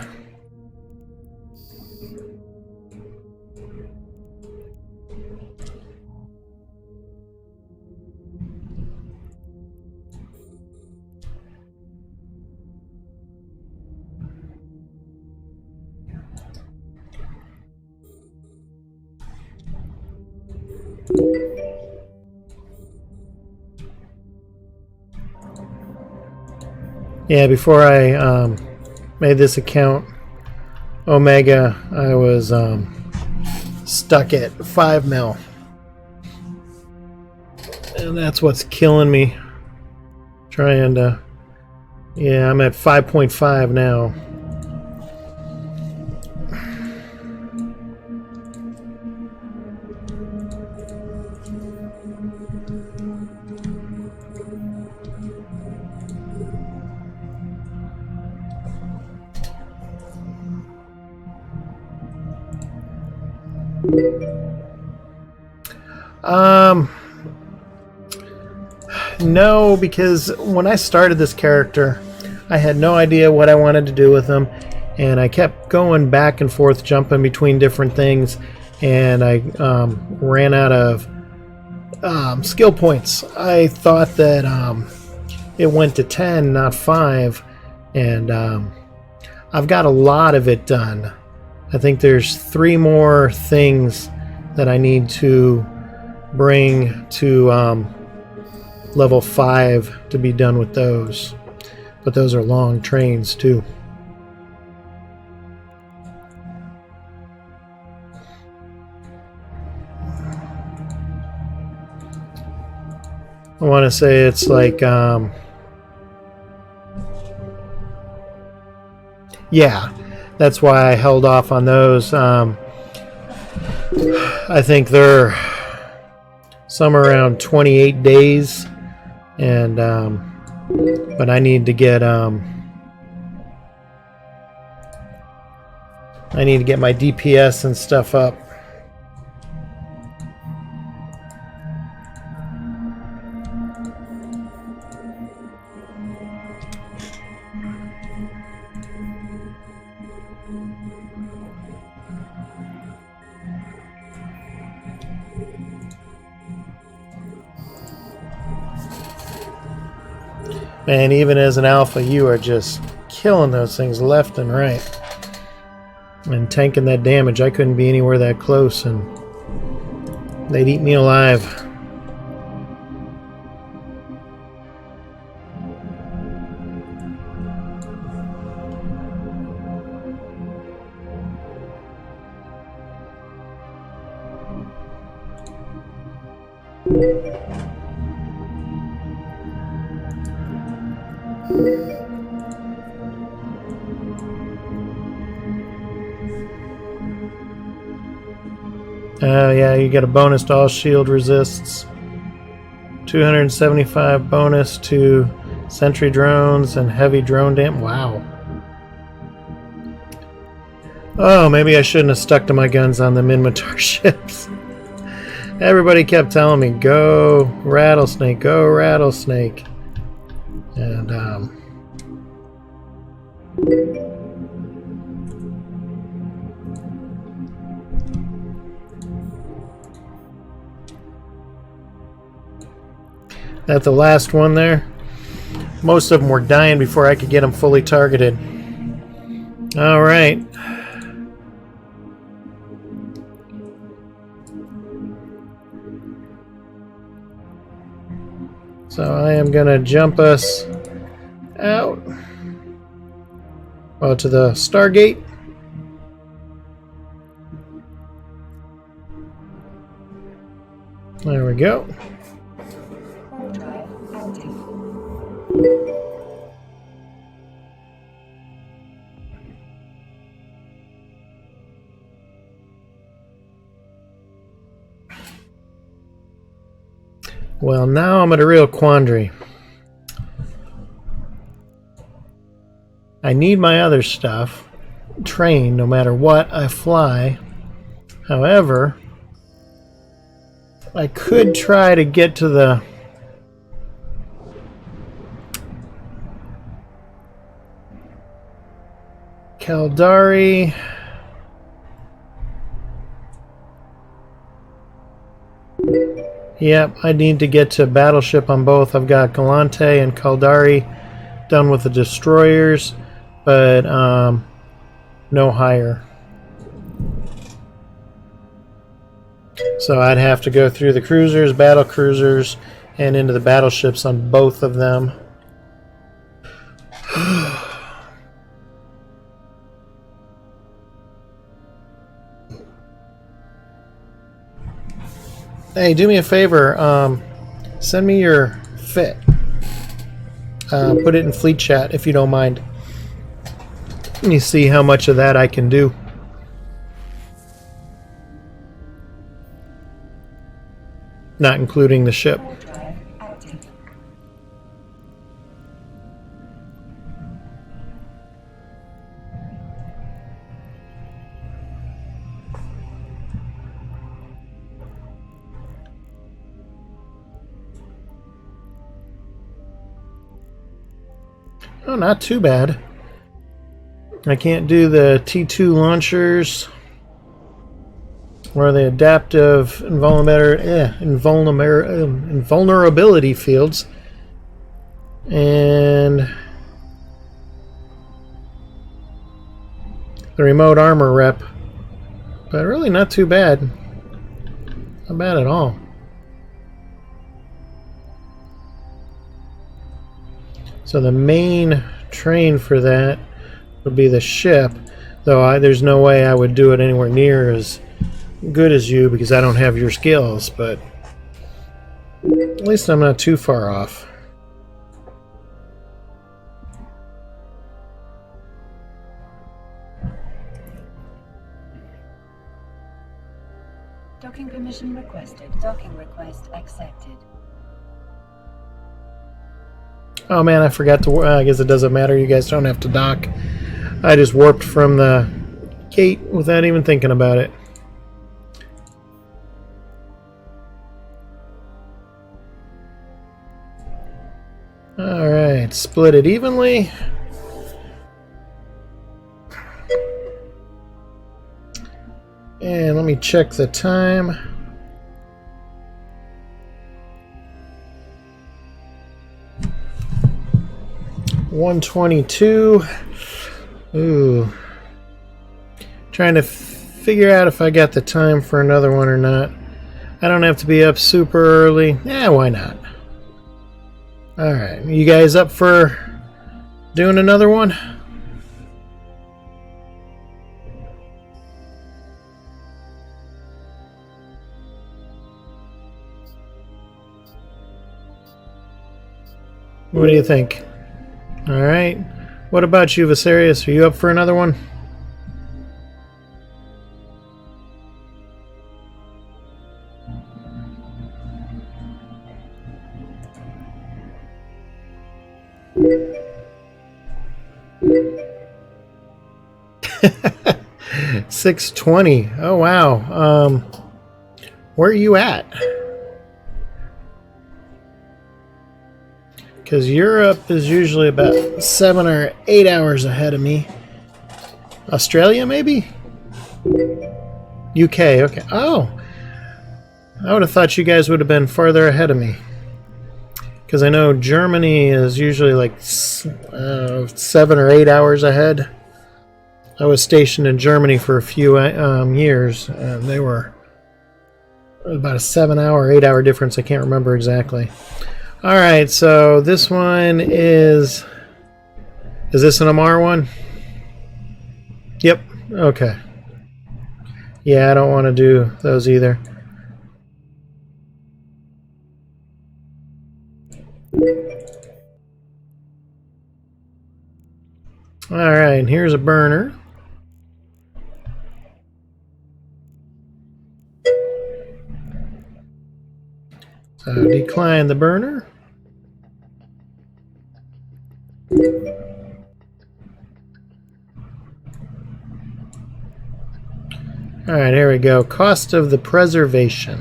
Yeah, before I made this account, Omega, I was stuck at 5 mil. And that's what's killing me. Trying to... Yeah, I'm at 5.5 now. No, because when I started this character, I had no idea what I wanted to do with him, and I kept going back and forth, jumping between different things, and I ran out of skill points. I thought that it went to 10, not 5, and I've got a lot of it done. I think there's 3 more things that I need to bring to level 5 to be done with those. But those are long trains too. I want to say it's like yeah, that's why I held off on those. I think they're somewhere around 28 days, and but I need to get my DPS and stuff up. Man, even as an alpha, you are just killing those things left and right. And tanking that damage. I couldn't be anywhere that close, and they'd eat me alive. Yeah, you get a bonus to all shield resists. 275 bonus to sentry drones and heavy drone damage. Wow. Oh, maybe I shouldn't have stuck to my guns on the Minmatar ships. Everybody kept telling me, go rattlesnake, go rattlesnake. And that's the last one there. Most of them were dying before I could get them fully targeted. All right. So I am going to jump us out. Well, to the Stargate. There we go. Well, now I'm at a real quandary. I need my other stuff, train no matter what I fly. However, I could try to get to the Caldari. Yep, I need to get to battleship on both. I've got Galante and Caldari done with the destroyers, but no higher. So I'd have to go through the cruisers, battle cruisers, and into the battleships on both of them. Hey, do me a favor. Send me your fit. Put it in fleet chat if you don't mind. You see how much of that I can do. Not including the ship. Oh, not too bad. I can't do the T2 launchers or the adaptive invulnerability fields. And the remote armor rep. But really not too bad. Not bad at all. So the main train for that would be the ship, though there's no way I would do it anywhere near as good as you because I don't have your skills, but at least I'm not too far off. Docking permission requested. Docking request accepted. Oh man, I forgot to. I guess it doesn't matter. You guys don't have to dock. I just warped from the gate without even thinking about it. Alright, split it evenly. And let me check the time. $1:22. Ooh. Trying to figure out if I got the time for another one or not. I don't have to be up super early. Yeah, why not? Alright, you guys up for doing another one? What do you think? Alright. What about you, Viserys? Are you up for another one? $6.20. Oh wow. Where are you at? Because Europe is usually about 7 or 8 hours ahead of me. Australia, maybe? UK, okay. Oh! I would have thought you guys would have been farther ahead of me. Because I know Germany is usually like 7 or 8 hours ahead. I was stationed in Germany for a few years, and they were about a 7-hour, 8-hour difference. I can't remember exactly. Alright, so this one is this an Amar one? Yep, okay. Yeah, I don't want to do those either. Alright, here's a burner. So decline the burner. Alright, here we go. Cost of the preservation.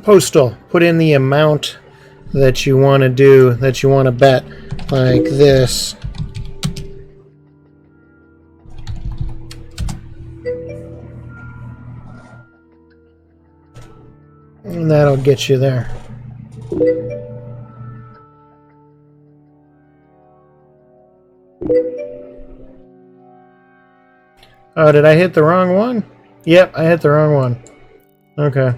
Postal, put in the amount that you want to do, that you want to bet, like this. And that'll get you there. Oh, did I hit the wrong one? Yep, I hit the wrong one. Okay.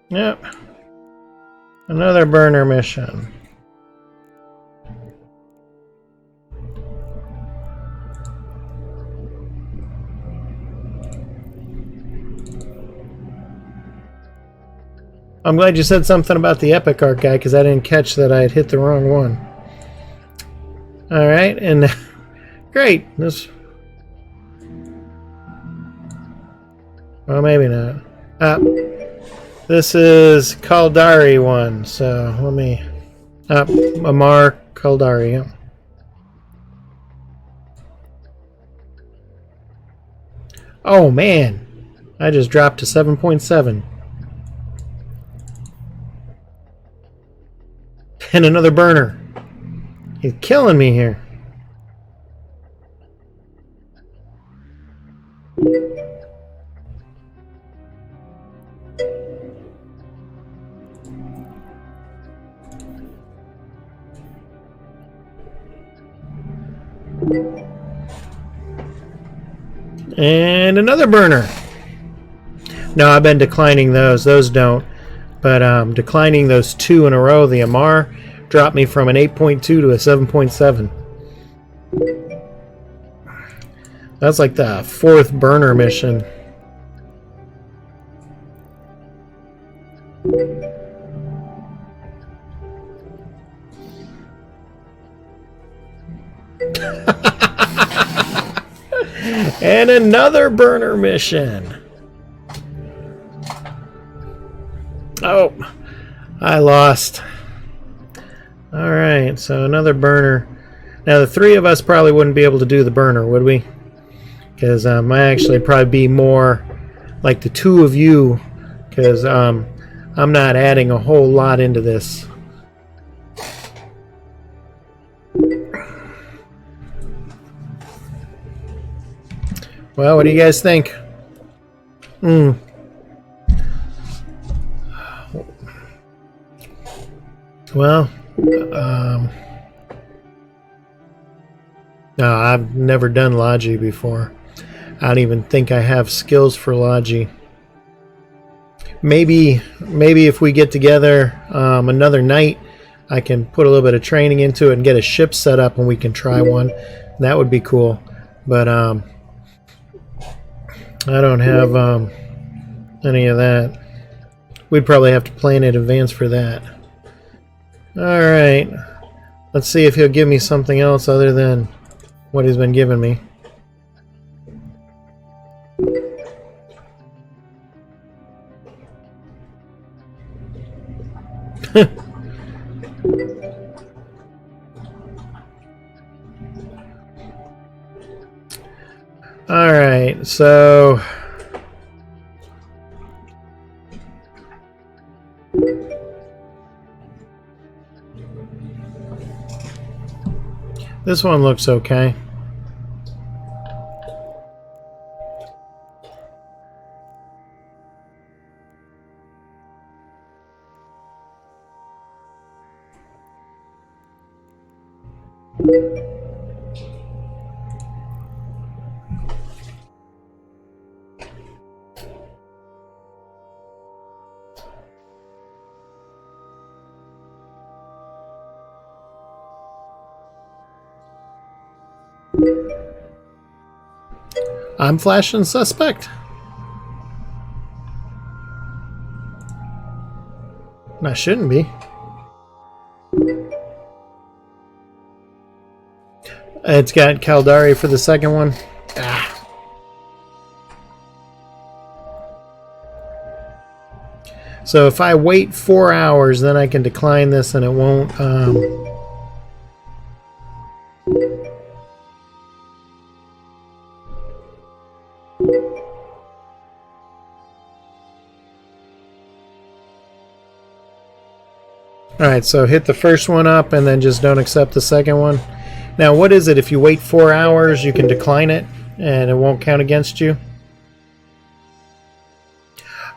Yep. Another burner mission. I'm glad you said something about the Epic Art guy, because I didn't catch that I had hit the wrong one. Alright, and great. This. Well, maybe not. This is Kaldari one, so let me. Amar Kaldari, yeah. Oh man, I just dropped to 7.7. And another burner. He's killing me here. And another burner. No, I've been declining those. Those don't. But declining those 2 in a row, the Amar, dropped me from an 8.2 to a 7.7. That's like the 4th burner mission. And another burner mission. Oh, I lost. Alright, so another burner. Now the 3 of us probably wouldn't be able to do the burner, would we? Because I actually probably be more like the 2 of you, because I'm not adding a whole lot into this. Well, what do you guys think? Well, no, I've never done Logi before. I don't even think I have skills for Logi. Maybe if we get together another night, I can put a little bit of training into it and get a ship set up and we can try one. That would be cool. But I don't have any of that. We'd probably have to plan in advance for that. Alright. Let's see if he'll give me something else other than what he's been giving me. Alright, so this one looks okay. I'm flashing suspect. I shouldn't be. It's got Kaldari for the second one. Ah. So if I wait 4 hours, then I can decline this and it won't... Alright, so hit the first one up and then just don't accept the second one. Now, what is it? If you wait 4 hours, you can decline it and it won't count against you?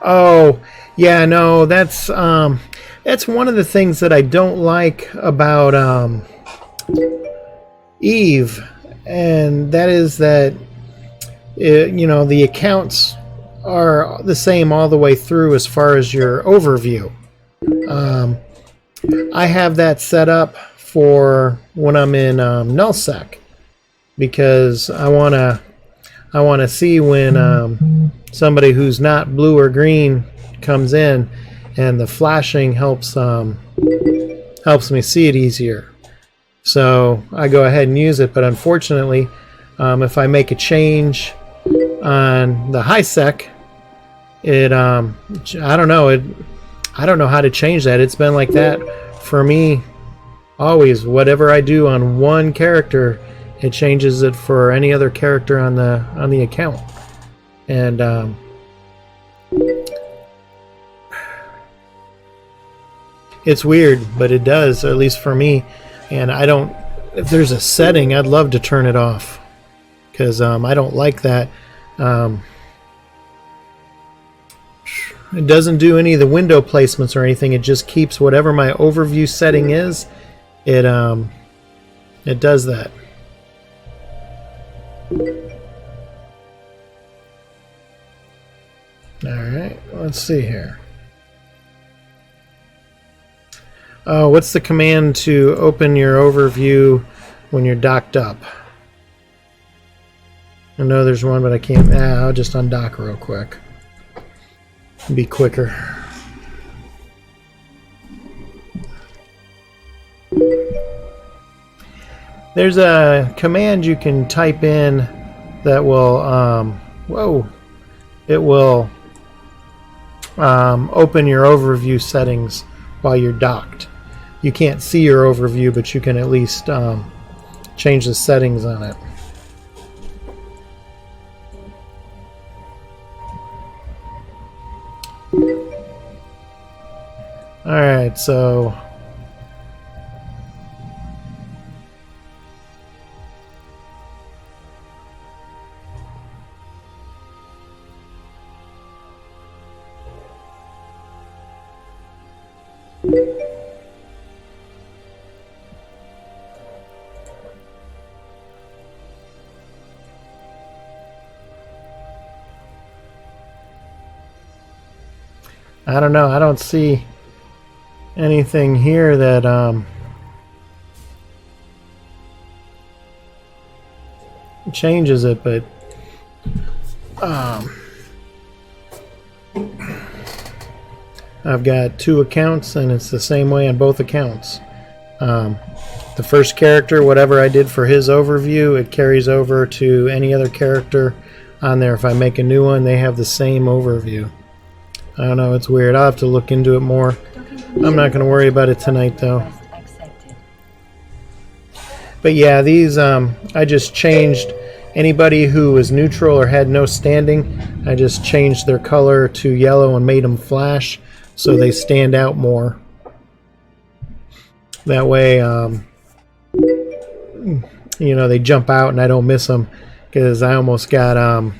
Oh, yeah, no, that's one of the things that I don't like about Eve, and that is that the accounts are the same all the way through as far as your overview. I have that set up for when I'm in nullsec, because I want to see when somebody who's not blue or green comes in, and the flashing helps me see it easier. So I go ahead and use it, but unfortunately, if I make a change on the high sec, I don't know how to change that. It's been like that for me always. Whatever I do on one character, it changes it for any other character on the account. And it's weird, but it does, at least for me. And if there's a setting, I'd love to turn it off, because I don't like that. It doesn't do any of the window placements or anything. It just keeps whatever my overview setting is. It does that. Alright, let's see here. Oh, what's the command to open your overview when you're docked up? I know there's one, but I can't. I'll just undock real quick. Be quicker. There's a command you can type in that will open your overview settings while you're docked. You can't see your overview, but you can at least change the settings on it. Alright, so I don't know. I don't see anything here that changes it, but I've got two accounts, and it's the same way on both accounts. The first character, whatever I did for his overview, it carries over to any other character on there. If I make a new one, they have the same overview. I don't know, it's weird. I'll have to look into it more. I'm not going to worry about it tonight, though. But yeah, these, I just changed anybody who was neutral or had no standing. I just changed their color to yellow and made them flash so they stand out more. That way, they jump out and I don't miss them, because I almost got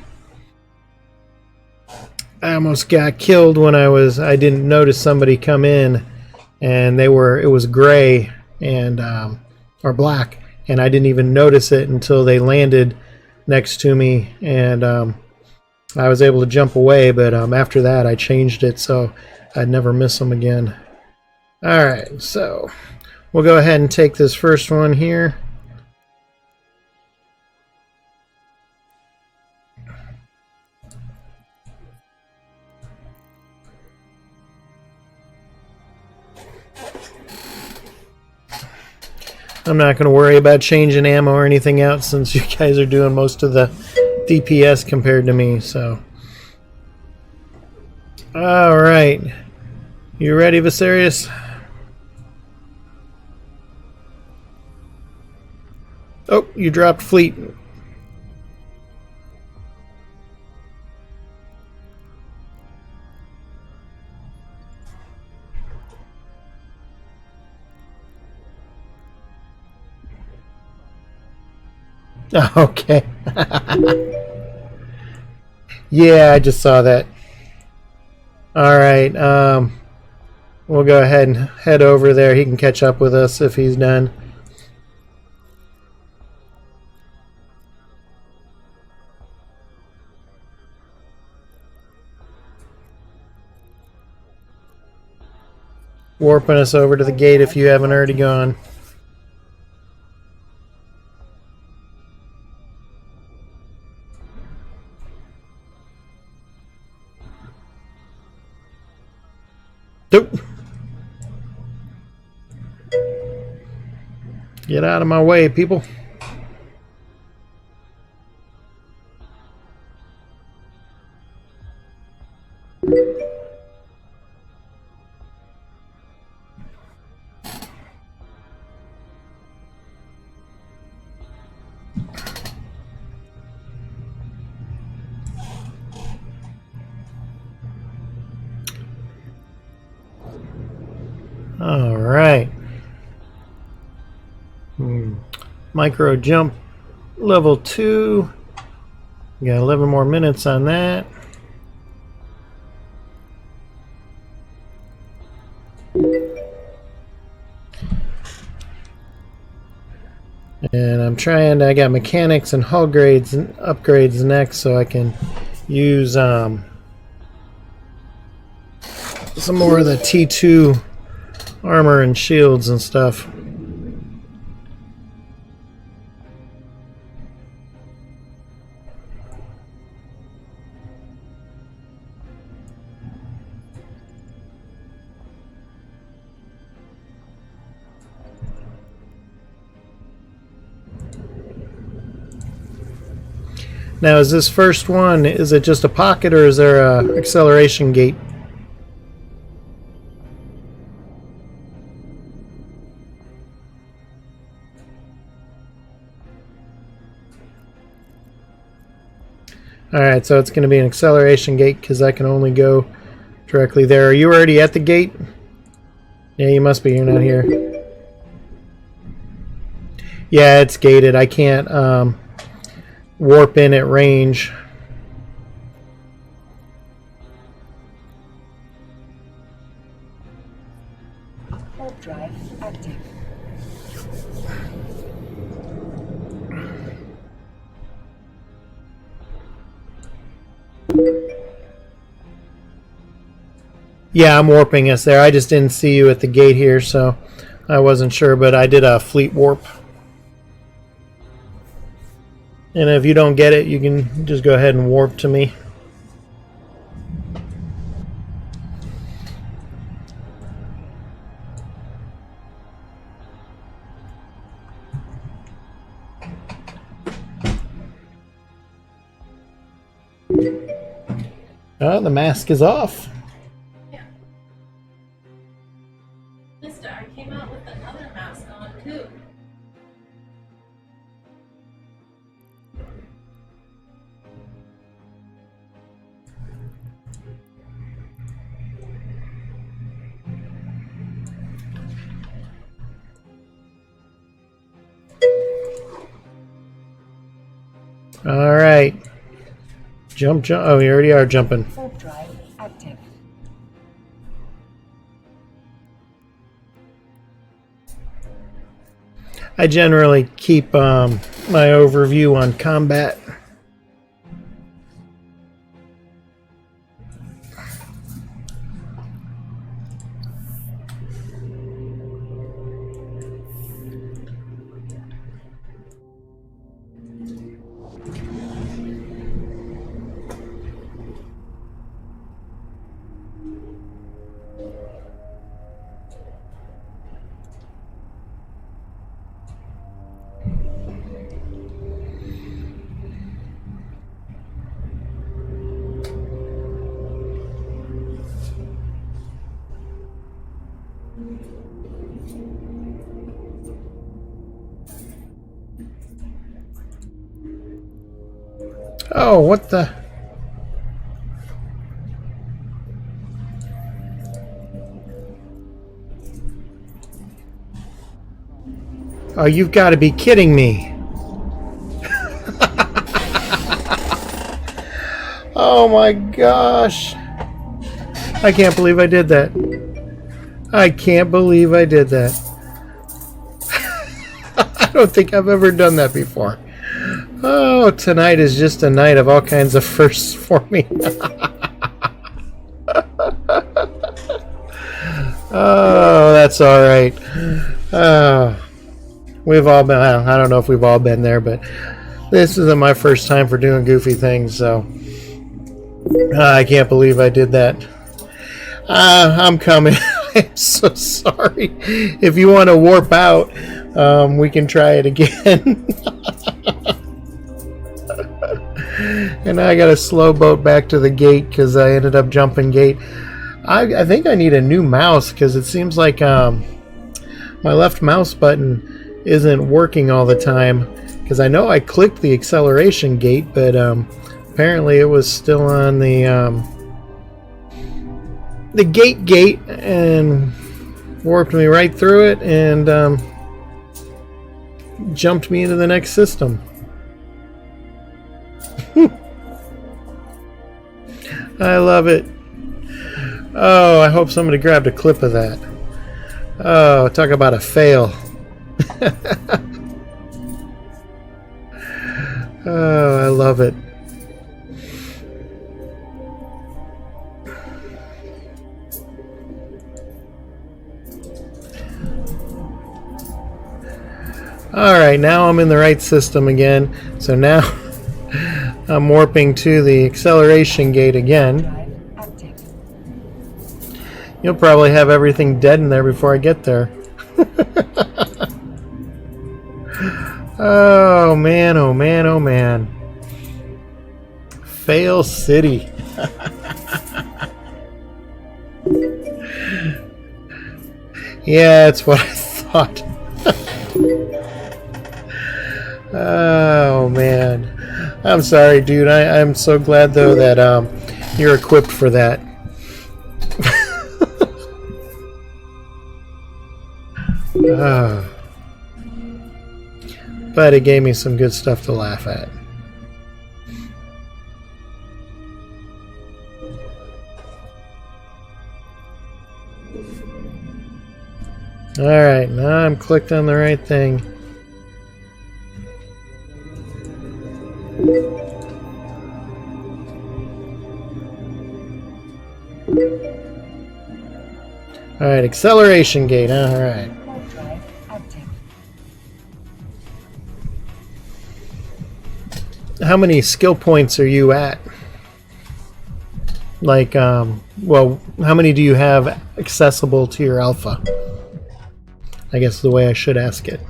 killed when I didn't notice somebody come in, and it was gray and or black, and I didn't even notice it until they landed next to me, and I was able to jump away, but after that I changed it so I'd never miss them again. Alright, so we'll go ahead and take this first one here. I'm not going to worry about changing ammo or anything out, since you guys are doing most of the DPS compared to me, so. Alright. You ready, Viserys? Oh, you dropped fleet. Okay. Yeah, I just saw that. All right. We'll go ahead and head over there. He can catch up with us if he's done. Warping us over to the gate if you haven't already gone. Nope. Get out of my way, people. All right. Micro jump level 2. We got 11 more minutes on that. And I'm trying to, I got mechanics and hull grades and upgrades next so I can use some more of the T2 armor and shields and stuff. Now, is this first one, is it just a pocket or is there a acceleration gate? Alright, so it's going to be an acceleration gate because I can only go directly there. Are you already at the gate? Yeah, you must be. You're not here. Yeah, it's gated. I can't warp in at range. Warp drive active. Yeah, I'm warping us there. I just didn't see you at the gate here, so I wasn't sure, but I did a fleet warp. And if you don't get it, you can just go ahead and warp to me. Oh, the mask is off. I came out with another mask on too. All right. Jump. Oh, you already are jumping. Warp drive active. I generally keep my overview on combat. Oh, what the? Oh, you've got to be kidding me. Oh my gosh. I can't believe I did that. I can't believe I did that. I don't think I've ever done that before. Oh, tonight is just a night of all kinds of firsts for me. Oh, that's all right. We've all been, I don't know if we've all been there, but this isn't my first time for doing goofy things, so I can't believe I did that. I'm coming. I'm so sorry. If you want to warp out, we can try it again. And I got a slow boat back to the gate because I ended up jumping gate. I think I need a new mouse because it seems like my left mouse button isn't working all the time. Because I know I clicked the acceleration gate, but apparently it was still on the gate and warped me right through it and jumped me into the next system. I love it. Oh, I hope somebody grabbed a clip of that. Oh, talk about a fail. Oh, I love it. Alright, now I'm in the right system again. So now I'm warping to the acceleration gate again. You'll probably have everything dead in there before I get there. Oh man, oh man, oh man. Fail City. Yeah, that's what I thought. Oh man. I'm sorry, dude. I'm so glad though that you're equipped for that. But it gave me some good stuff to laugh at. Alright, now I'm clicked on the right thing. Alright, acceleration gate. Alright. How many skill points are you at? Like, well, how many do you have accessible to your alpha? I guess the way I should ask it.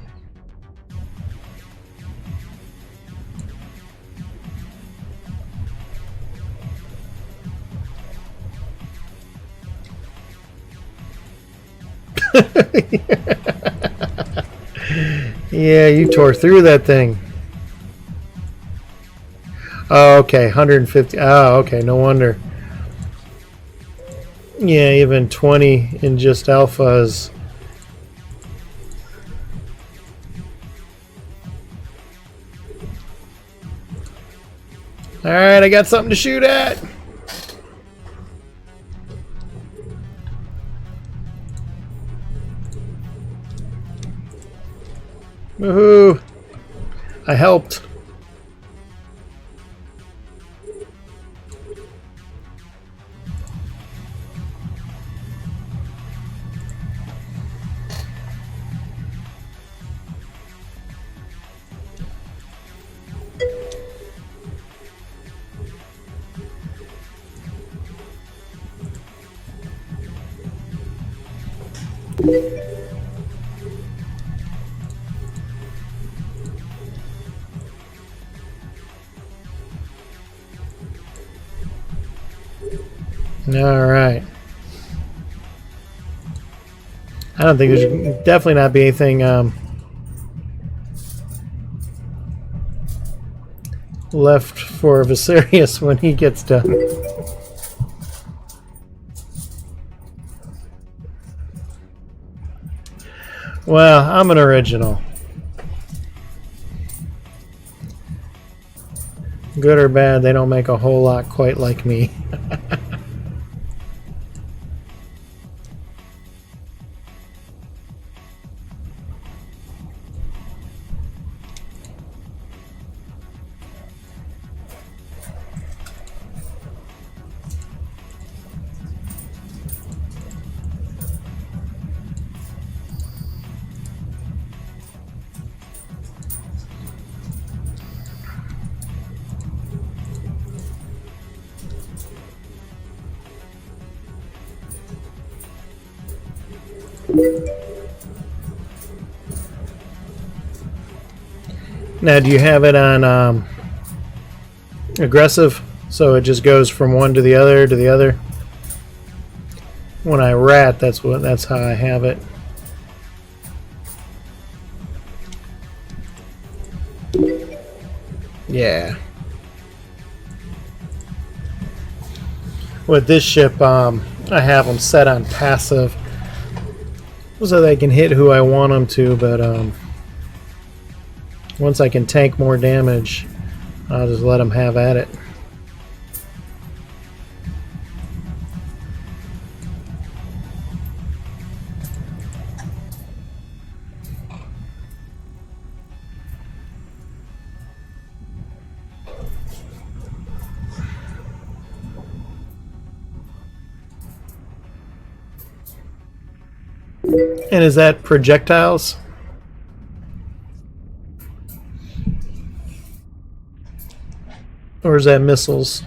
Yeah, you tore through that thing. Oh, okay, 150. Oh, okay, no wonder. Yeah, even 20 in just alpha is... Alright, I got something to shoot at. Woohoo! I helped. All right. I don't think there's definitely not be anything left for Viserius when he gets done. Well, I'm an original. Good or bad, they don't make a whole lot quite like me. Now, do you have it on aggressive, so it just goes from one to the other to the other? When I rat, that's how I have it. Yeah. With this ship, I have them set on passive so they can hit who I want them to, but once I can tank more damage, I'll just let them have at it. And is that projectiles? Or is that missiles?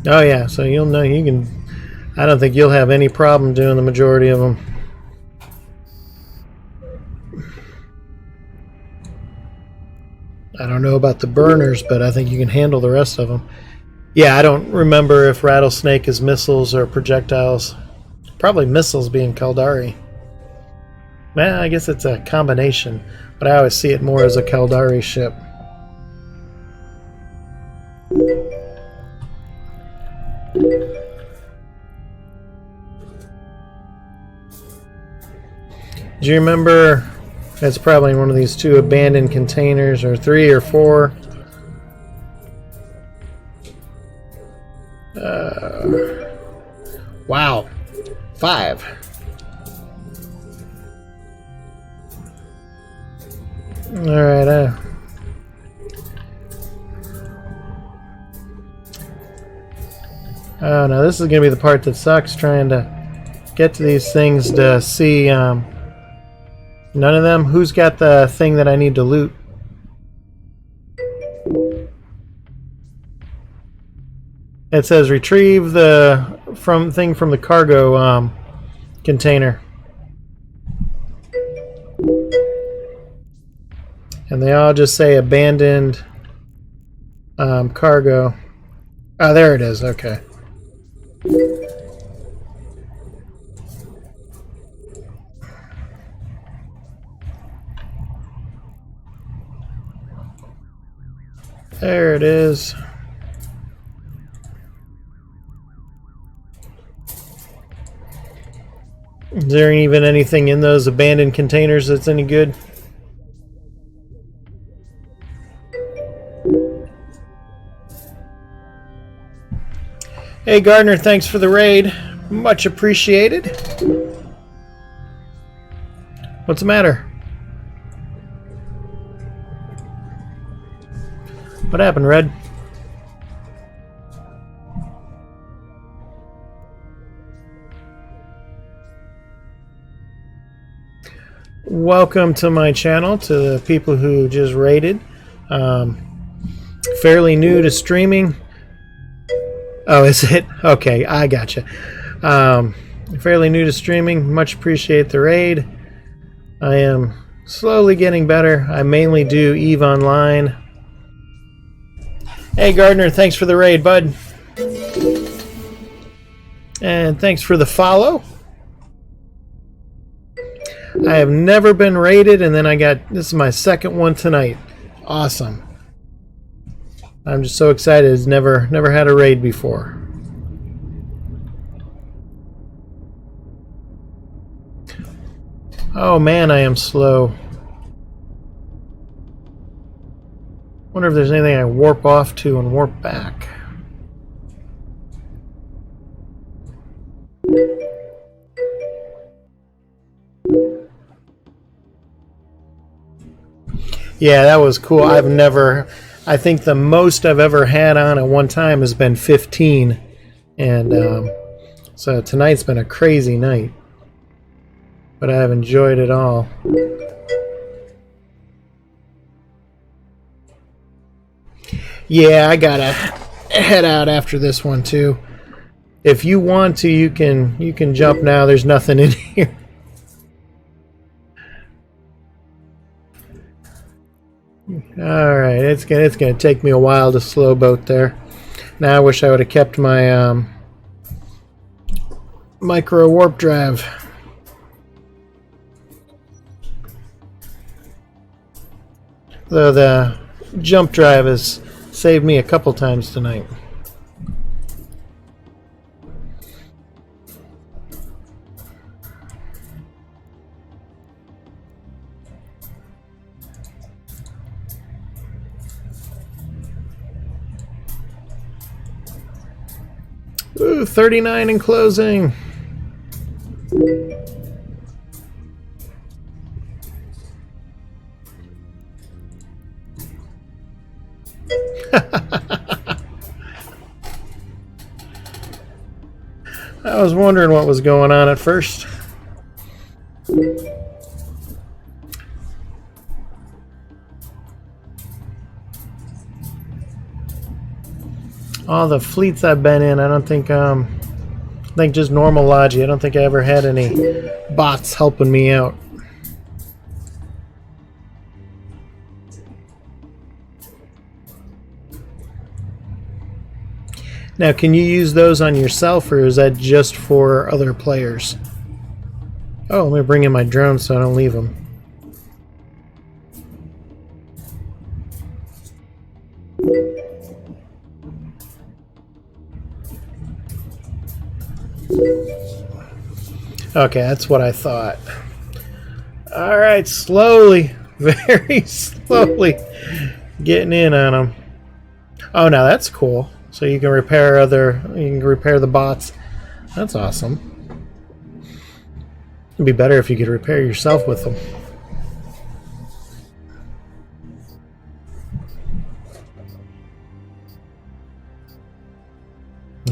Oh yeah, so you'll know you can. I don't think you'll have any problem doing the majority of them. I don't know about the burners, but I think you can handle the rest of them. Yeah, I don't remember if Rattlesnake is missiles or projectiles. Probably missiles being Caldari. Well, I guess it's a combination, but I always see it more as a Caldari ship. Do you remember, it's probably one of these two abandoned containers, or 3 or 4. Wow, 5. All right. Oh no, this is gonna be the part that sucks. Trying to get to these things to see. None of them. Who's got the thing that I need to loot? It says retrieve the thing from the cargo container. And they all just say abandoned cargo. Oh, there it is. Okay. There it is. Is there even anything in those abandoned containers that's any good? Hey Gardner, thanks for the raid. Much appreciated. What's the matter? What happened, Red? Welcome to my channel, to the people who just raided. Fairly new to streaming. Oh, is it? Okay, I gotcha. Fairly new to streaming. Much appreciate the raid. I am slowly getting better. I mainly do EVE Online. Hey Gardner, thanks for the raid, bud. And thanks for the follow. I have never been raided, and then this is my second one tonight. Awesome. I'm just so excited. It's never had a raid before. Oh man, I am slow. Wonder if there's anything I warp off to and warp back. Yeah, that was cool. I think the most I've ever had on at one time has been 15. And so tonight's been a crazy night. But I've enjoyed it all. Yeah, I gotta head out after this one too. If you want to, you can jump now. There's nothing in here. All right, it's gonna take me a while to slow boat there. Now I wish I would have kept my micro warp drive. Though the jump drive has saved me a couple times tonight. Ooh, 39 in closing. I was wondering what was going on at first. All the fleets I've been in, I think just normal Logi. I don't think I ever had any bots helping me out. Now, can you use those on yourself, or is that just for other players? Oh, let me bring in my drone so I don't leave them. Okay, that's what I thought. All right, slowly, very slowly getting in on them. Oh, now that's cool. So you can repair the bots. That's awesome. It'd be better if you could repair yourself with them.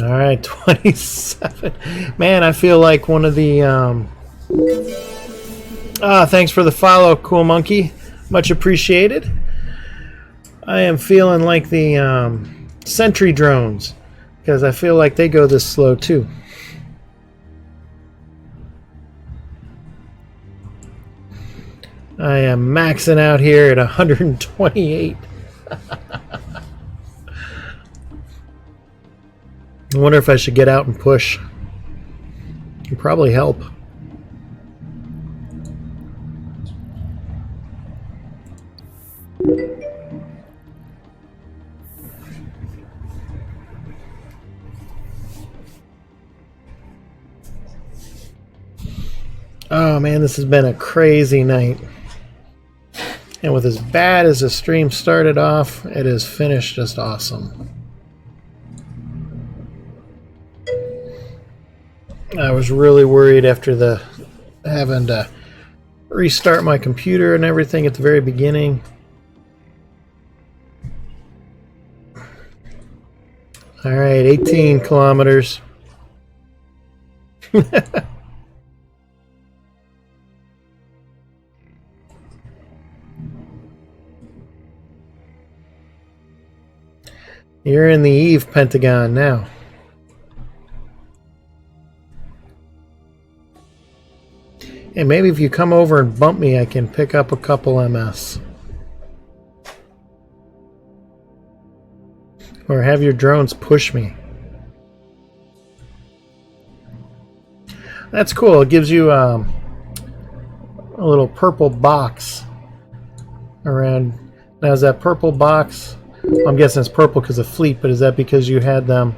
All right, 27. Man, I feel like one of the thanks for the follow, Cool Monkey. Much appreciated. I am feeling like the sentry drones, because I feel like they go this slow too. I am maxing out here at 128. I wonder if I should get out and push. It'd probably help. Oh man, this has been a crazy night. And with as bad as the stream started off, it has finished just awesome. I was really worried after having to restart my computer and everything at the very beginning. All right, 18 kilometers. You're in the Eve Pentagon now. And maybe if you come over and bump me, I can pick up a couple MS. Or have your drones push me. That's cool. It gives you a little purple box around. Now, is that purple box? I'm guessing it's purple because of fleet, but is that because you had them?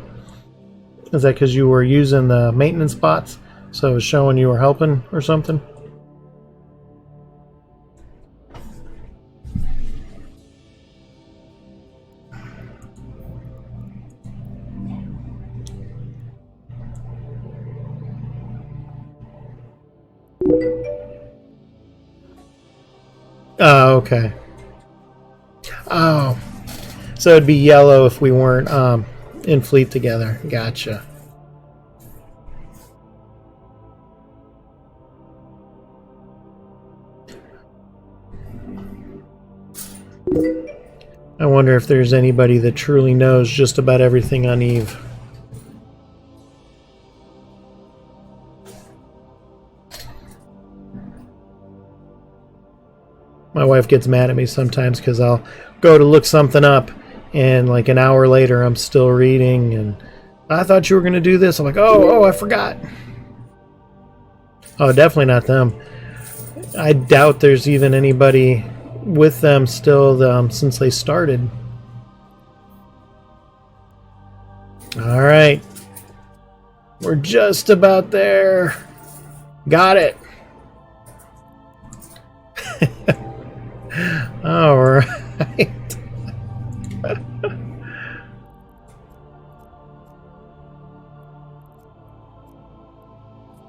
Is that because you were using the maintenance bots? So it was showing you were helping or something? Oh, okay. Oh. So it'd be yellow if we weren't in fleet together. Gotcha. I wonder if there's anybody that truly knows just about everything on Eve. My wife gets mad at me sometimes because I'll go to look something up and like an hour later I'm still reading and I thought you were going to do this. I'm like, oh, I forgot. Oh, definitely not them. I doubt there's even anybody with them still since they started. All right. We're just about there. Got it. All right.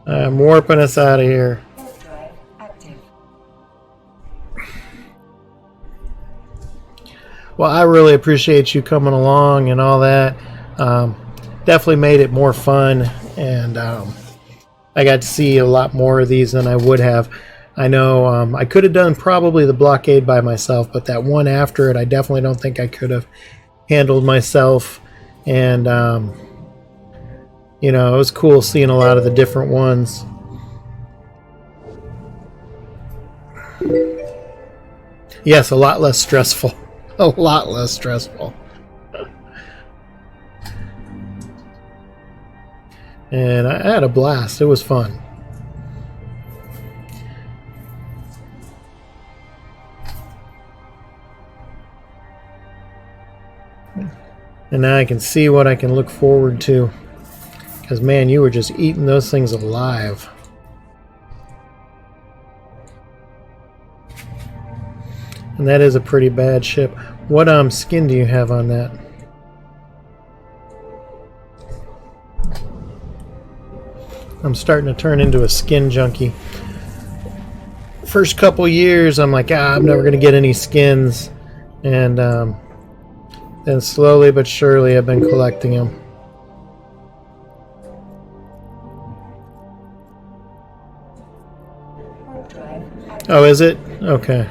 I'm warping us out of here. Drive active. Well, I really appreciate you coming along and all that. Definitely made it more fun, and I got to see a lot more of these than I would have. I know I could have done probably the blockade by myself, but that one after it, I definitely don't think I could have handled myself. And you know, it was cool seeing a lot of the different ones. Yes, a lot less stressful. A lot less stressful. And I had a blast. It was fun. And now I can see what I can look forward to. Because, man, you were just eating those things alive. And that is a pretty bad ship. What skin do you have on that? I'm starting to turn into a skin junkie. First couple years, I'm like, I'm never going to get any skins. And then slowly but surely, I've been collecting them. Oh, is it? Okay.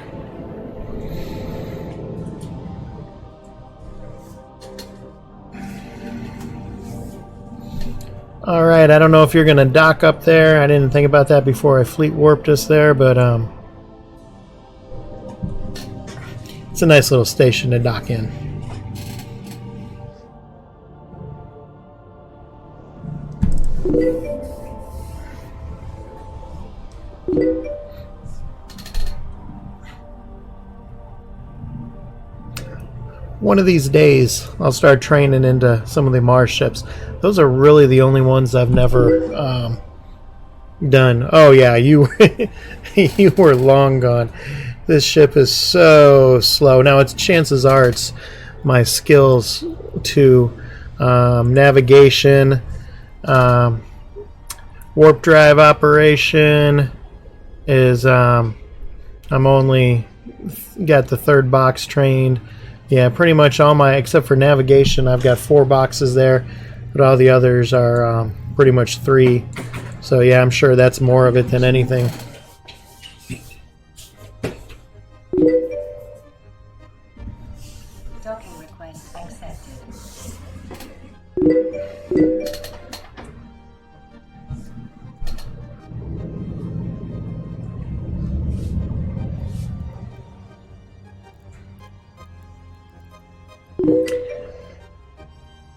Alright, I don't know if you're going to dock up there. I didn't think about that before I fleet warped us there, but it's a nice little station to dock in. One of these days, I'll start training into some of the Mars ships. Those are really the only ones I've never done. Oh yeah, you you were long gone. This ship is so slow. Now, chances are it's my skills to navigation, warp drive operation is I'm only got the third box trained. Yeah, pretty much all my, except for navigation, I've got 4 boxes there, but all the others are pretty much 3. So yeah, I'm sure that's more of it than anything. Docking request accepted.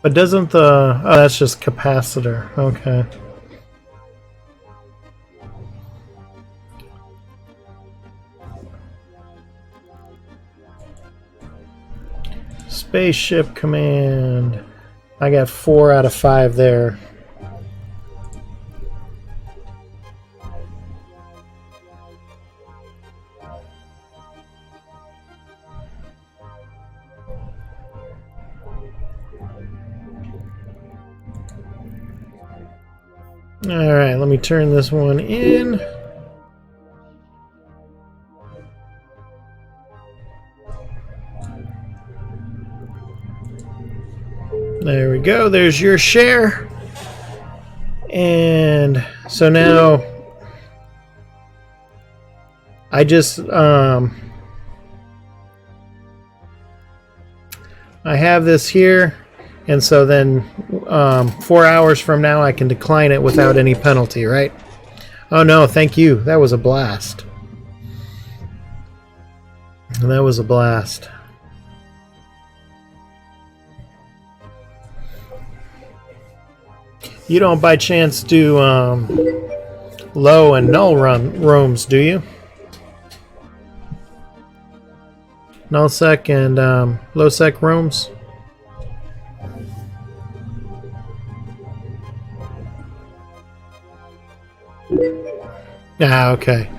But doesn't the... Oh, that's just capacitor. Okay. Spaceship command. I got 4 out of 5 there. Alright, let me turn this one in. There we go, there's your share. And so now I just I have this here. And so then 4 hours from now I can decline it without any penalty, right? Oh no, thank you. That was a blast. And that was a blast. You don't by chance do low and null rooms, do you? Null sec and low sec rooms? Ah, okay.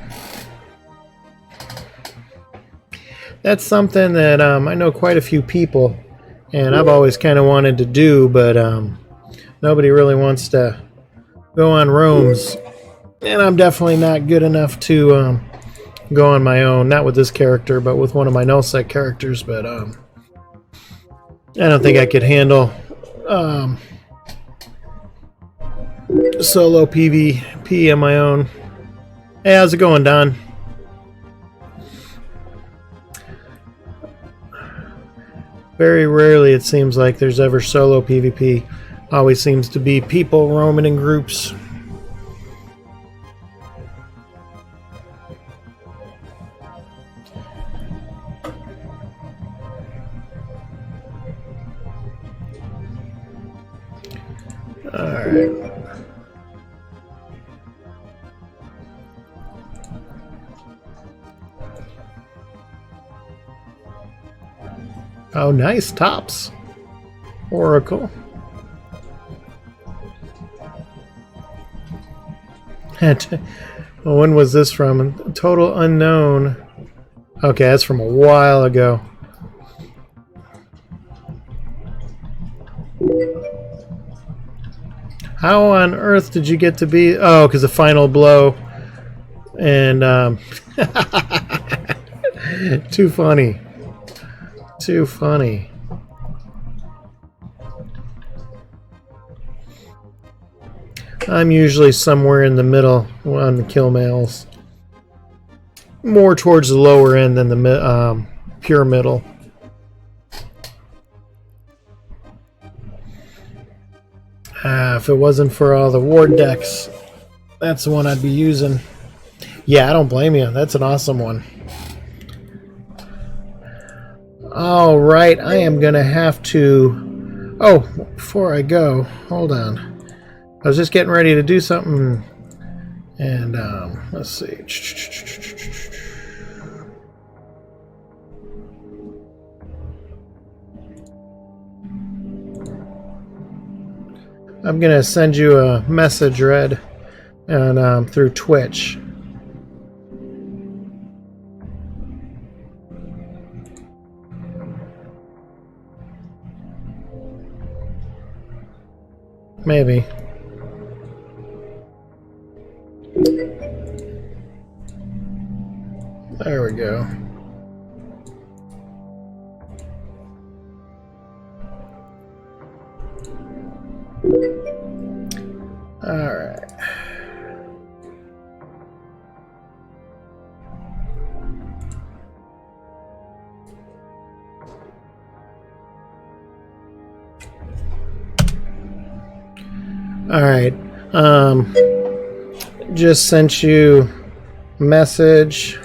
That's something that I know quite a few people, and I've always kind of wanted to do, but nobody really wants to go on rooms, and I'm definitely not good enough to go on my own. Not with this character, but with one of my nullsec characters. But I don't think I could handle solo PvP on my own. Hey, how's it going, Don? Very rarely it seems like there's ever solo PvP. Always seems to be people roaming in groups. Alright. Oh, nice tops. Oracle. When was this from? Total unknown. Okay, that's from a while ago. How on earth did you get to be? Oh, because the final blow. And too funny. Too funny. I'm usually somewhere in the middle on the kill mails. More towards the lower end than the pure middle. If it wasn't for all the ward decks, that's the one I'd be using. Yeah, I don't blame you. That's an awesome one. All right, I am going to have to... Oh, before I go, hold on. I was just getting ready to do something, and let's see. I'm going to send you a message, Red, and through Twitch. Maybe. There we go. All right. All right. Just sent you a message.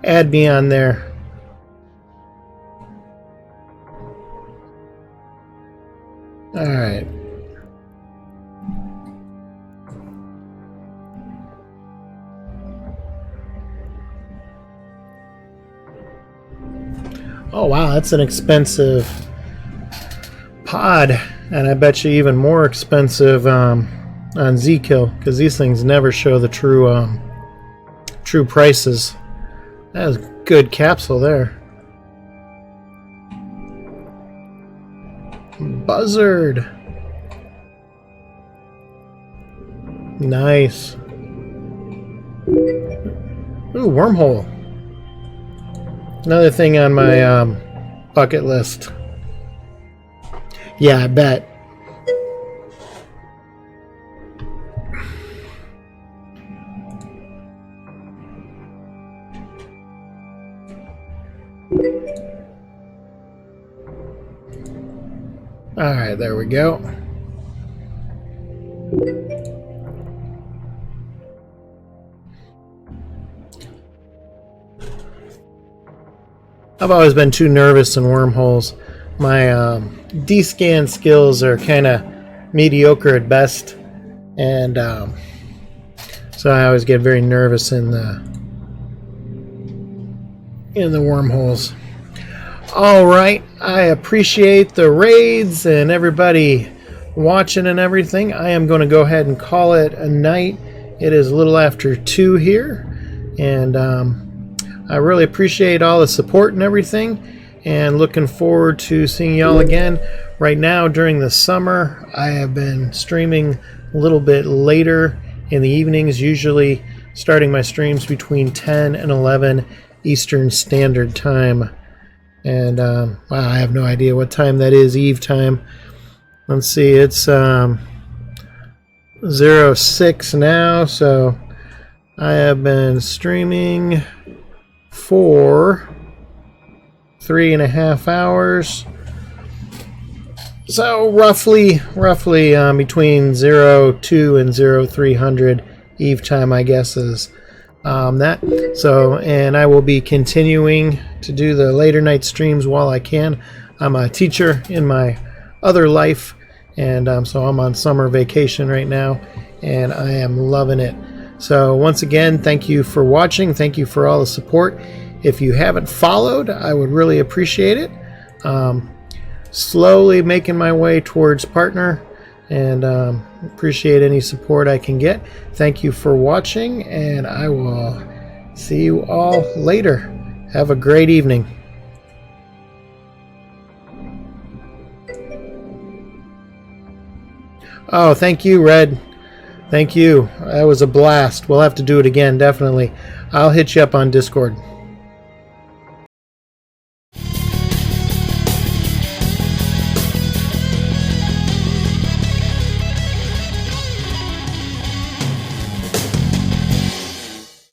Add me on there. All right. Oh wow, that's an expensive pod, and I bet you even more expensive on Zkill, because these things never show the true prices. That was a good capsule there. Buzzard. Nice. Ooh, wormhole. Another thing on my bucket list. Yeah, I bet. Alright, there we go. I've always been too nervous in wormholes. My D-scan skills are kind of mediocre at best, and so I always get very nervous in the wormholes. All right, I appreciate the raids and everybody watching and everything. I am going to go ahead and call it a night. It is a little after 2 here, and I really appreciate all the support and everything, and looking forward to seeing y'all again. Right now during the summer, I have been streaming a little bit later in the evenings, usually starting my streams between 10 and 11 Eastern Standard Time. And wow, I have no idea what time that is, Eve time. Let's see, it's 06 now, so I have been streaming for 3.5 hours. So roughly between 02 and 0300 Eve time, I guess, is that. So, and I will be continuing to do the later night streams while I can. I'm a teacher in my other life, and so I'm on summer vacation right now, and I am loving it. So once again, thank you for watching. Thank you for all the support. If you haven't followed, I would really appreciate it. Slowly making my way towards partner, and appreciate any support I can get. Thank you for watching, and I will see you all later. Have a great evening. Oh, thank you, Red. Thank you. That was a blast. We'll have to do it again, definitely. I'll hit you up on Discord.